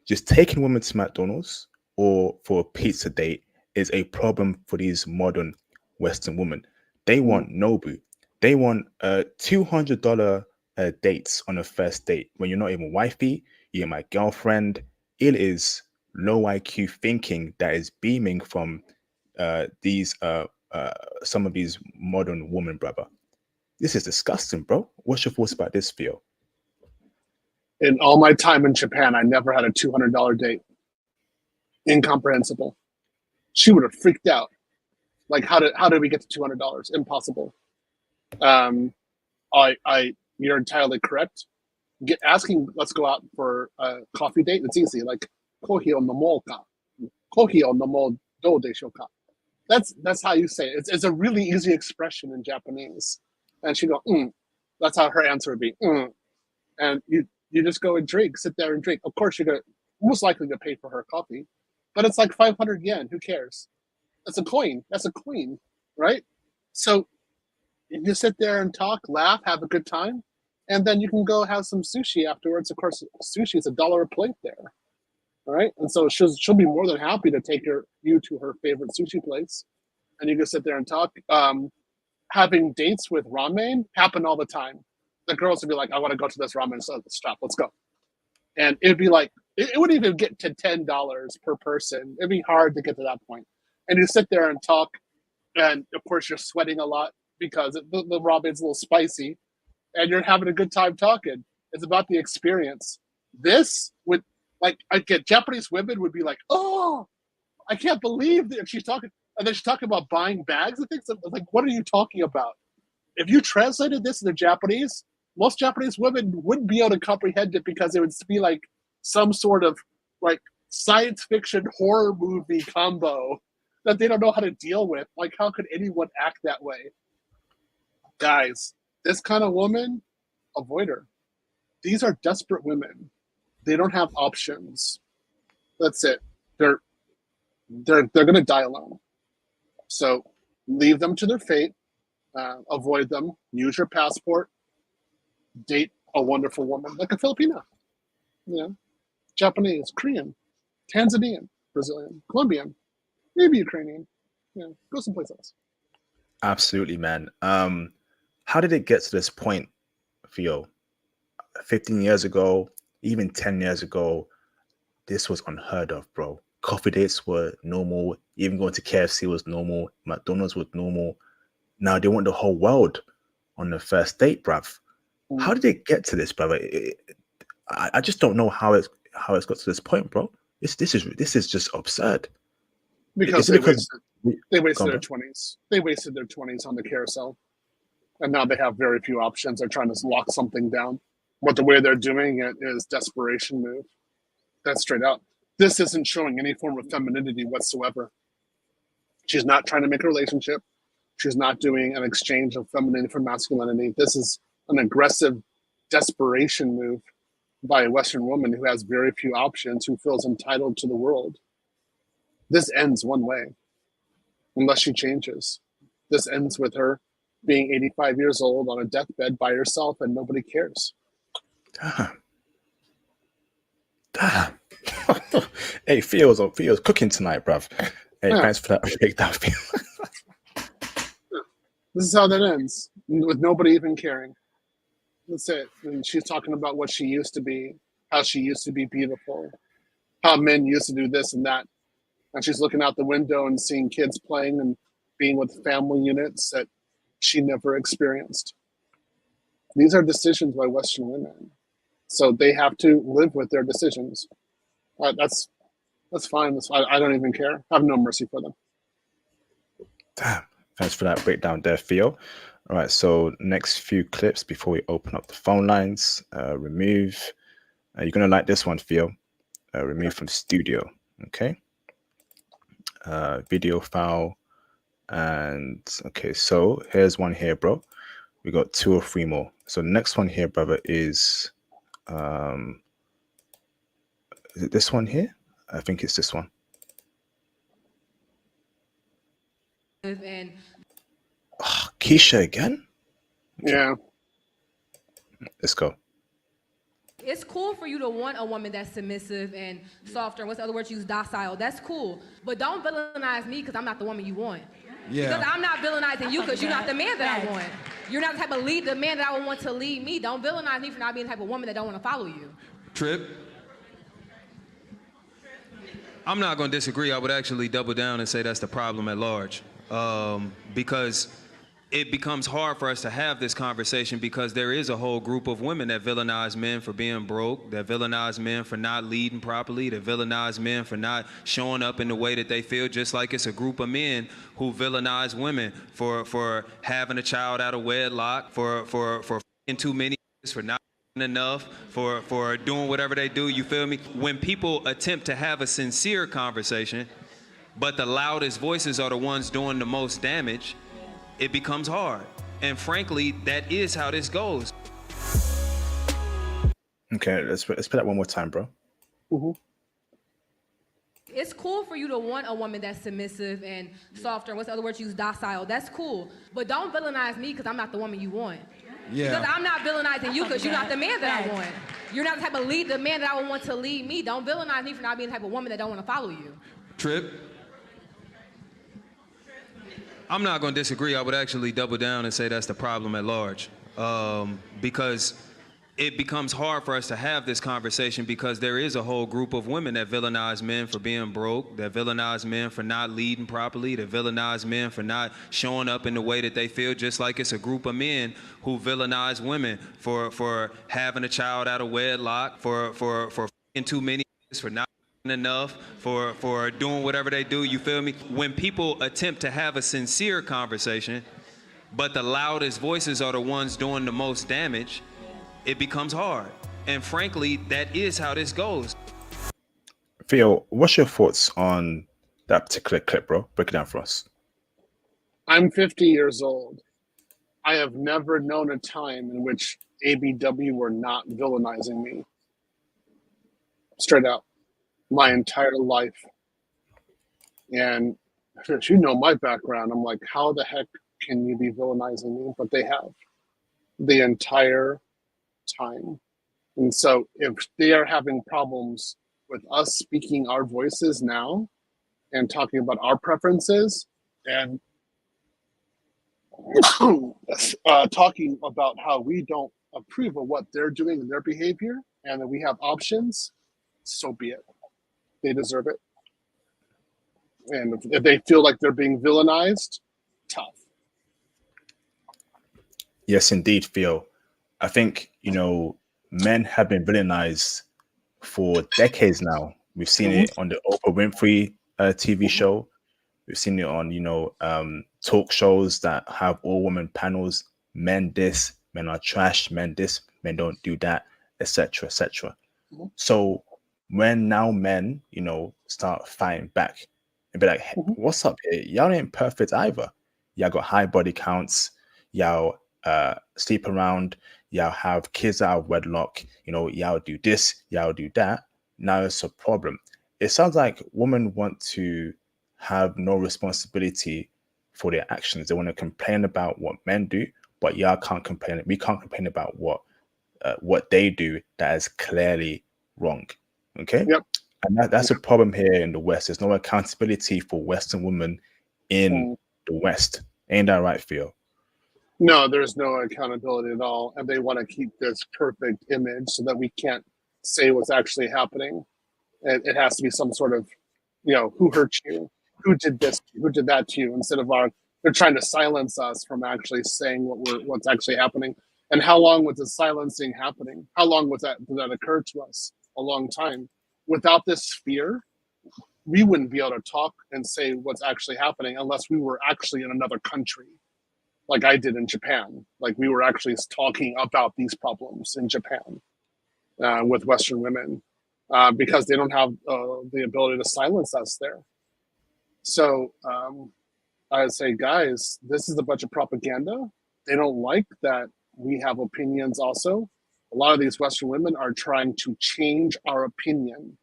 just taking women to McDonald's or for a pizza date is a problem for these modern Western women. They want Nobu. They want $200 dates on a first date when you're not even wifey, you're my girlfriend. It is low IQ thinking that is beaming from some of these modern women, brother. This is disgusting, bro. What's your thoughts about this, Theo? In all my time in Japan, I never had a $200 date. Incomprehensible. She would have freaked out. Like, how did we get to $200? Impossible. You're entirely correct. Asking, let's go out for a coffee date. It's easy. Like, kohi o nomo ka, kohi o nomo do desho ka. That's how you say it. It's a really easy expression in Japanese. And she go, That's how her answer would be. And you just go and drink, sit there and drink. Of course, you're most likely to pay for her coffee, but it's like 500 yen. Who cares? That's a coin. That's a coin, right? So you just sit there and talk, laugh, have a good time, and then you can go have some sushi afterwards. Of course, sushi is $1 a plate there. All right, and so she'll be more than happy to take you to her favorite sushi place, and you can sit there and talk. Having dates with ramen happen all the time. The girls would be like, "I want to go to this ramen stop. Let's go." And it'd be like it wouldn't even get to $10 per person. It'd be hard to get to that point. And you sit there and talk, and of course you're sweating a lot because the ramen's a little spicy, and you're having a good time talking. It's about the experience. This would get Japanese women would be like, "Oh, I can't believe that she's talking," and then she's talking about buying bags and things. Like, what are you talking about? If you translated this into Japanese, most Japanese women wouldn't be able to comprehend it because it would be like some sort of like science fiction horror movie combo that they don't know how to deal with. Like, how could anyone act that way? Guys, this kind of woman, avoid her. These are desperate women. They don't have options. That's it. They're going to die alone. So leave them to their fate. Avoid them. Use your passport. Date a wonderful woman like a Filipina. Japanese, Korean, Tanzanian, Brazilian, Colombian, maybe Ukrainian. Go someplace else. Absolutely, man. How did it get to this point, Theo? 15 years ago, even 10 years ago, this was unheard of, bro. Coffee dates were normal. Even going to KFC was normal. McDonald's was normal. Now they want the whole world on the first date, bruv. How did it get to this, brother? I just don't know how it's got to this point, bro. This is just absurd. Because they wasted their 20s. They wasted their 20s on the carousel, and now they have very few options. They're trying to lock something down, but the way they're doing it is desperation move. That's straight out. This isn't showing any form of femininity whatsoever. She's not trying to make a relationship. She's not doing an exchange of femininity for masculinity. This is an aggressive desperation move by a Western woman who has very few options, who feels entitled to the world. This ends one way, unless she changes. This ends with her being 85 years old on a deathbed by herself, and nobody cares. Damn. Hey, Theo's cooking tonight, bruv. Hey, thanks for that breakdown, Theo. This is how that ends, with nobody even caring. That's it. And she's talking about what she used to be, how she used to be beautiful, how men used to do this and that. And she's looking out the window and seeing kids playing and being with family units that she never experienced. These are decisions by Western women. So they have to live with their decisions. That's fine. I don't even care. I have no mercy for them. Damn. Thanks for that breakdown there, Theo. All right, so next few clips before we open up the phone lines. Remove. You're going to like this one, Theo. Remove from studio. Okay. Video file. And okay, so here's one here, bro. We got 2 or 3 more. So next one here, brother, is it this one here? I think it's this one. And Keisha again? Yeah. Let's go. It's cool for you to want a woman that's submissive and softer. What's the other word you use? Docile. That's cool. But don't villainize me because I'm not the woman you want. Yeah. Because I'm not villainizing you because you're not the man that I want. You're not the type of the man that I would want to lead me. Don't villainize me for not being the type of woman that don't want to follow you. Trip. I'm not going to disagree. I would actually double down and say that's the problem at large. Because it becomes hard for us to have this conversation because there is a whole group of women that villainize men for being broke, that villainize men for not leading properly, that villainize men for not showing up in the way that they feel, just like it's a group of men who villainize women for having a child out of wedlock, for too many, for not enough, for doing whatever they do, you feel me? When people attempt to have a sincere conversation, but the loudest voices are the ones doing the most damage, it becomes hard. And frankly, that is how this goes. Okay, let's play that one more time, bro. Mm-hmm. It's cool for you to want a woman that's submissive and softer. What's the other word you use? Docile. That's cool. But don't villainize me because I'm not the woman you want. Yeah. Because I'm not villainizing you because you're not the man that I want. You're not the type of the man that I would want to lead me. Don't villainize me for not being the type of woman that don't want to follow you. Trip. I'm not going to disagree. I would actually double down and say that's the problem at large. Because it becomes hard for us to have this conversation because there is a whole group of women that villainize men for being broke, that villainize men for not leading properly, that villainize men for not showing up in the way that they feel, just like it's a group of men who villainize women for having a child out of wedlock, for f***ing too many, for not enough, for doing whatever they do, you feel me? When people attempt to have a sincere conversation, but the loudest voices are the ones doing the most damage, it becomes hard. And frankly, that is how this goes. Theo, what's your thoughts on that particular clip, bro? Break it down for us. I'm 50 years old. I have never known a time in which ABW were not villainizing me. Straight out. My entire life. And if you know my background, I'm like, how the heck can you be villainizing me? But they have. The entire time. And so if they are having problems with us speaking our voices now and talking about our preferences and talking about how we don't approve of what they're doing in their behavior and that we have options, so be it. They deserve it. And if they feel like they're being villainized, tough. Yes, indeed, Theo. I think, men have been villainized for decades now. We've seen it on the Oprah Winfrey TV show. We've seen it on, talk shows that have all-women panels. Men this, men are trash, men this, men don't do that, etc., etc. So when now men, start fighting back and be like, hey, what's up here? Y'all ain't perfect either. Y'all got high body counts. Y'all sleep around. Y'all have kids out of wedlock. Y'all do this. Y'all do that. Now it's a problem. It sounds like women want to have no responsibility for their actions. They want to complain about what men do, but y'all can't complain. We can't complain about what they do that is clearly wrong. Okay. Yep. And that's a problem here in the West. There's no accountability for Western women in the West. Ain't that right, Theo? No, there's no accountability at all. And they want to keep this perfect image so that we can't say what's actually happening. It has to be some sort of, who hurt you? Who did this? Who did that to you? Instead of they're trying to silence us from actually saying what's actually happening. And how long was the silencing happening? How long did that occur to us? A long time. Without this fear, we wouldn't be able to talk and say what's actually happening unless we were actually in another country, like I did in Japan. Like we were actually talking about these problems in Japan with Western women because they don't have the ability to silence us there. So I would say, guys, this is a bunch of propaganda. They don't like that we have opinions also. A lot of these Western women are trying to change our opinion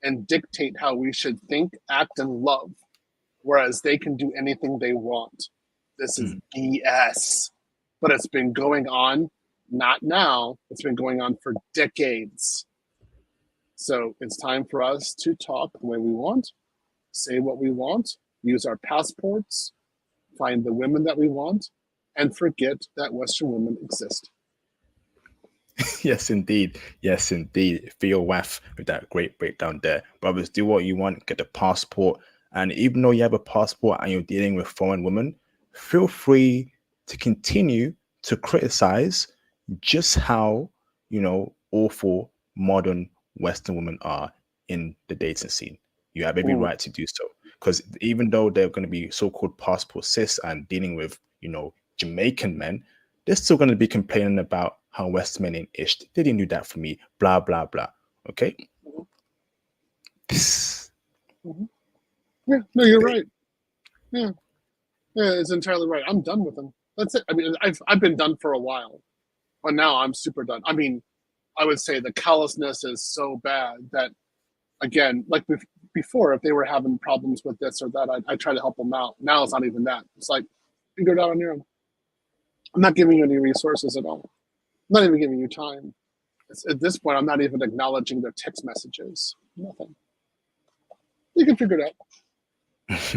and dictate how we should think, act, and love, whereas they can do anything they want. This is BS. But it's been going on, not now, it's been going on for decades. So it's time for us to talk the way we want, say what we want, use our passports, find the women that we want, and forget that Western women exist. Yes, indeed. Yes, indeed. Theo Waff with that great breakdown there. Brothers, do what you want, get a passport. And even though you have a passport and you're dealing with foreign women, feel free to continue to criticize just how, awful modern Western women are in the dating scene. You have every right to do so. Because even though they're going to be so-called passport cis and dealing with, Jamaican men, they're still going to be complaining about how West men ain't ish. They didn't do that for me. Blah, blah, blah. Okay? Yeah, no, you're right. Yeah, it's entirely right. I'm done with them. That's it. I mean, I've been done for a while, but now I'm super done. I mean, I would say the callousness is so bad that, again, like before, if they were having problems with this or that, I try to help them out. Now it's not even that. It's like, figure it out on your own. I'm not giving you any resources at all. I'm not even giving you time. At this point, I'm not even acknowledging their text messages. Nothing. You can figure it out.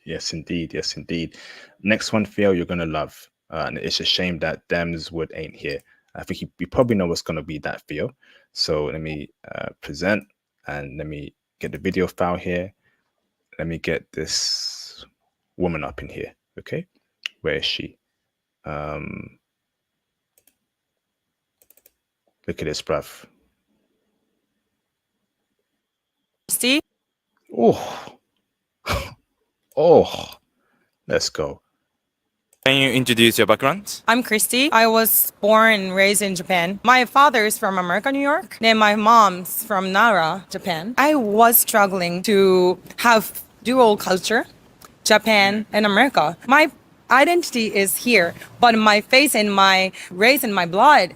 Yes, indeed. Yes, indeed. Next one, Theo, you're gonna love. And it's a shame that Demswood ain't here. I think you probably know what's gonna be that, Theo. So let me present and let me get the video file here. Let me get this woman up in here. Okay, where is she? Look at this, bruv. Steve? Oh, oh, let's go. Can you introduce your background? I'm Christy. I was born and raised in Japan. My father is from America, New York. Then my mom's from Nara, Japan. I was struggling to have dual culture, Japan and America. My identity is here, but my face and my race and my blood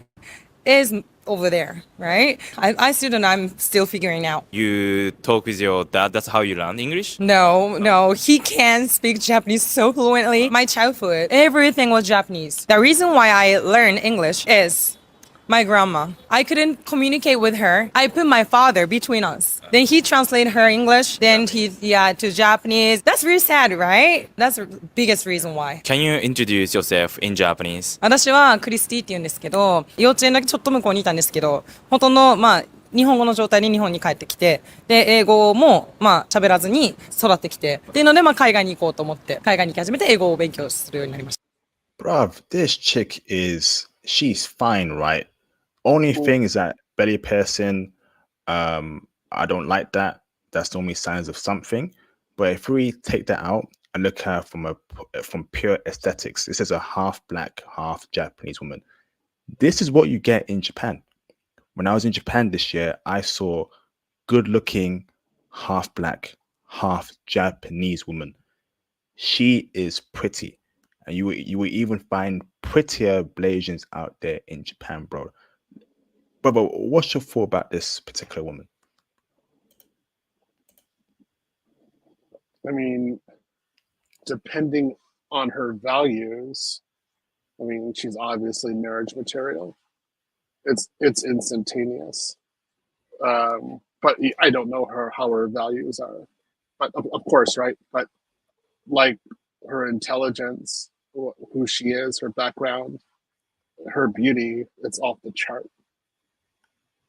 is over there, right? I still don't know. I'm still figuring out. You talk with your dad. That's how you learn English. No, he can speak Japanese so fluently. My childhood, everything was Japanese. The reason why I learned English is my grandma. I couldn't communicate with her. I put my father between us. Then he translated her English, then to Japanese. That's really sad, right? That's the biggest reason why. Can you introduce yourself in Japanese? 私はクリスティって言うんですけど、幼稚園だけちょっと向こうにいたんですけど、本当の日本語の状態で日本に帰ってきて、で英語も喋らずに育ってきて、っていうので海外に行こうと思って海外に行き始めて英語を勉強するようになりました。Bruv, this chick she's fine, right? Only thing is that belly piercing, I don't like that. That's normally signs of something. But if we take that out and look at her from pure aesthetics, this is a half black, half Japanese woman. This is what you get in Japan. When I was in Japan this year, I saw good-looking, half black, half Japanese woman. She is pretty, and you will even find prettier Blasians out there in Japan, bro. But what's your thought about this particular woman? I mean, depending on her values, I mean, she's obviously marriage material. It's instantaneous. But I don't know how her values are. But of course, right? But like her intelligence, who she is, her background, her beauty, it's off the chart.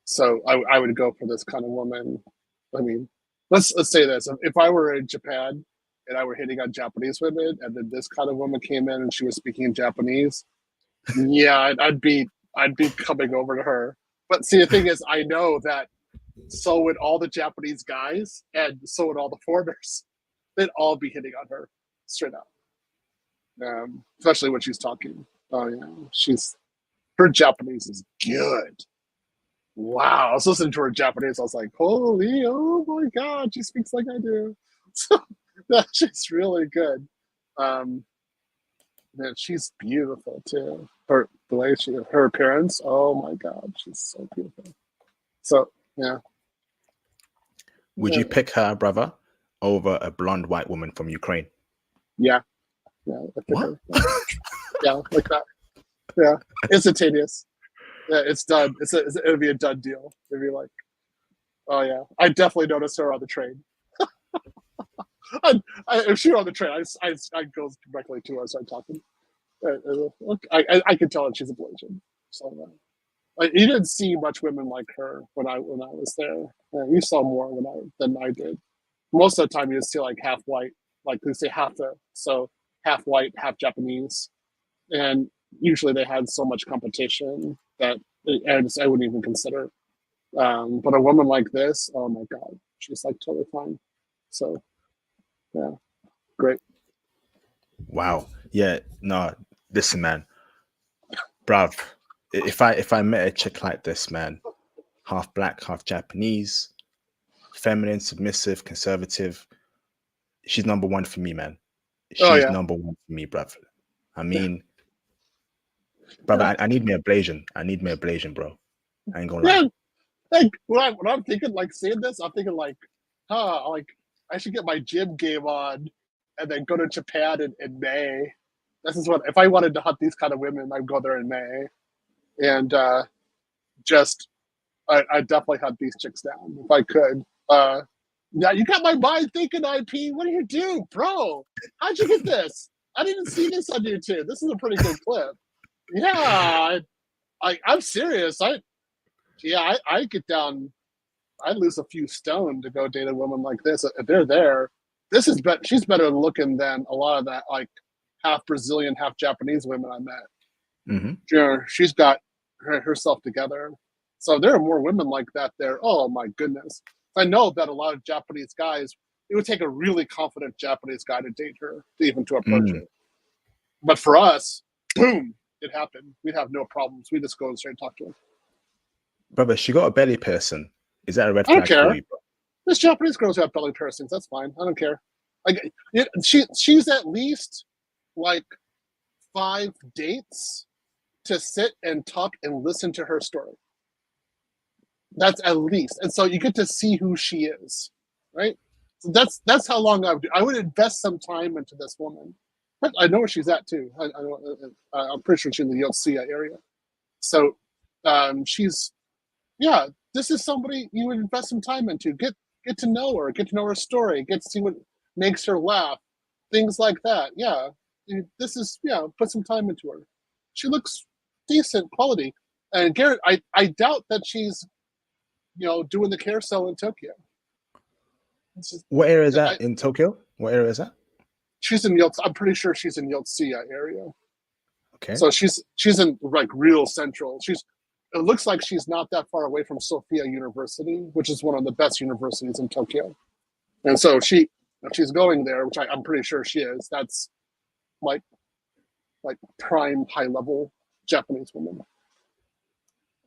So I would go for this kind of woman. I mean, let's say this: if I were in Japan and I were hitting on Japanese women, and then this kind of woman came in and she was speaking Japanese, yeah, I'd be coming over to her. But see, the thing is, I know that so would all the Japanese guys, and so would all the foreigners. They'd all be hitting on her straight up. Especially when she's talking. Oh yeah, her Japanese is good. Wow, I was listening to her Japanese. I was like, holy, oh my God, she speaks like I do. So that's just really good. Man, she's beautiful too. Her appearance, oh my God, she's so beautiful. So yeah. Would you pick her, brother, over a blonde white woman from Ukraine? Yeah. What? Yeah, like that. Yeah, instantaneous. Yeah, it's done. It'll be a done deal. It'd be like, oh yeah, I definitely noticed her on the train. If she were on the train, I go directly to her and start talking. I could tell that she's a Blasian. So you didn't see much women like her when I was there. You saw more than I did. Most of the time, you just see like half white, like they say half white, half Japanese, and usually they had so much competition that I wouldn't even consider. But a woman like this, oh my God, she's like totally fine. So yeah, great. Wow. Yeah. No. Listen, man, bruv. If I met a chick like this, man, half black, half Japanese, feminine, submissive, conservative, she's number one for me, man. She's number one for me, bruv. I mean, brother, I need me a Blasian. I need me a Blasian, bro. I ain't gonna lie. Yeah, like when I'm thinking, like seeing this, I'm thinking like, like I should get my gym game on and then go to Japan in May This is what if I wanted to hunt these kind of women, I'd go there in May, and I'd definitely hunt these chicks down if I could. Now you got my mind thinking, IP. What do you do, bro? How'd you get this? I didn't see this on YouTube. This is a pretty good clip. Yeah, I'm serious. I get down. I'd lose a few stone to go date a woman like this. If they're there, this is better. She's better looking than a lot of that like half Brazilian, half Japanese women I met. Mm-hmm. She's got herself together. So there are more women like that there. Oh my goodness. I know that a lot of Japanese guys, it would take a really confident Japanese guy to date her, even to approach her. But for us, boom, it happened. We'd have no problems. We just go and straight talk to her. Brother, she got a belly piercing. Is that a red I don't flag for care. you, bro? There's Japanese girls who have belly piercings. That's fine. I don't care. Like she's at least like 5 dates to sit and talk and listen to her story. That's at least, and so you get to see who she is, right? So that's how long I would invest some time into this woman. But I know where she's at too. I'm pretty sure she's in the Yotsuya area. So she's, yeah. This is somebody you would invest some time into. Get to know her. Get to know her story. Get to see what makes her laugh. Things like that. Yeah. This is Put some time into her. She looks decent quality. And Garrett, I doubt that she's doing the carousel in Tokyo. What area is that in Tokyo? What area is that? She's in I'm pretty sure she's in Yotsuya area. Okay. So she's in like real central. It looks like she's not that far away from Sophia University, which is one of the best universities in Tokyo. And so if she's going there, which I'm pretty sure she is, that's like prime high level Japanese woman.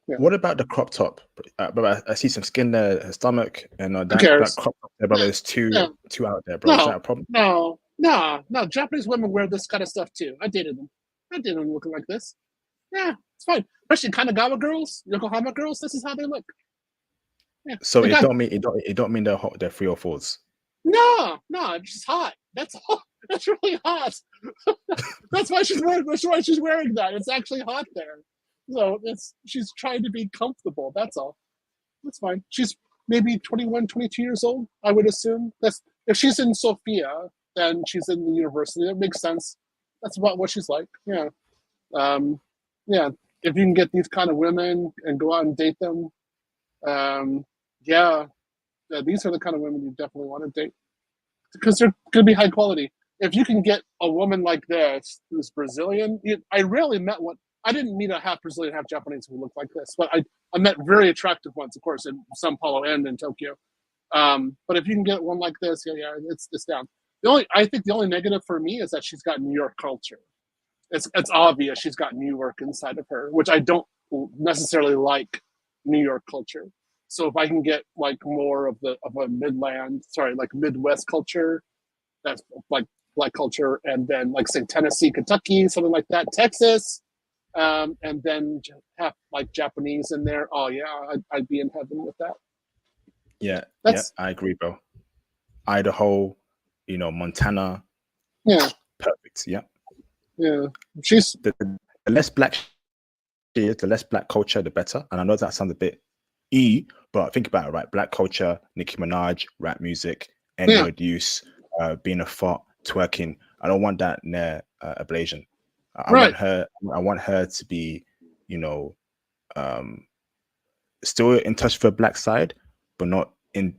Yeah. What about the crop top? But I see some skin there, her stomach, and that crop top there, brother, is too out there, bro. Is that a problem? No. Japanese women wear this kind of stuff too. I dated them looking like this. Yeah, it's fine. Especially Kanagawa girls, Yokohama girls. This is how they look. Yeah. So it don't mean they're hot. They're 3 or 4s. No, it's just hot. That's all. That's really hot. That's why she's wearing that. It's actually hot there. So she's trying to be comfortable. That's all. That's fine. She's maybe 21, 22 years old, I would assume. If she's in Sofia, then she's in the university. That makes sense. That's about what she's like. Yeah. Yeah. If you can get these kind of women and go out and date them, these are the kind of women you definitely want to date because they're going to be high quality. If you can get a woman like this who's Brazilian, I rarely met one. I didn't meet a half Brazilian, half Japanese who looked like this, but I met very attractive ones, of course, in Sao Paulo and in Tokyo. But if you can get one like this, it's down. I think the only negative for me is that she's got New York culture. It's obvious she's got New York inside of her, which I don't necessarily like New York culture. So if I can get like more of a Midwest culture, that's like Black culture, and then like say Tennessee, Kentucky, something like that, Texas. And then have like Japanese in there. Oh yeah, I'd be in heaven with that. Yeah, I agree, bro. Idaho, Montana. Yeah, perfect. Yeah, yeah. She's the less black she is, the less black culture, the better. And I know that sounds a bit but think about it, right? Black culture, Nicki Minaj, rap music, N-word use, being a fart, twerking. I don't want that near ablation. I want her to be, still in touch with her black side, but not in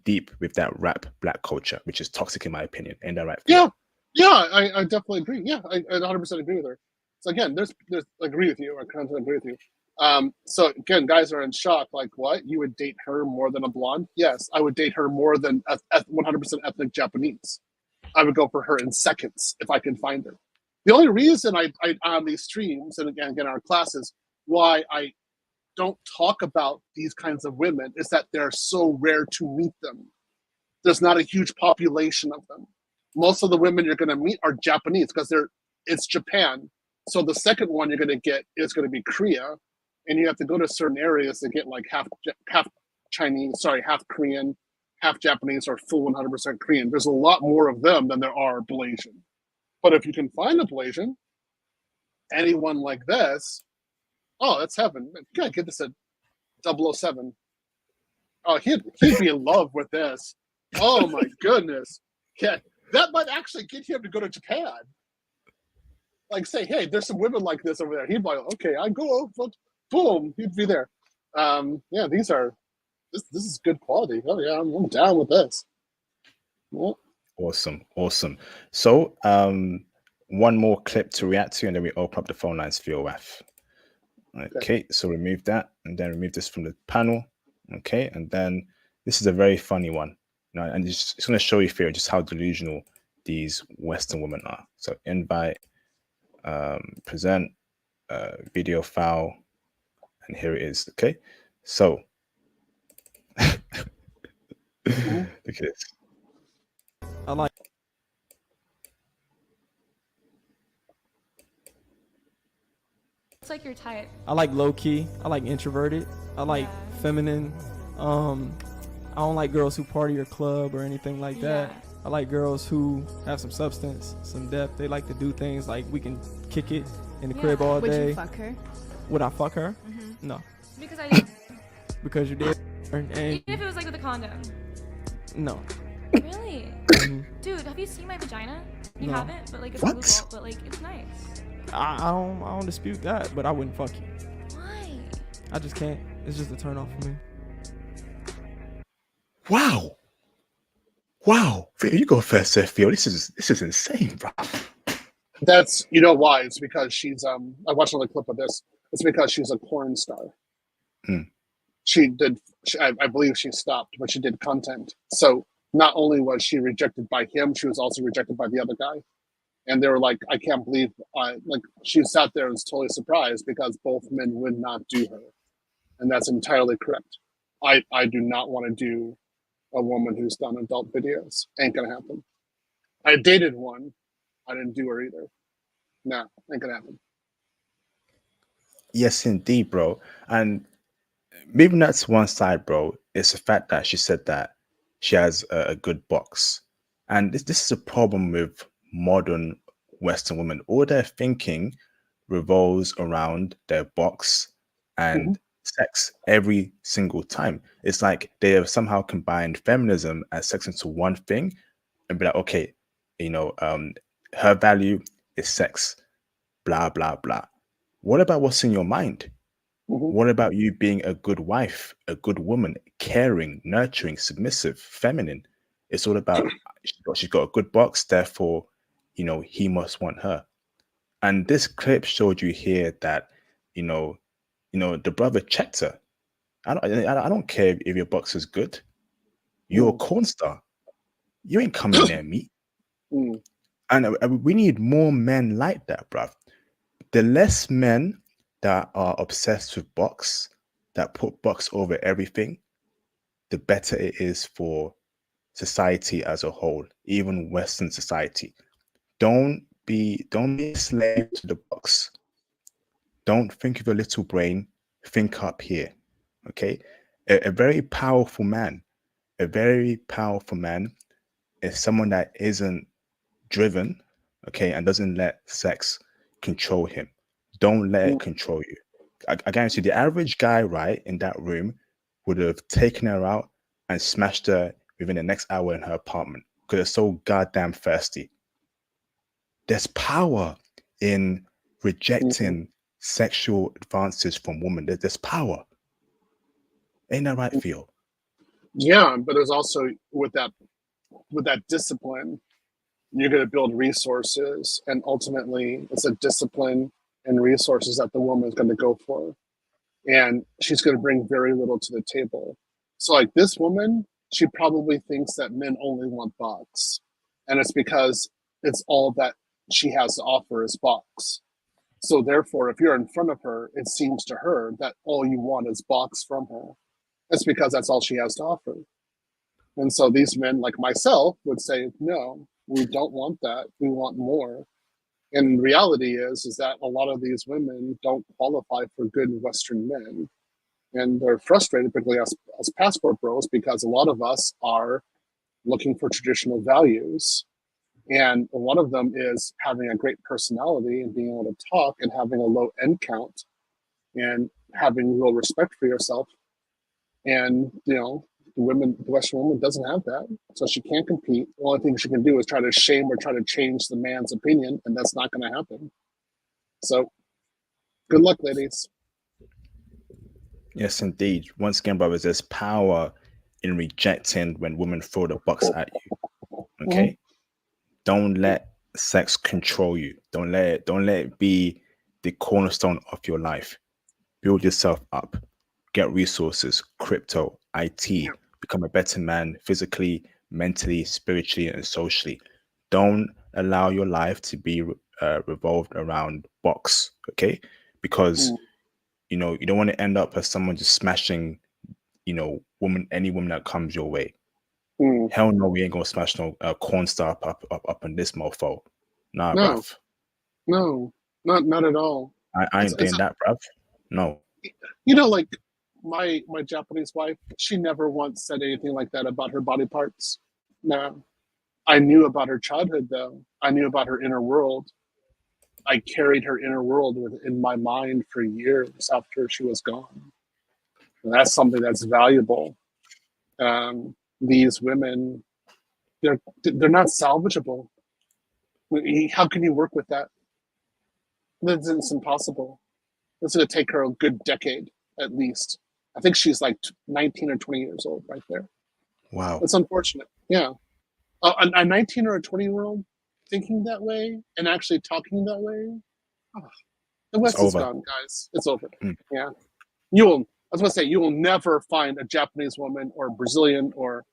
deep with that rap black culture, which is toxic in my opinion. Ain't that right? Yeah, I definitely agree. Yeah, I 100% agree with her. So again, there's I agree with you. I kind of agree with you. So again, guys are in shock. Like, what? You would date her more than a blonde? Yes, I would date her more than 100% ethnic Japanese. I would go for her in seconds if I can find her. The only reason I on these streams and again our classes why I don't talk about these kinds of women is that they're so rare to meet them. There's not a huge population of them. Most of the women you're going to meet are Japanese because it's Japan. So the second one you're going to get is going to be Korea, and you have to go to certain areas to get like half Chinese, half Korean, half Japanese, or full 100% Korean. There's a lot more of them than there are Malaysian. But if you can find a Blasian, anyone like this, oh, that's heaven. You gotta get this at 007. Oh, he'd be in love with this. Oh my goodness. Yeah, that might actually get him to go to Japan. Like say, hey, there's some women like this over there. He'd be like, okay, I go, boom, he'd be there. Yeah, this is good quality. Oh yeah, I'm down with this. Yeah. Awesome. So, one more clip to react to, and then we open up the phone lines for your WAF. Okay, so remove that, and then remove this from the panel. Okay, and then this is a very funny one. And it's going to show you, Theo, just how delusional these Western women are. So invite, present, video file, and here it is. Okay, so look at this. I like. It's like your type. I like low key. I like introverted. I like feminine. I don't like girls who party or club or anything like that. I like girls who have some substance, some depth. They like to do things like we can kick it in the crib all day. Would you fuck her? Would I fuck her? Mm-hmm. No. Because I did. Because you did. And Even if it was like with a condom. no. Really? Dude, have you seen my vagina? You No. haven't, but like it's Google, but like it's nice. I don't dispute that, but I wouldn't fuck you. Why? I just can't. It's just a turn off for me. Wow, Theo, you go first, Theo. This is insane, bro. That's, you know why? It's because she's I watched another clip of this. It's because she's a porn star. I believe she stopped, but she did content. So not only was she rejected by him, she was also rejected by the other guy. And they were like, I can't believe, like she sat there and was totally surprised because both men would not do her. And that's entirely correct. I do not want to do a woman who's done adult videos. Ain't gonna happen. I dated one. I didn't do her either. No, ain't gonna happen. Yes, indeed, bro. And maybe that's one side, bro. It's the fact that she said that she has a good box. And this is a problem with modern Western women. All their thinking revolves around their box and sex every single time. It's like they have somehow combined feminism and sex into one thing and be like, okay, her value is sex, blah, blah, blah. What about what's in your mind? What about you being a good wife, a good woman, caring, nurturing, submissive, feminine? It's all about she's got a good box, therefore, he must want her. And this clip showed you here that, the brother checked her. I don't care if your box is good. You're a corn star. You ain't coming near me. And we need more men like that, bruv. The less men that are obsessed with box, that put box over everything, the better it is for society as a whole, even Western society. Don't be a slave to the box. Don't think of your little brain. Think up here. Okay? A very powerful man is someone that isn't driven, okay, and doesn't let sex control him. Don't let it control you. I guarantee you, the average guy, right, in that room would have taken her out and smashed her within the next hour in her apartment because they're so goddamn thirsty. There's power in rejecting sexual advances from women. There's power. Ain't that right, Theo? Yeah, but there's also with that discipline, you're going to build resources, and ultimately, it's a discipline and resources that the woman is going to go for, and she's going to bring very little to the table. So, like this woman, she probably thinks that men only want box, and it's because it's all that she has to offer is box. So therefore, if you're in front of her, it seems to her that all you want is box from her. It's because that's all she has to offer. And so these men like myself would say, no, we don't want that. We want more. And reality is that a lot of these women don't qualify for good Western men. And they're frustrated, particularly as passport bros, because a lot of us are looking for traditional values. And one of them is having a great personality and being able to talk and having a low end count and having real respect for yourself. And, the Western woman doesn't have that. So she can't compete. The only thing she can do is try to shame or try to change the man's opinion, and that's not going to happen. So good luck, ladies. Yes, indeed. Once again, brothers, there's power in rejecting when women throw the box at you. Okay? Don't let sex control you. Don't let it be the cornerstone of your life. Build yourself up. Get resources, crypto, IT, become a better man physically, mentally, spiritually, and socially. Don't allow your life to be revolved around box, okay? Because you don't want to end up as someone just smashing, any woman that comes your way. Hell no, we ain't gonna smash no corn star up in this mofo. Nah, No, bruv. no, not at all. I ain't doing that, bruv. No. Like my Japanese wife, she never once said anything like that about her body parts. No. I knew about her childhood, though. I knew about her inner world. I carried her inner world in my mind for years after she was gone. And that's something that's valuable. These women, they're not salvageable. How can you work with that? It's impossible. It's going to take her a good decade, at least. I think she's like 19 or 20 years old right there. Wow. It's unfortunate. Yeah. A 19 or a 20-year-old thinking that way and actually talking that way, the West is gone, guys. It's over. Yeah. I was going to say, you will never find a Japanese woman or Brazilian or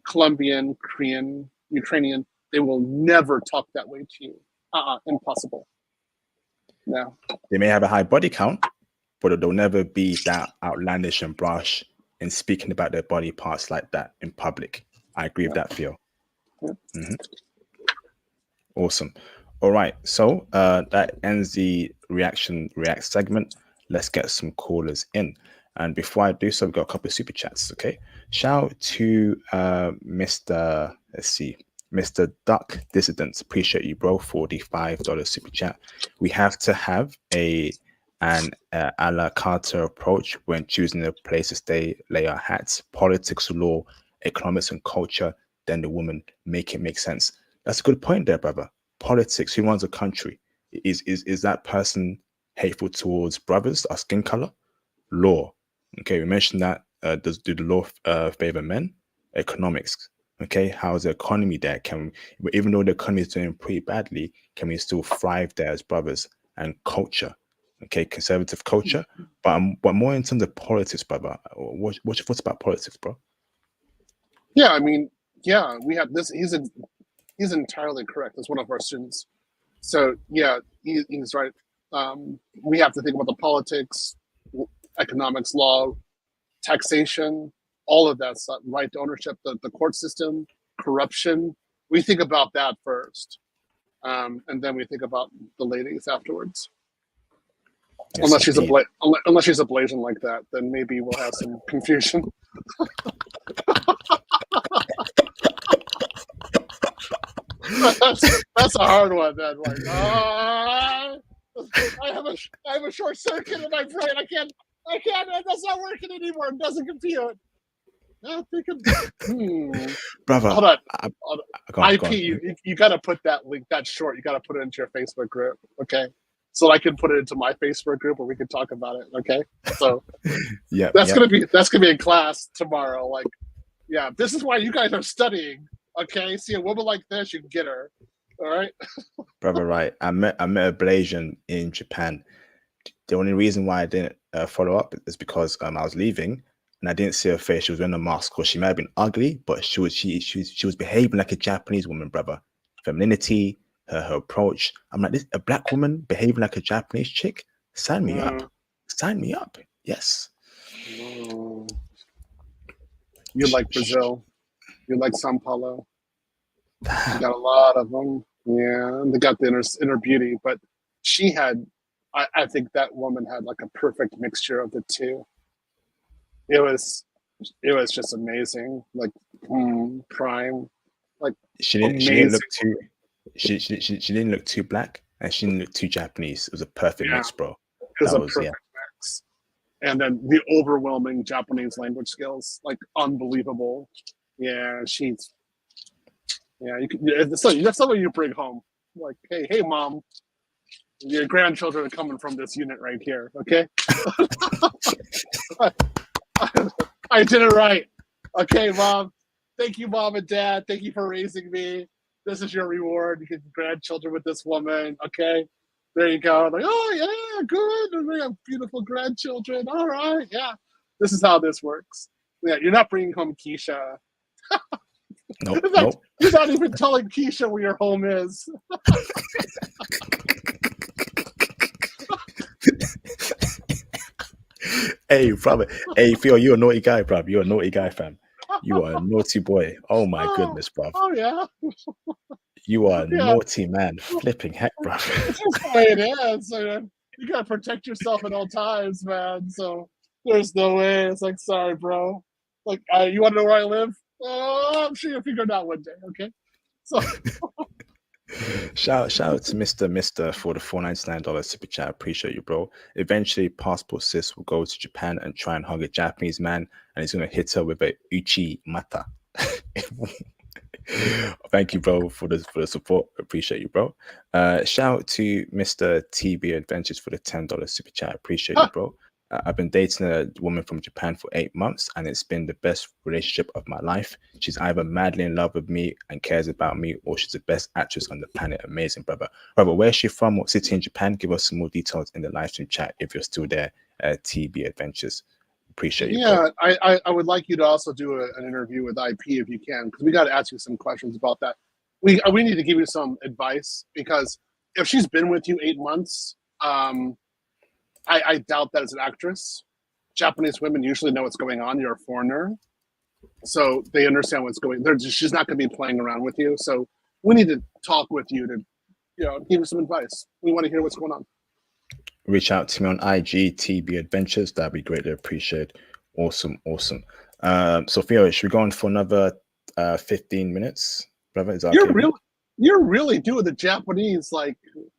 Colombian, Korean, Ukrainian. They will never talk that way to you. Impossible. No. They may have a high body count, but they'll never be that outlandish and brash in speaking about their body parts like that in public. I agree with that, Theo. Awesome. All right. So that ends the react segment. Let's get some callers in. And before I do so, we've got a couple of super chats. Okay. Shout out to Mr. Mr. Duck Dissidents. Appreciate you, bro. $45 super chat. We have to have an a la carte approach when choosing a place to stay, lay our hats. Politics, law, economics, and culture. Then the woman make it make sense. That's a good point there, brother. Politics. Who runs a country? Is that person hateful towards brothers, our skin color? Law. Okay, we mentioned that. Do the law favor men? Economics. Okay, how's the economy there? Even though the economy is doing pretty badly, can we still thrive there as brothers? And culture. Okay, conservative culture. But more in terms of politics, brother. What's your thoughts about politics, bro? Yeah, I mean, yeah, we have this. He's entirely correct. As one of our students. So yeah, he's right. We have to think about the politics, economics, law, taxation, all of that stuff, right to ownership, the court system, corruption. We think about that first, and then we think about the ladies afterwards. Yes, unless she's a blazing like that, then maybe we'll have some confusion. That's a hard one. Then, like, I have a short circuit in my brain. I can't. That's not working anymore. It doesn't compute. Brother, hold on. IP, you got to put that link, that short. You got to put it into your Facebook group, okay? So I can put it into my Facebook group, where we can talk about it, okay? So yeah, that's gonna be in class tomorrow. Like, yeah, this is why you guys are studying, okay? See a woman like this, you can get her. All right, brother. Right. I met a Blasian in Japan. The only reason why I didn't follow up is because I was leaving and I didn't see her face. She was wearing a mask, or she might have been ugly, but she was behaving like a Japanese woman, brother. Femininity, her approach. I'm like, a black woman behaving like a Japanese chick. Sign me up. Sign me up. Yes. You like Brazil. You like Sao Paulo. You got a lot of them. Yeah, they got the inner beauty, but she had. I think that woman had like a perfect mixture of the two. It was just amazing. Like prime. Like she didn't look She didn't look too black and she didn't look too Japanese. It was a perfect Yeah. mix, bro. It was That a was perfect mix. And then the overwhelming Japanese language skills, like unbelievable. Yeah, she's. Yeah, that's something you bring home. Like, hey, mom, your grandchildren are coming from this unit right here. Okay, I did it right. Okay, mom. Thank you, mom and dad. Thank you for raising me. This is your reward. You get grandchildren with this woman. Okay, there you go. Like, oh yeah, good. And we have beautiful grandchildren. All right, yeah. This is how this works. Yeah, you're not bringing home Keisha. Nope, In fact, nope. you're not even telling Keisha where your home is. Hey, brother. Hey, Theo, you're a naughty guy, bruv. You're a naughty guy, fam. You are a naughty boy. Oh my goodness, bruv. Oh yeah. You are a Yeah. naughty man. Flipping heck, bruv. It's just the way it is. So, you gotta protect yourself at all times, man. So there's no way. It's like, sorry, bro. Like, you want to know where I live? Oh, I'm sure you'll figure it out one day. Okay. So Shout out to Mr. for the $499 super chat. Appreciate you, bro. Eventually, Passport Sis will go to Japan and try and hug a Japanese man, and he's gonna hit her with a uchi mata. Thank you, bro, for the support. Appreciate you, bro. Shout out to Mr. TB Adventures for the $10 super chat. Appreciate you, bro. I've been dating a woman from Japan for 8 months, and it's been the best relationship of my life. She's either madly in love with me and cares about me, or she's the best actress on the planet. Amazing, brother. Brother, where's she from? What city in Japan? Give us some more details in the live stream chat if you're still there. TB Adventures. Appreciate you. yeah, I would like you to also do an interview with IP if you can, because we got to ask you some questions about that. We need to give you some advice, because if she's been with you 8 months, I doubt that as an actress. Japanese women usually know what's going on. You're a foreigner, so they understand what's going. She's not going to be playing around with you. So we need to talk with you to, give you some advice. We want to hear what's going on. Reach out to me on IG, TB Adventures. That'd be greatly appreciated. Awesome. Sophia, should we go on for another 15 minutes, brother? Is that okay? You're really doing the Japanese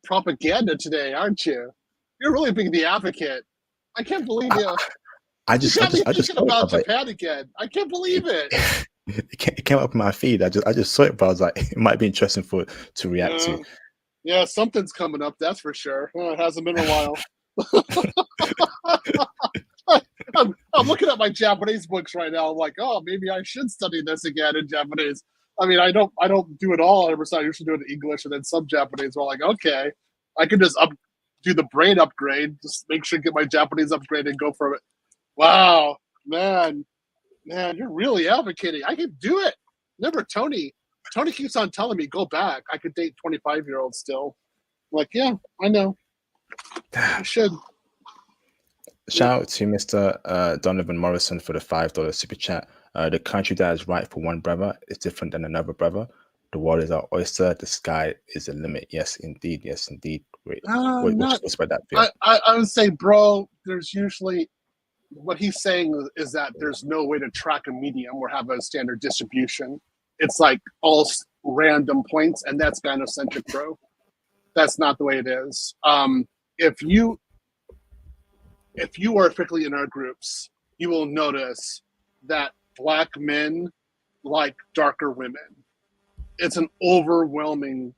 propaganda today, aren't you? You're really being the advocate. I can't believe you. I just thinking about Japan again. I can't believe it. It came up in my feed. I just saw it, but I was like, it might be interesting to react to. Yeah, something's coming up, that's for sure. It hasn't been a while. I'm looking at my Japanese books right now. I'm like, oh, maybe I should study this again in Japanese. I mean, I don't do it all 100%. I usually do it in English and then some Japanese. We're like, okay, I can just do the brain upgrade, just make sure to get my Japanese upgrade and go for it. Wow, man, you're really advocating. I can do it. Remember Tony keeps on telling me, go back. I could date 25-year-olds still. I'm like, yeah, I know. I should. Shout out to Mr. Donovan Morrison for the $5 super chat. The country that is right for one brother is different than another brother. The world is our oyster. The sky is the limit. Yes, indeed. Wait, what's about that? I would say, bro, there's usually what he's saying is that there's no way to track a medium or have a standard distribution. It's like all random points, and that's gynocentric, bro. That's not the way it is. If you are frequently in our groups, you will notice that Black men like darker women. It's an overwhelming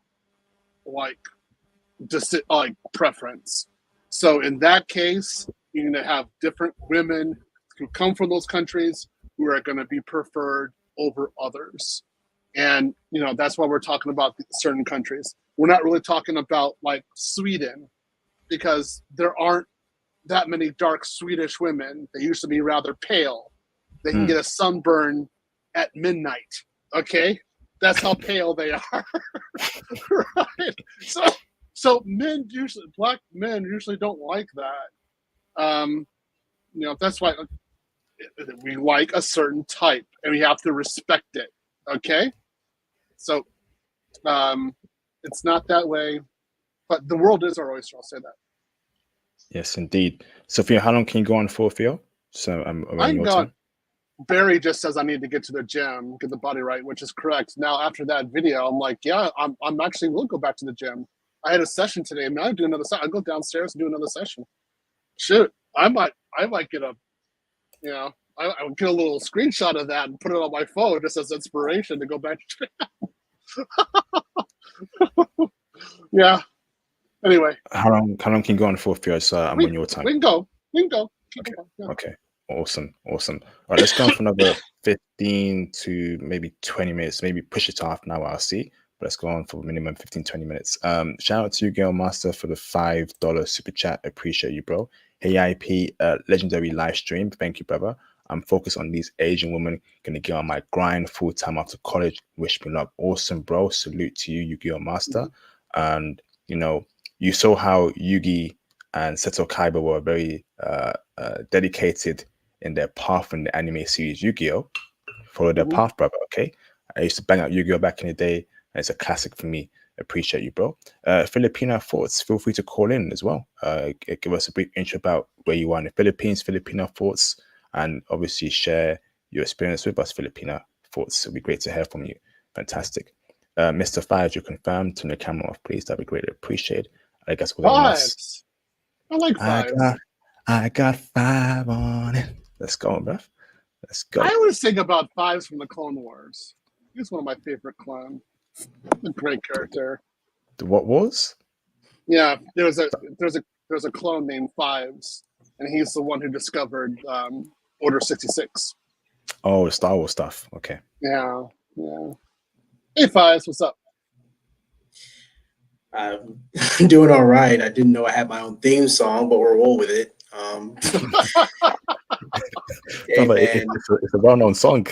preference. So in that case, you're going to have different women who come from those countries who are going to be preferred over others. And, that's why we're talking about certain countries. We're not really talking about Sweden, because there aren't that many dark Swedish women. They used to be rather pale. They can get a sunburn at midnight. Okay? That's how pale they are. Right? So Black men usually don't like that. That's why we like a certain type, and we have to respect it. Okay? So it's not that way, but the world is our oyster. I'll say that. Yes, indeed. Sophia, how long can you go on for, Theo? So I can go on. Barry just says I need to get to the gym, get the body right, which is correct. Now after that video, I'm like, yeah, I'm actually will go back to the gym. I had a session today. I mean, I'll do another session. I'll go downstairs and do another session. Shoot, I might get a, you know, I would get a little screenshot of that and put it on my phone just as inspiration to go back to gym. Yeah. Anyway. How long can you go on for, Theo? So I'm on your time. We can go. Keep okay. going. Yeah. Okay. Awesome. All right, let's go on for another 15 to maybe 20 minutes. Maybe push it to half an hour. I'll see. But let's go on for minimum 15, 20 minutes. Shout out to you, Girl Master, for the $5 super chat. Appreciate you, bro. Hey, IP, legendary live stream. Thank you, brother. I'm focused on these Asian women. Gonna get on my grind full time after college. Wish me luck. Awesome, bro. Salute to you, Yu-Gi-Oh Master. And you know, you saw how Yugi and Seto Kaiba were very dedicated in their path in the anime series Yu-Gi-Oh. Follow their path, brother. Okay. I used to bang out Yu-Gi-Oh back in the day, and it's a classic for me. Appreciate you, bro. Filipino thoughts. Feel free to call in as well. Give us a brief intro about where you are in the Philippines, Filipino thoughts, and obviously share your experience with us, Filipino thoughts. It'll be great to hear from you. Fantastic. Mr. Fives, you confirmed. Turn the camera off, please. That'd be greatly appreciated. I guess we'll Fives. I like fives. I got 5 on it. Let's go, bro. Let's go. I always think about Fives from the Clone Wars. He's one of my favorite clones. A great character. The what wars? Yeah, there's a clone named Fives, and he's the one who discovered Order 66. Oh, the Star Wars stuff. Okay. Yeah. Hey, Fives, what's up? I'm doing all right. I didn't know I had my own theme song, but we'll roll with it. Hey, it's a well-known song.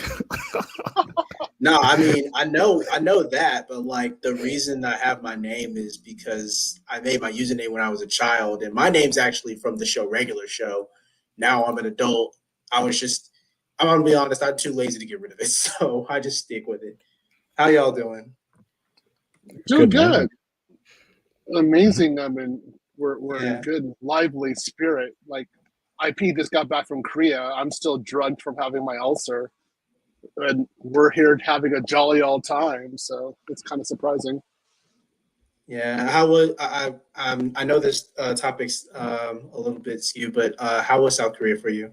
No, I mean, I know that, but like the reason I have my name is because I made my username when I was a child, and my name's actually from the show Regular Show. Now I'm an adult. I'm gonna be honest, I'm too lazy to get rid of it, so I just stick with it. How y'all doing? Doing good. Amazing. I mean, we're in good, lively spirit. Like, IP just got back from Korea. I'm still drugged from having my ulcer, and we're here having a jolly old time. So it's kind of surprising. Yeah. How was I know this topic's a little bit skewed, but how was South Korea for you?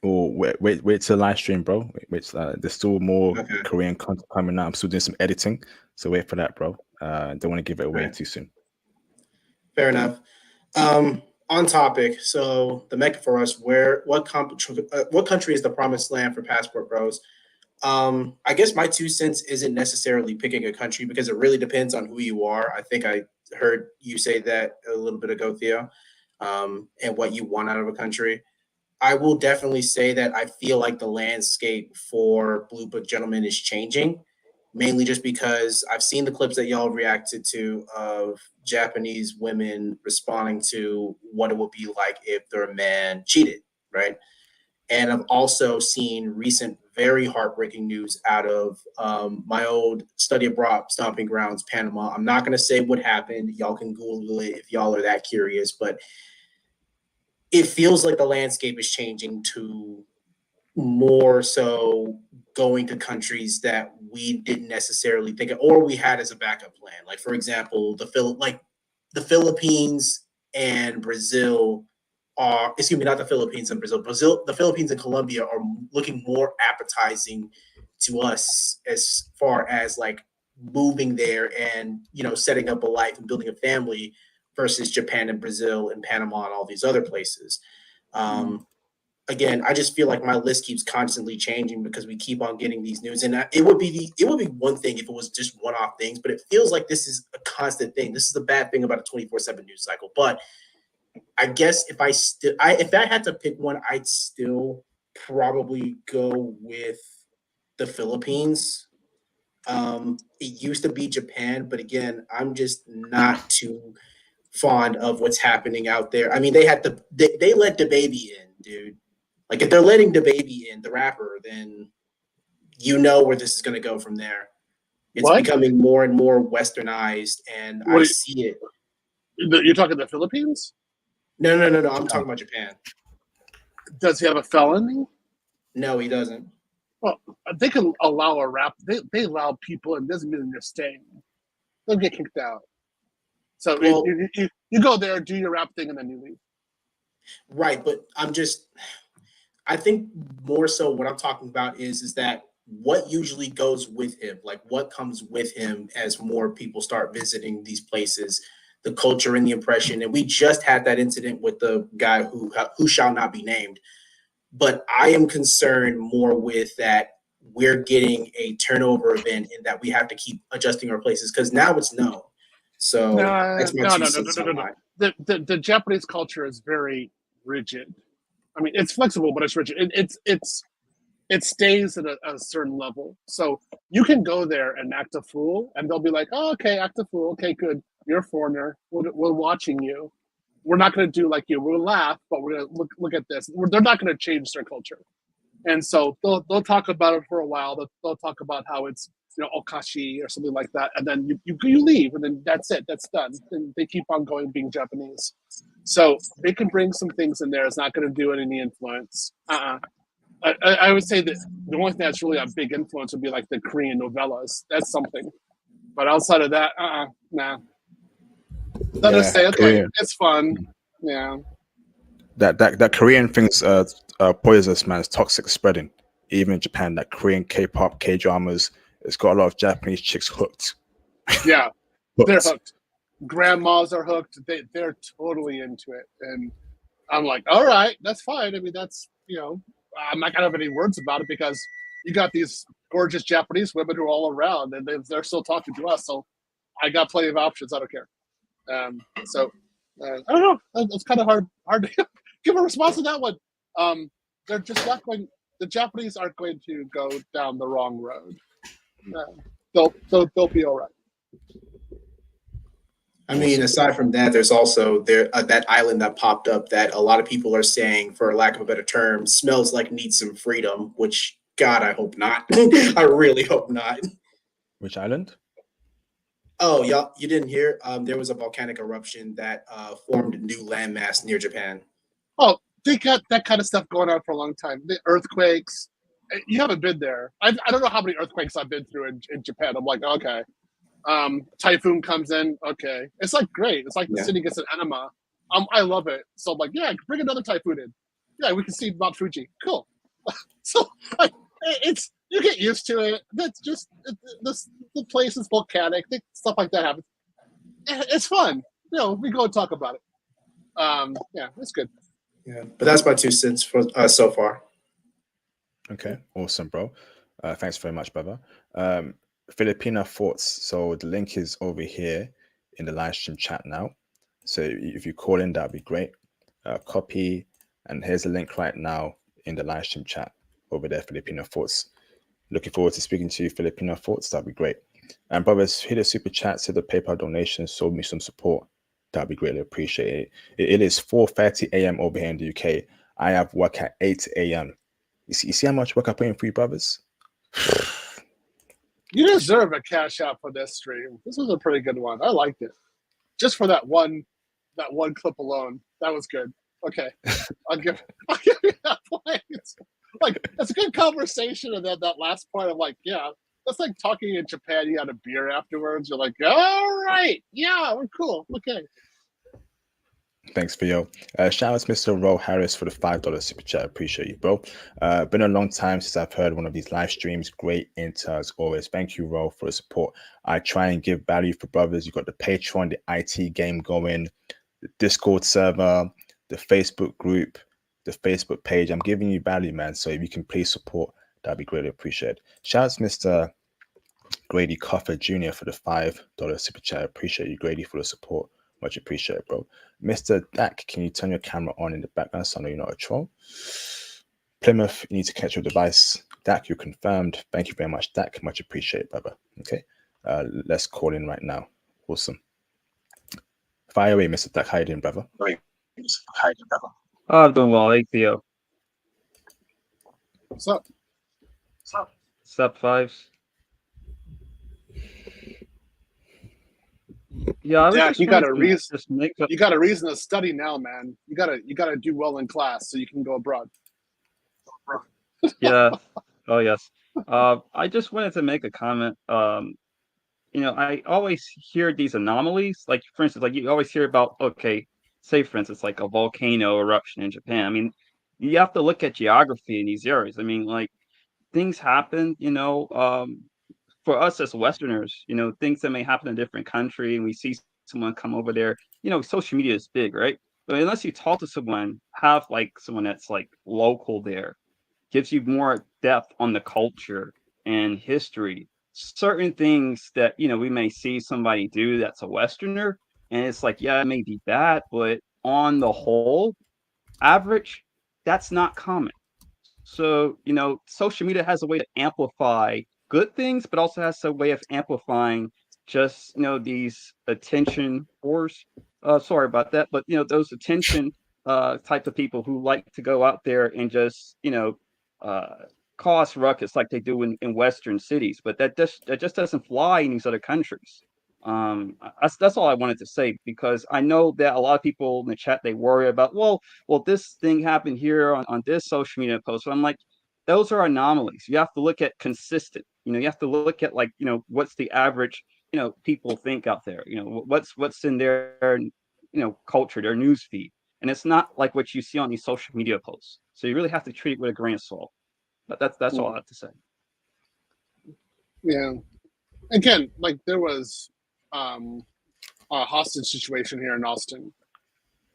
Oh, wait till live stream, bro. Wait, there's still more Korean content coming out. I'm still doing some editing, so wait for that, bro. Don't want to give it away too soon. Fair enough. On topic, so the Mecca for us, what country is the promised land for passport bros? I guess my 2 cents isn't necessarily picking a country because it really depends on who you are. I think I heard you say that a little bit ago, Theo, and what you want out of a country. I will definitely say that I feel like the landscape for Blue Book Gentlemen is changing, mainly just because I've seen the clips that y'all reacted to of Japanese women responding to what it would be like if their man cheated, right? And I've also seen recent, very heartbreaking news out of my old study abroad stomping grounds, Panama. I'm not going to say what happened. Y'all can Google it if y'all are that curious, but it feels like the landscape is changing to more so going to countries that we didn't necessarily think of, or we had as a backup plan. Like, for example, the Philippines and Brazil are, excuse me, not the Philippines and Brazil, the Philippines and Colombia are looking more appetizing to us as far as like moving there and, you know, setting up a life and building a family versus Japan and Brazil and Panama and all these other places. Again, I just feel like my list keeps constantly changing because we keep on getting these news, and it would be one thing if it was just one-off things, but it feels like this is a constant thing. This is the bad thing about a 24/7 news cycle. But I guess if I had to pick one, I'd still probably go with the Philippines. It used to be Japan, but again, I'm just not too fond of what's happening out there. I mean, they let the baby in, dude. Like, if they're letting the baby in, the rapper, then you know where this is going to go from there. It's becoming more and more westernized, and I see it. You're talking the Philippines? No. I'm talking about Japan. Does he have a felony? No, he doesn't. Well, they can allow a rap. They allow people, and doesn't mean they're staying. They'll get kicked out. So Well, you go there, do your rap thing, and then you leave. Right, but I think more so what I'm talking about is that what usually goes with him, like what comes with him as more people start visiting these places, the culture and the impression. And we just had that incident with the guy who shall not be named. But I am concerned more with that we're getting a turnover event and that we have to keep adjusting our places because now it's known. So that's my two cents on why. The Japanese culture is very rigid. I mean, it's flexible, but it's rigid. It stays at a certain level. So you can go there and act a fool, and they'll be like, "Oh, okay, act a fool. Okay, good. You're a foreigner. We're watching you. We're not going to do like you. We'll laugh, but we're going to look at this." They're not going to change their culture, and so they'll talk about it for a while. They'll talk about how it's okashi or something like that, and then you leave, and then that's it. That's done. And they keep on going being Japanese. So they can bring some things in there. It's not going to do any influence. I would say that the only thing that's really a big influence would be like the Korean novellas. That's something. But outside of that, nah. Let us say, okay, Korean. it's fun. Yeah. That Korean thing's poisonous, man. It's toxic spreading. Even in Japan, that Korean K-pop, K-dramas, it's got a lot of Japanese chicks hooked. Yeah, they're hooked. Grandmas are hooked. They're totally into it. And I'm like, all right, that's fine. I mean, that's, I'm not going to have any words about it because you got these gorgeous Japanese women who are all around and they're still talking to us. So I got plenty of options. I don't care. I don't know. It's kind of hard to give a response to that one. They're just not going. The Japanese aren't going to go down the wrong road. They'll be all right. I mean, aside from that, there's also that island that popped up that a lot of people are saying, for lack of a better term, smells like needs some freedom. Which, God, I hope not. I really hope not. Which island? Oh, y'all, you didn't hear? There was a volcanic eruption that formed a new landmass near Japan. Oh, they got that kind of stuff going on for a long time. The earthquakes. You haven't been there. I don't know how many earthquakes I've been through in Japan. I'm like, okay. Typhoon comes in. Okay. It's like great. It's like the city gets an enema. I love it. So I'm like, yeah, bring another typhoon in. Yeah, we can see Mount Fuji. Cool. So it's you get used to it. That's just the place is volcanic. Stuff like that happens. It's fun. We go and talk about it. Yeah, it's good. Yeah, but that's my 2 cents for so far. Okay, awesome, bro. Thanks very much, brother. Filipino thoughts. So the link is over here in the live stream chat now. So if you call in, that'd be great. Copy, and here's the link right now in the live stream chat over there. Filipino thoughts. Looking forward to speaking to you, Filipino thoughts. That'd be great. And brothers, hit a super chat, to the PayPal donation, show me some support. That'd be greatly appreciated. It is 4:30 a.m. over here in the UK. I have work at 8 a.m. You see how much work I put in for you, brothers? You deserve a cash out for this stream. This was a pretty good one. I liked it. Just for that one clip alone. That was good. Okay. I'll give you that point. Like, it's a good conversation, and then that last point of like, yeah, that's like talking in Japan. You had a beer afterwards. You're like, all right, yeah, we're cool. Okay. Thanks, Theo. Shout out to Mr. Ro Harris for the $5 super chat. Appreciate you, bro. Been a long time since I've heard one of these live streams. Great intel as always. Thank you, Ro, for the support. I try and give value for brothers. You got the Patreon, the IT game going, the Discord server, the Facebook group, the Facebook page. I'm giving you value, man. So if you can please support, that'd be greatly appreciated. Shout out to Mr. Grady Coffer Jr. for the $5 super chat. Appreciate you, Grady, for the support. Much appreciated, bro. Mr. Dak, can you turn your camera on in the background so I know you're not a troll? Plymouth, you need to catch your device. Dak, you're confirmed. Thank you very much, Dak. Much appreciated, brother. Okay. Let's call in right now. Awesome. Fire away, Mr. Dak. How you doing, brother? Oh, I'm doing well. Hey, Theo. What's up? Sup, Fives? Yeah, Jack, you got a reason. You got a reason to study now, man. You gotta do well in class so you can go abroad. Yeah. Oh yes. I just wanted to make a comment. I always hear these anomalies. Like for instance, like you always hear about, okay, say for instance, like a volcano eruption in Japan. I mean, you have to look at geography in these areas. I mean, like things happen, for us as Westerners, things that may happen in a different country and we see someone come over there, social media is big, right? But unless you talk to someone, have like someone that's like local there, gives you more depth on the culture and history. Certain things that, we may see somebody do that's a Westerner, and it's like, yeah, it may be bad, but on the whole, average, that's not common. So, social media has a way to amplify good things, but also has a way of amplifying just, these attention whores. Sorry about that, but those attention type of people who like to go out there and just, uh, cause ruckus like they do in Western cities. But that just doesn't fly in these other countries. That's all I wanted to say, because I know that a lot of people in the chat, they worry about, well, this thing happened here on this social media post. So I'm like, those are anomalies. You have to look at consistent. You have to look at, like, what's the average, people think out there. What's in their, culture, their news feed, and it's not like what you see on these social media posts. So you really have to treat it with a grain of salt. But that's all I have to say. Yeah. Again, like there was a hostage situation here in Austin,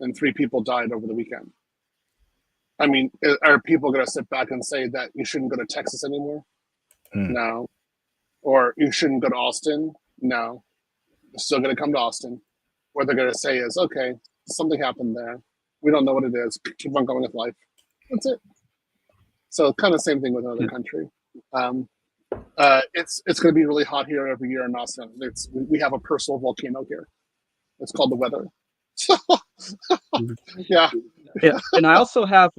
and 3 people died over the weekend. I mean, are people going to sit back and say that you shouldn't go to Texas anymore? No. Or you shouldn't go to Austin? No. You're still going to come to Austin. What they're going to say is, okay, something happened there. We don't know what it is. Keep on going with life. That's it. So kind of same thing with another country. It's going to be really hot here every year in Austin. We have a personal volcano here. It's called the weather. So, yeah. Yeah, and I also have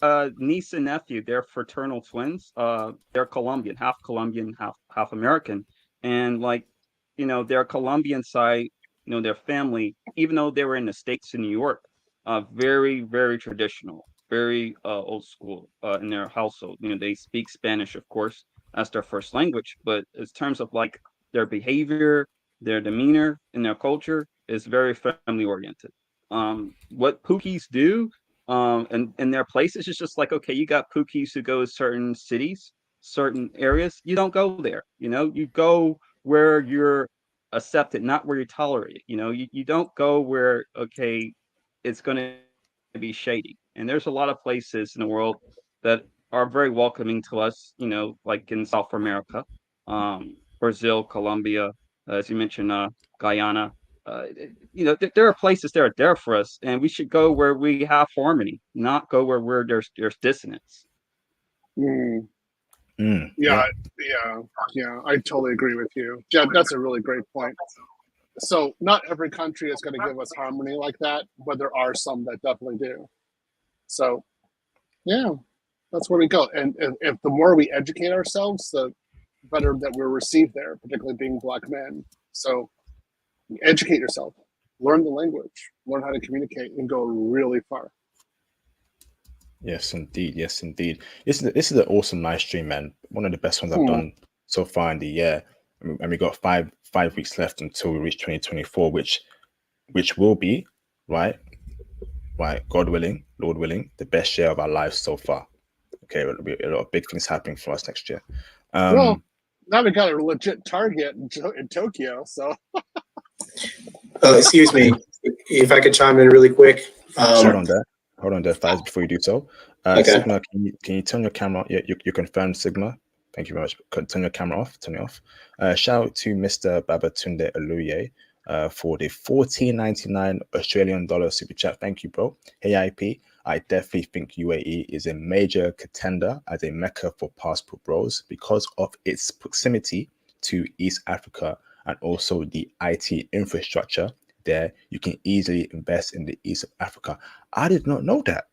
a niece and nephew. They're fraternal twins. They're Colombian, half American, and like, their Colombian side, their family, even though they were in the States in New York, very very traditional, very old school in their household. They speak Spanish, of course, as their first language, but in terms of like their behavior, their demeanor, and their culture is very family oriented. What Pookies do, and in their places, it's just like, okay, you got Pookies who go to certain cities, certain areas. You don't go there. You go where you're accepted, not where you're tolerated. You don't go where, okay, it's going to be shady. And there's a lot of places in the world that are very welcoming to us. Like in South America, Brazil, Colombia, as you mentioned, Guyana. There are places that are there for us, and we should go where we have harmony, not go where there's dissonance. Yeah. I totally agree with you. Yeah, that's a really great point. So not every country is going to give us harmony like that, but there are some that definitely do. So yeah, that's where we go. And if the more we educate ourselves, the better that we're received there, particularly being Black men. So educate yourself, learn the language, learn how to communicate, and go really far. Yes, indeed. Yes, indeed. This is an awesome live stream, man. One of the best ones I've done so far in the year. And we got five weeks left until we reach 2024, which will be right, God willing, Lord willing, the best year of our lives so far. Okay, there'll be a lot of big things happening for us next year. Well, now we got a legit target in Tokyo. So, excuse me, if I could chime in really quick. Hold on there, Faz, before you do so. Okay. Sigma, can you turn your camera? Yeah, you confirmed, Sigma. Thank you very much. Turn your camera off. Turn it off. Shout out to Mr. Babatunde Aluye for the $14.99 Australian dollar super chat. Thank you, bro. Hey, IP. I definitely think UAE is a major contender as a Mecca for passport bros because of its proximity to East Africa and also the IT infrastructure there. You can easily invest in the East of Africa. I did not know that.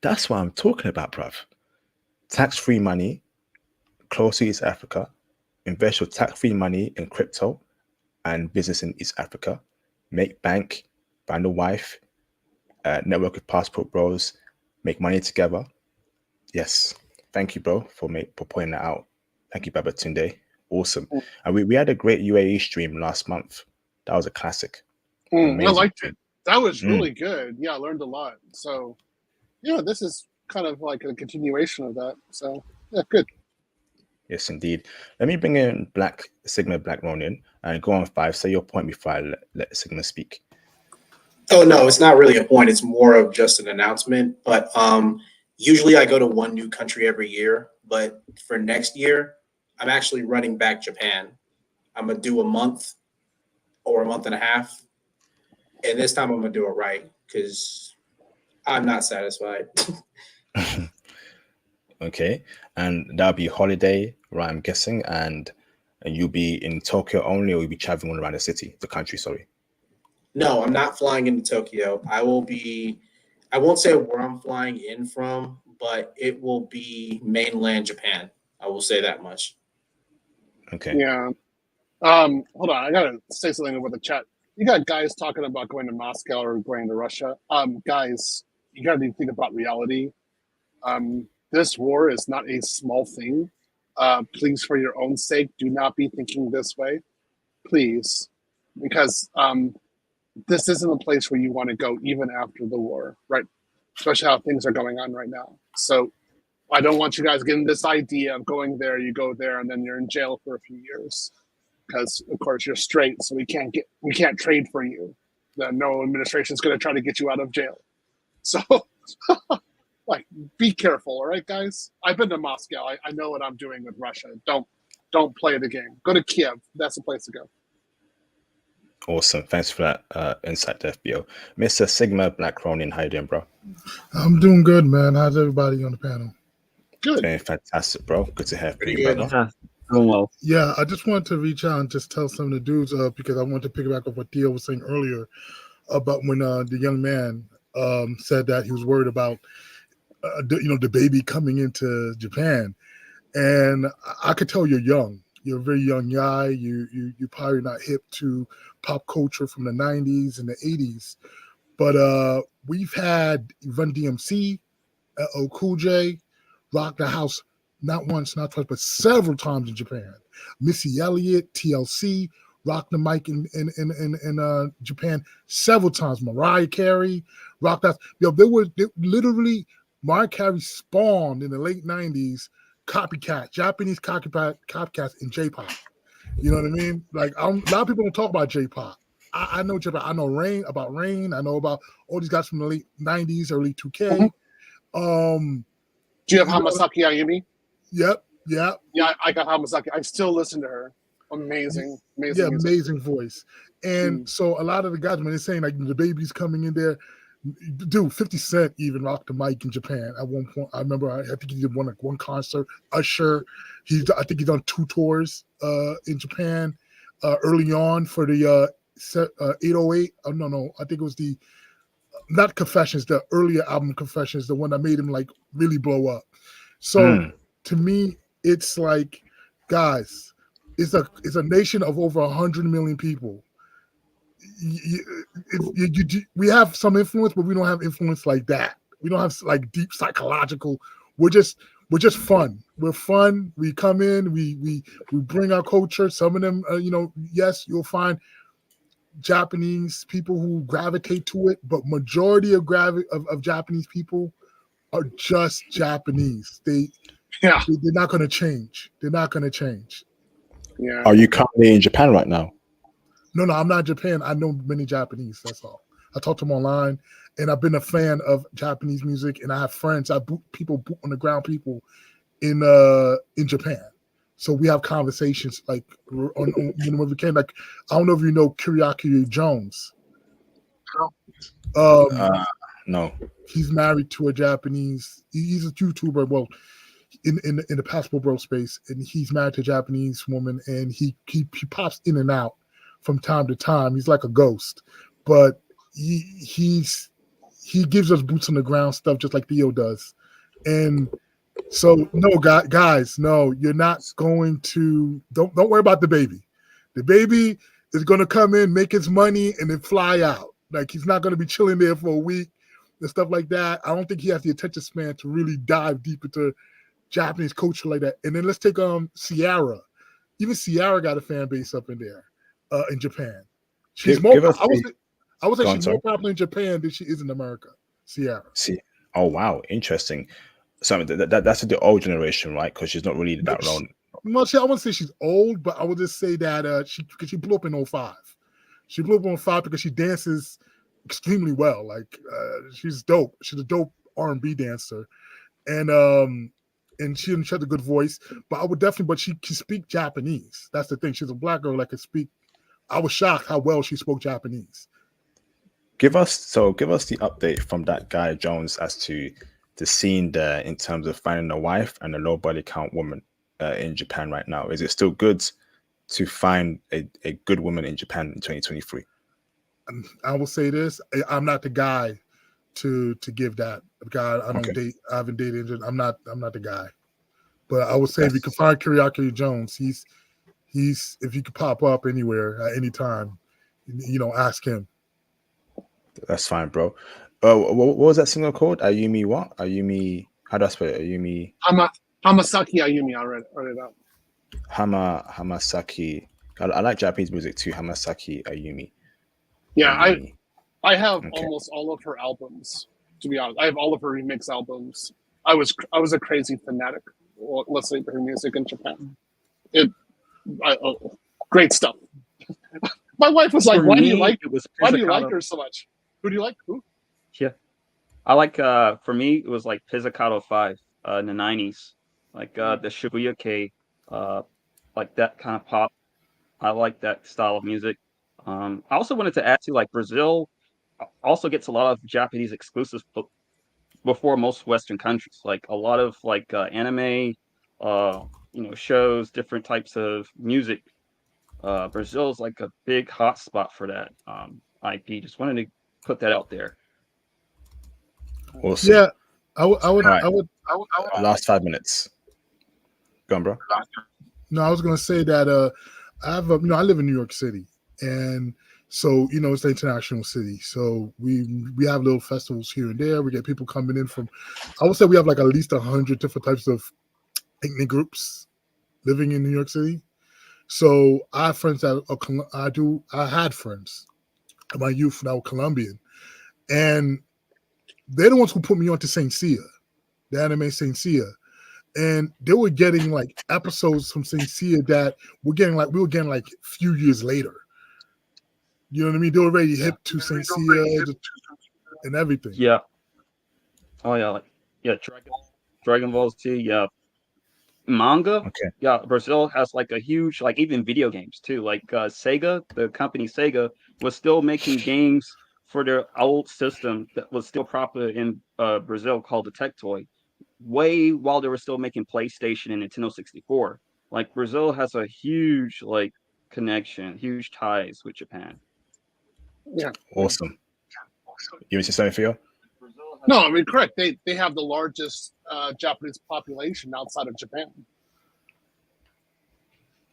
That's what I'm talking about, bruv. Tax-free money, close to East Africa. Invest your tax-free money in crypto and business in East Africa. Make bank, find a wife, network with Passport Bros, make money together. Yes. Thank you, bro, for pointing that out. Thank you, Babatunde. Awesome. And we had a great UAE stream last month. That was a classic. I Amazing. liked it. That was really good. Yeah, I learned a lot. So, yeah, this is kind of like a continuation of that. So, yeah, good. Yes, indeed. Let me bring in Sigma Black Ronin and go on 5. Say your point before I let Sigma speak. Oh no, it's not really a point. It's more of just an announcement. But usually I go to one new country every year. But for next year, I'm actually running back Japan. I'm gonna do a month or a month and a half, and this time I'm gonna do it right because I'm not satisfied. Okay, and that'll be holiday, right? I'm guessing, and you'll be in Tokyo only, or you'll be traveling all around the country. Sorry. No, I'm not flying into Tokyo. I won't say where I'm flying in from, but it will be mainland Japan. I will say that much. Okay. Yeah. Hold on. I gotta say something about the chat. You got guys talking about going to Moscow or going to Russia. Guys, you gotta think about reality. This war is not a small thing. Please, for your own sake, do not be thinking this way. Please. Because this isn't a place where you want to go even after the war, right? Especially how things are going on right now. So I don't want you guys getting this idea of going there, you go there, and then you're in jail for a few years. Because of course you're straight, so we can't trade for you. No administration is going to try to get you out of jail. So, like, be careful, all right, guys. I've been to Moscow. I know what I'm doing with Russia. Don't play the game. Go to Kiev. That's the place to go. Awesome. Thanks for that insight, FBO. Mr. Sigma Black Ronin, how you doing, bro? I'm doing good, man. How's everybody on the panel? Good. Doing fantastic, bro. Good to have you, brother. Doing well. Yeah, I just wanted to reach out and just tell some of the dudes because I wanted to piggyback off what Theo was saying earlier about when the young man said that he was worried about the baby coming into Japan, and I could tell you're young. You're a very young guy. You're probably not hip to pop culture from the 90s and the 80s, but we've had Run DMC, LL Cool J, Rock the House not once, not twice, but several times in Japan. Missy Elliott, TLC, Rock the Mic in Japan several times. Mariah Carey, Rock that. Literally Mariah Carey spawned in the late 90s Japanese copycats in J-pop. You know what I mean? Like a lot of people don't talk about J-pop. I know J-pop. I know Rain. I know about all these guys from the late 90s, early 2K. Mm-hmm. Do you have Hamasaki Ayumi? Yep. Yeah, I got Hamasaki. I still listen to her. Amazing. Yeah, amazing voice. And so a lot of the guys, when they're saying like the baby's coming in there, dude, 50 Cent even rocked the mic in Japan at one point. I remember I think he did one concert. Usher, I think he's done 2 tours in Japan early on for the 808. Oh, no, I think it was the not Confessions, the earlier album Confessions, the one that made him like really blow up. So to me, it's like, guys, it's a nation of over 100 million people. We have some influence, but we don't have influence like that. We don't have like deep psychological. We're just fun. We're fun. We come in. We bring our culture. Some of them, yes, you'll find Japanese people who gravitate to it, but majority of Japanese people are just Japanese. They're not going to change. They're not going to change. Yeah. Are you currently in Japan right now? No, I'm not in Japan. I know many Japanese. That's all. I talk to them online, and I've been a fan of Japanese music, and I have friends. I boot on the ground people in Japan. So we have conversations like on when we can. Like, I don't know if you know Kyriaki Jones. No. He's married to a Japanese. He's a YouTuber. Well, in the Passport Bro space, and he's married to a Japanese woman, and he pops in and out from time to time. He's like a ghost, but he gives us boots on the ground stuff just like Theo does. And so no, guys, no, you're not going to. Don't worry about the baby. The baby is going to come in, make his money, and then fly out. Like, he's not going to be chilling there for a week and stuff like that. I don't think he has the attention span to really dive deep into Japanese culture like that. And then let's take Ciara. Even Ciara got a fan base up in there, in Japan. She's more. I would say she's more popular in Japan than she is in America. Ciara. See, oh wow, interesting. So that's the old generation, right? Because she's not really that known. Well, I wouldn't say she's old, but I would just say that she blew up in 05. She blew up in 05 because she dances extremely well. Like she's dope. She's a dope R&B dancer, and she had a good voice. But I would definitely, but she can speak Japanese. That's the thing. She's a black girl that can speak. I was shocked how well she spoke Japanese. Give us the update from that guy Jones as to the scene there in terms of finding a wife and a low body count woman in Japan right now. Is it still good to find a good woman in Japan in 2023? I will say this: I'm not the guy to give that. God, I don't date. I haven't dated. I'm not the guy. But I would say if you can find Kyriaki Jones, he's if you could pop up anywhere at any time, ask him. That's fine, bro. What was that single called? Ayumi what? Ayumi, how do I spell it? Ayumi. Hamasaki Ayumi, I read it out. Hamasaki. I like Japanese music too. Hamasaki Ayumi. Yeah, I have almost all of her albums, to be honest. I have all of her remix albums. I was a crazy fanatic listening to her music in Japan. Great stuff. My wife was like, why do you like her so much? Who do you like? Who? Yeah. I like for me it was like Pizzicato 5 in the 90s. Like the Shibuya K, like that kind of pop. I like that style of music. I also wanted to add to like Brazil also gets a lot of Japanese exclusives before most Western countries. Like a lot of like anime, shows, different types of music. Brazil is like a big hot spot for that IP. Just wanted to put that out there. Awesome. Yeah, I would. Last 5 minutes. Go on, bro. No, I was gonna say that I live in New York City, and so it's an international city. So we have little festivals here and there. We get people coming in from. I would say we have like at least 100 different types of ethnic groups living in New York City. So I have friends that I had friends in my youth that were Colombian, and they're the ones who put me onto Saint Sia, the anime Saint Sia. And they were getting like episodes from Saint Sia that we were getting like a few years later. You know what I mean? They were already hip to Saint Sia and everything. Yeah. Oh yeah, Dragon Ball Z. Yeah. Manga. Okay. Yeah, Brazil has like a huge, like even video games too. Like Sega, the company Sega was still making games for their old system that was still popular in Brazil called the Tectoy, way while they were still making PlayStation and Nintendo 64. Like Brazil has a huge like connection, huge ties with Japan. Yeah. Awesome. You want to say something, Theo? No, I mean correct. They have the largest Japanese population outside of Japan.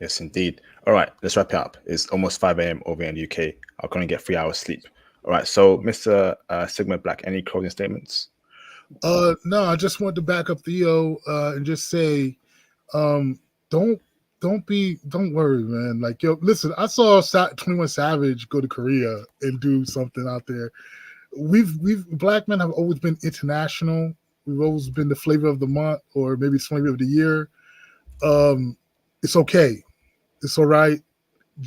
Yes, indeed. All right, let's wrap it up. It's almost 5 a.m. over in the UK. I'm going to get 3 hours sleep. All right, so Mr. Sigma Black, any closing statements? No, I just want to back up Theo and just say, don't worry, man. Like, listen, I saw 21 Savage go to Korea and do something out there. We've black men have always been international. We've always been the flavor of the month, or maybe it's flavor of the year. It's okay. It's all right.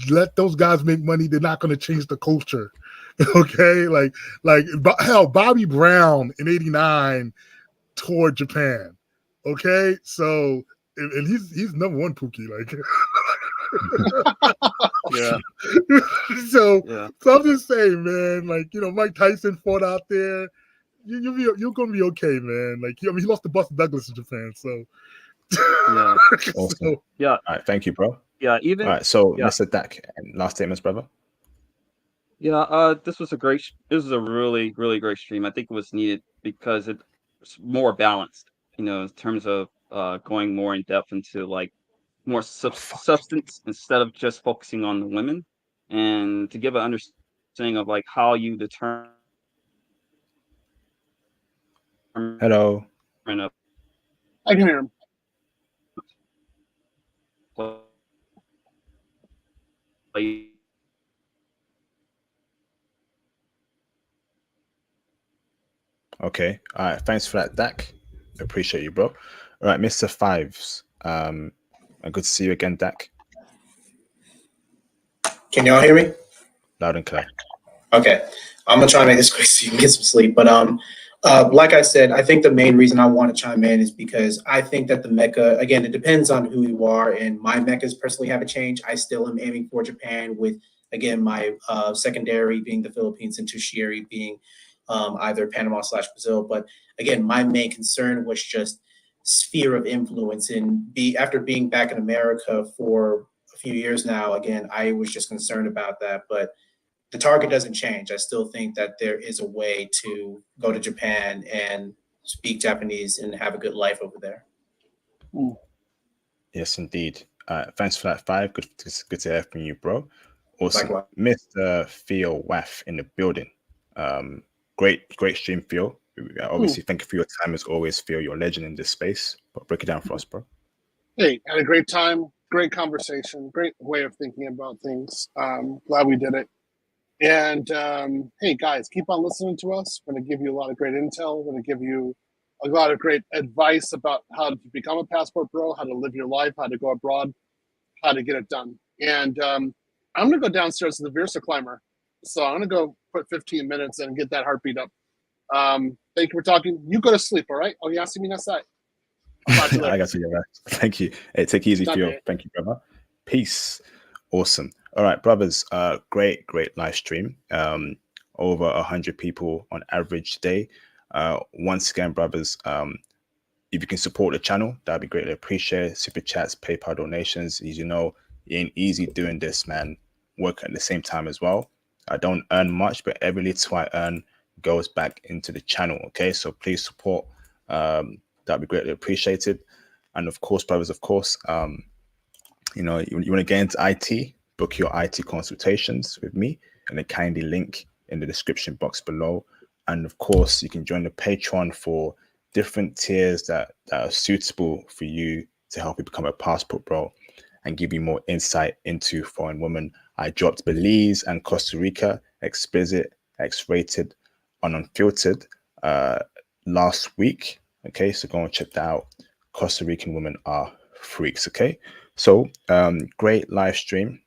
Let those guys make money. They're not going to change the culture. Okay, like hell, Bobby Brown in '89 toured Japan. Okay, so and he's number one Pookie, like. Yeah. So I'm just saying, man. Like Mike Tyson fought out there. You're gonna be okay, man. Like he lost to Buster Douglas in Japan, so. Yeah. Awesome. So, yeah. All right, thank you, bro. Yeah. Even. All right, so yeah. Mr. Dak, last statements, brother. Yeah, this was a really, really great stream. I think it was needed because it's more balanced, in terms of going more in depth into like more substance instead of just focusing on the women, and to give an understanding of like how you determine Hello. I can hear him. Okay. All right. Thanks for that, Dak. Appreciate you, bro. All right, Mr. Fives. And good to see you again, Dak. Can y'all hear me? Loud and clear. Okay, I'm gonna try to make this quick so you can get some sleep. But like I said, I think the main reason I want to chime in is because I think that the Mecca, again, it depends on who you are, and my Meccas personally haven't changed. I still am aiming for Japan, with again my secondary being the Philippines and tertiary being either Panama/Brazil. But again, my main concern was just sphere of influence, and after being back in America for a few years now, again, I was just concerned about that, but the target doesn't change. I still think that there is a way to go to Japan and speak Japanese and have a good life over there. Yes, indeed. Thanks for that, Five. Good to hear from you, bro. Awesome. Likewise. Mr. Theo Waff in the building. Great stream, Theo. Obviously, thank you for your time as always, Theo. You're a legend in this space. But break it down for us, bro. Hey, had a great time. Great conversation. Great way of thinking about things. Glad we did it. And hey, guys, keep on listening to us. We're going to give you a lot of great intel. We're going to give you a lot of great advice about how to become a passport bro, how to live your life, how to go abroad, how to get it done. And I'm going to go downstairs to the Versa climber. So I'm going to go put 15 minutes and get that heartbeat up. Thank you for talking. You go to sleep, all right? Oh, yeah, see me next night. I got to get back. Thank you. Hey, take it easy, Done, Theo. mate. Thank you, brother. Peace. Awesome. All right, brothers. Great live stream. Over 100 people on average today. Once again, brothers, if you can support the channel, that'd be greatly appreciated. Super chats, PayPal donations. As you know, it ain't easy doing this, man. Work at the same time as well. I don't earn much, but every little I earn goes back into the channel. Okay, so please support. That'd be greatly appreciated. And of course, brothers, you want to get into IT, book your IT consultations with me, and the kindly link in the description box below. And of course, you can join the Patreon for different tiers that are suitable for you to help you become a passport bro and give you more insight into foreign women. I dropped Belize and Costa Rica, explicit, X-rated, and unfiltered last week. Okay, so go and check that out. Costa Rican women are freaks. Okay, so great live stream.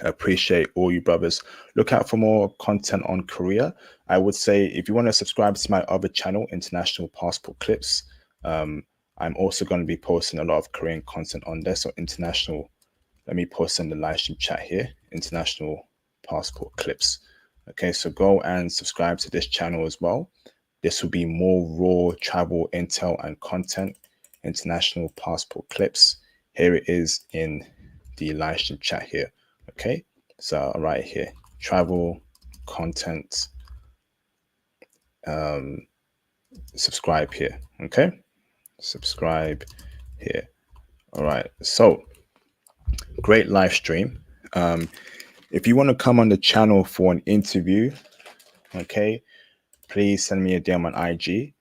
Appreciate all you brothers. Look out for more content on Korea. I would say if you want to subscribe to my other channel, International Passport Clips, I'm also going to be posting a lot of Korean content on there. So international, let me post in the live stream chat here, International Passport Clips. Okay, so go and subscribe to this channel as well. This will be more raw travel intel and content, International Passport Clips. Here it is in the live stream chat here. Okay, so right here, travel content, subscribe here. Okay, subscribe here. All right, so great live stream. If you want to come on the channel for an interview, okay, please send me a DM on IG,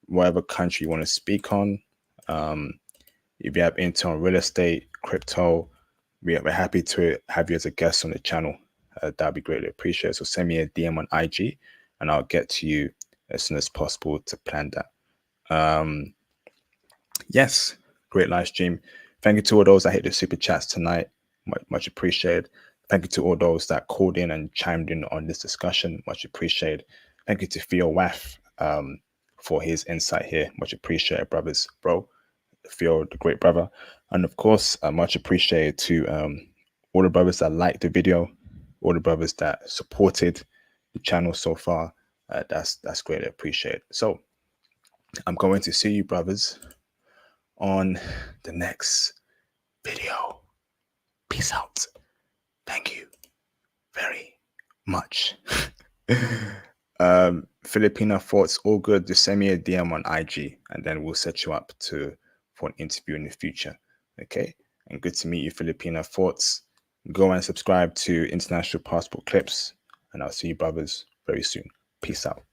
whatever country you want to speak on. If you have intel on real estate, crypto, we're happy to have you as a guest on the channel. That'd be greatly appreciated. So send me a DM on IG and I'll get to you as soon as possible to plan that. Yes, great live stream. Thank you to all those that hit the super chats tonight. Much appreciated. Thank you to all those that called in and chimed in on this discussion. Much appreciated. Thank you to Theo Waff for his insight here. Much appreciated, brothers, bro. Theo, the great brother. And of course, much appreciated to all the brothers that liked the video, all the brothers that supported the channel so far. That's greatly appreciated. So I'm going to see you, brothers, on the next video. Peace out. Thank you very much. Filipina thoughts, all good. Just send me a DM on IG and then we'll set you up for an interview in the future. Okay, and good to meet you, Filipina thoughts. Go and subscribe to International Passport Clips, and I'll see you brothers very soon. Peace out.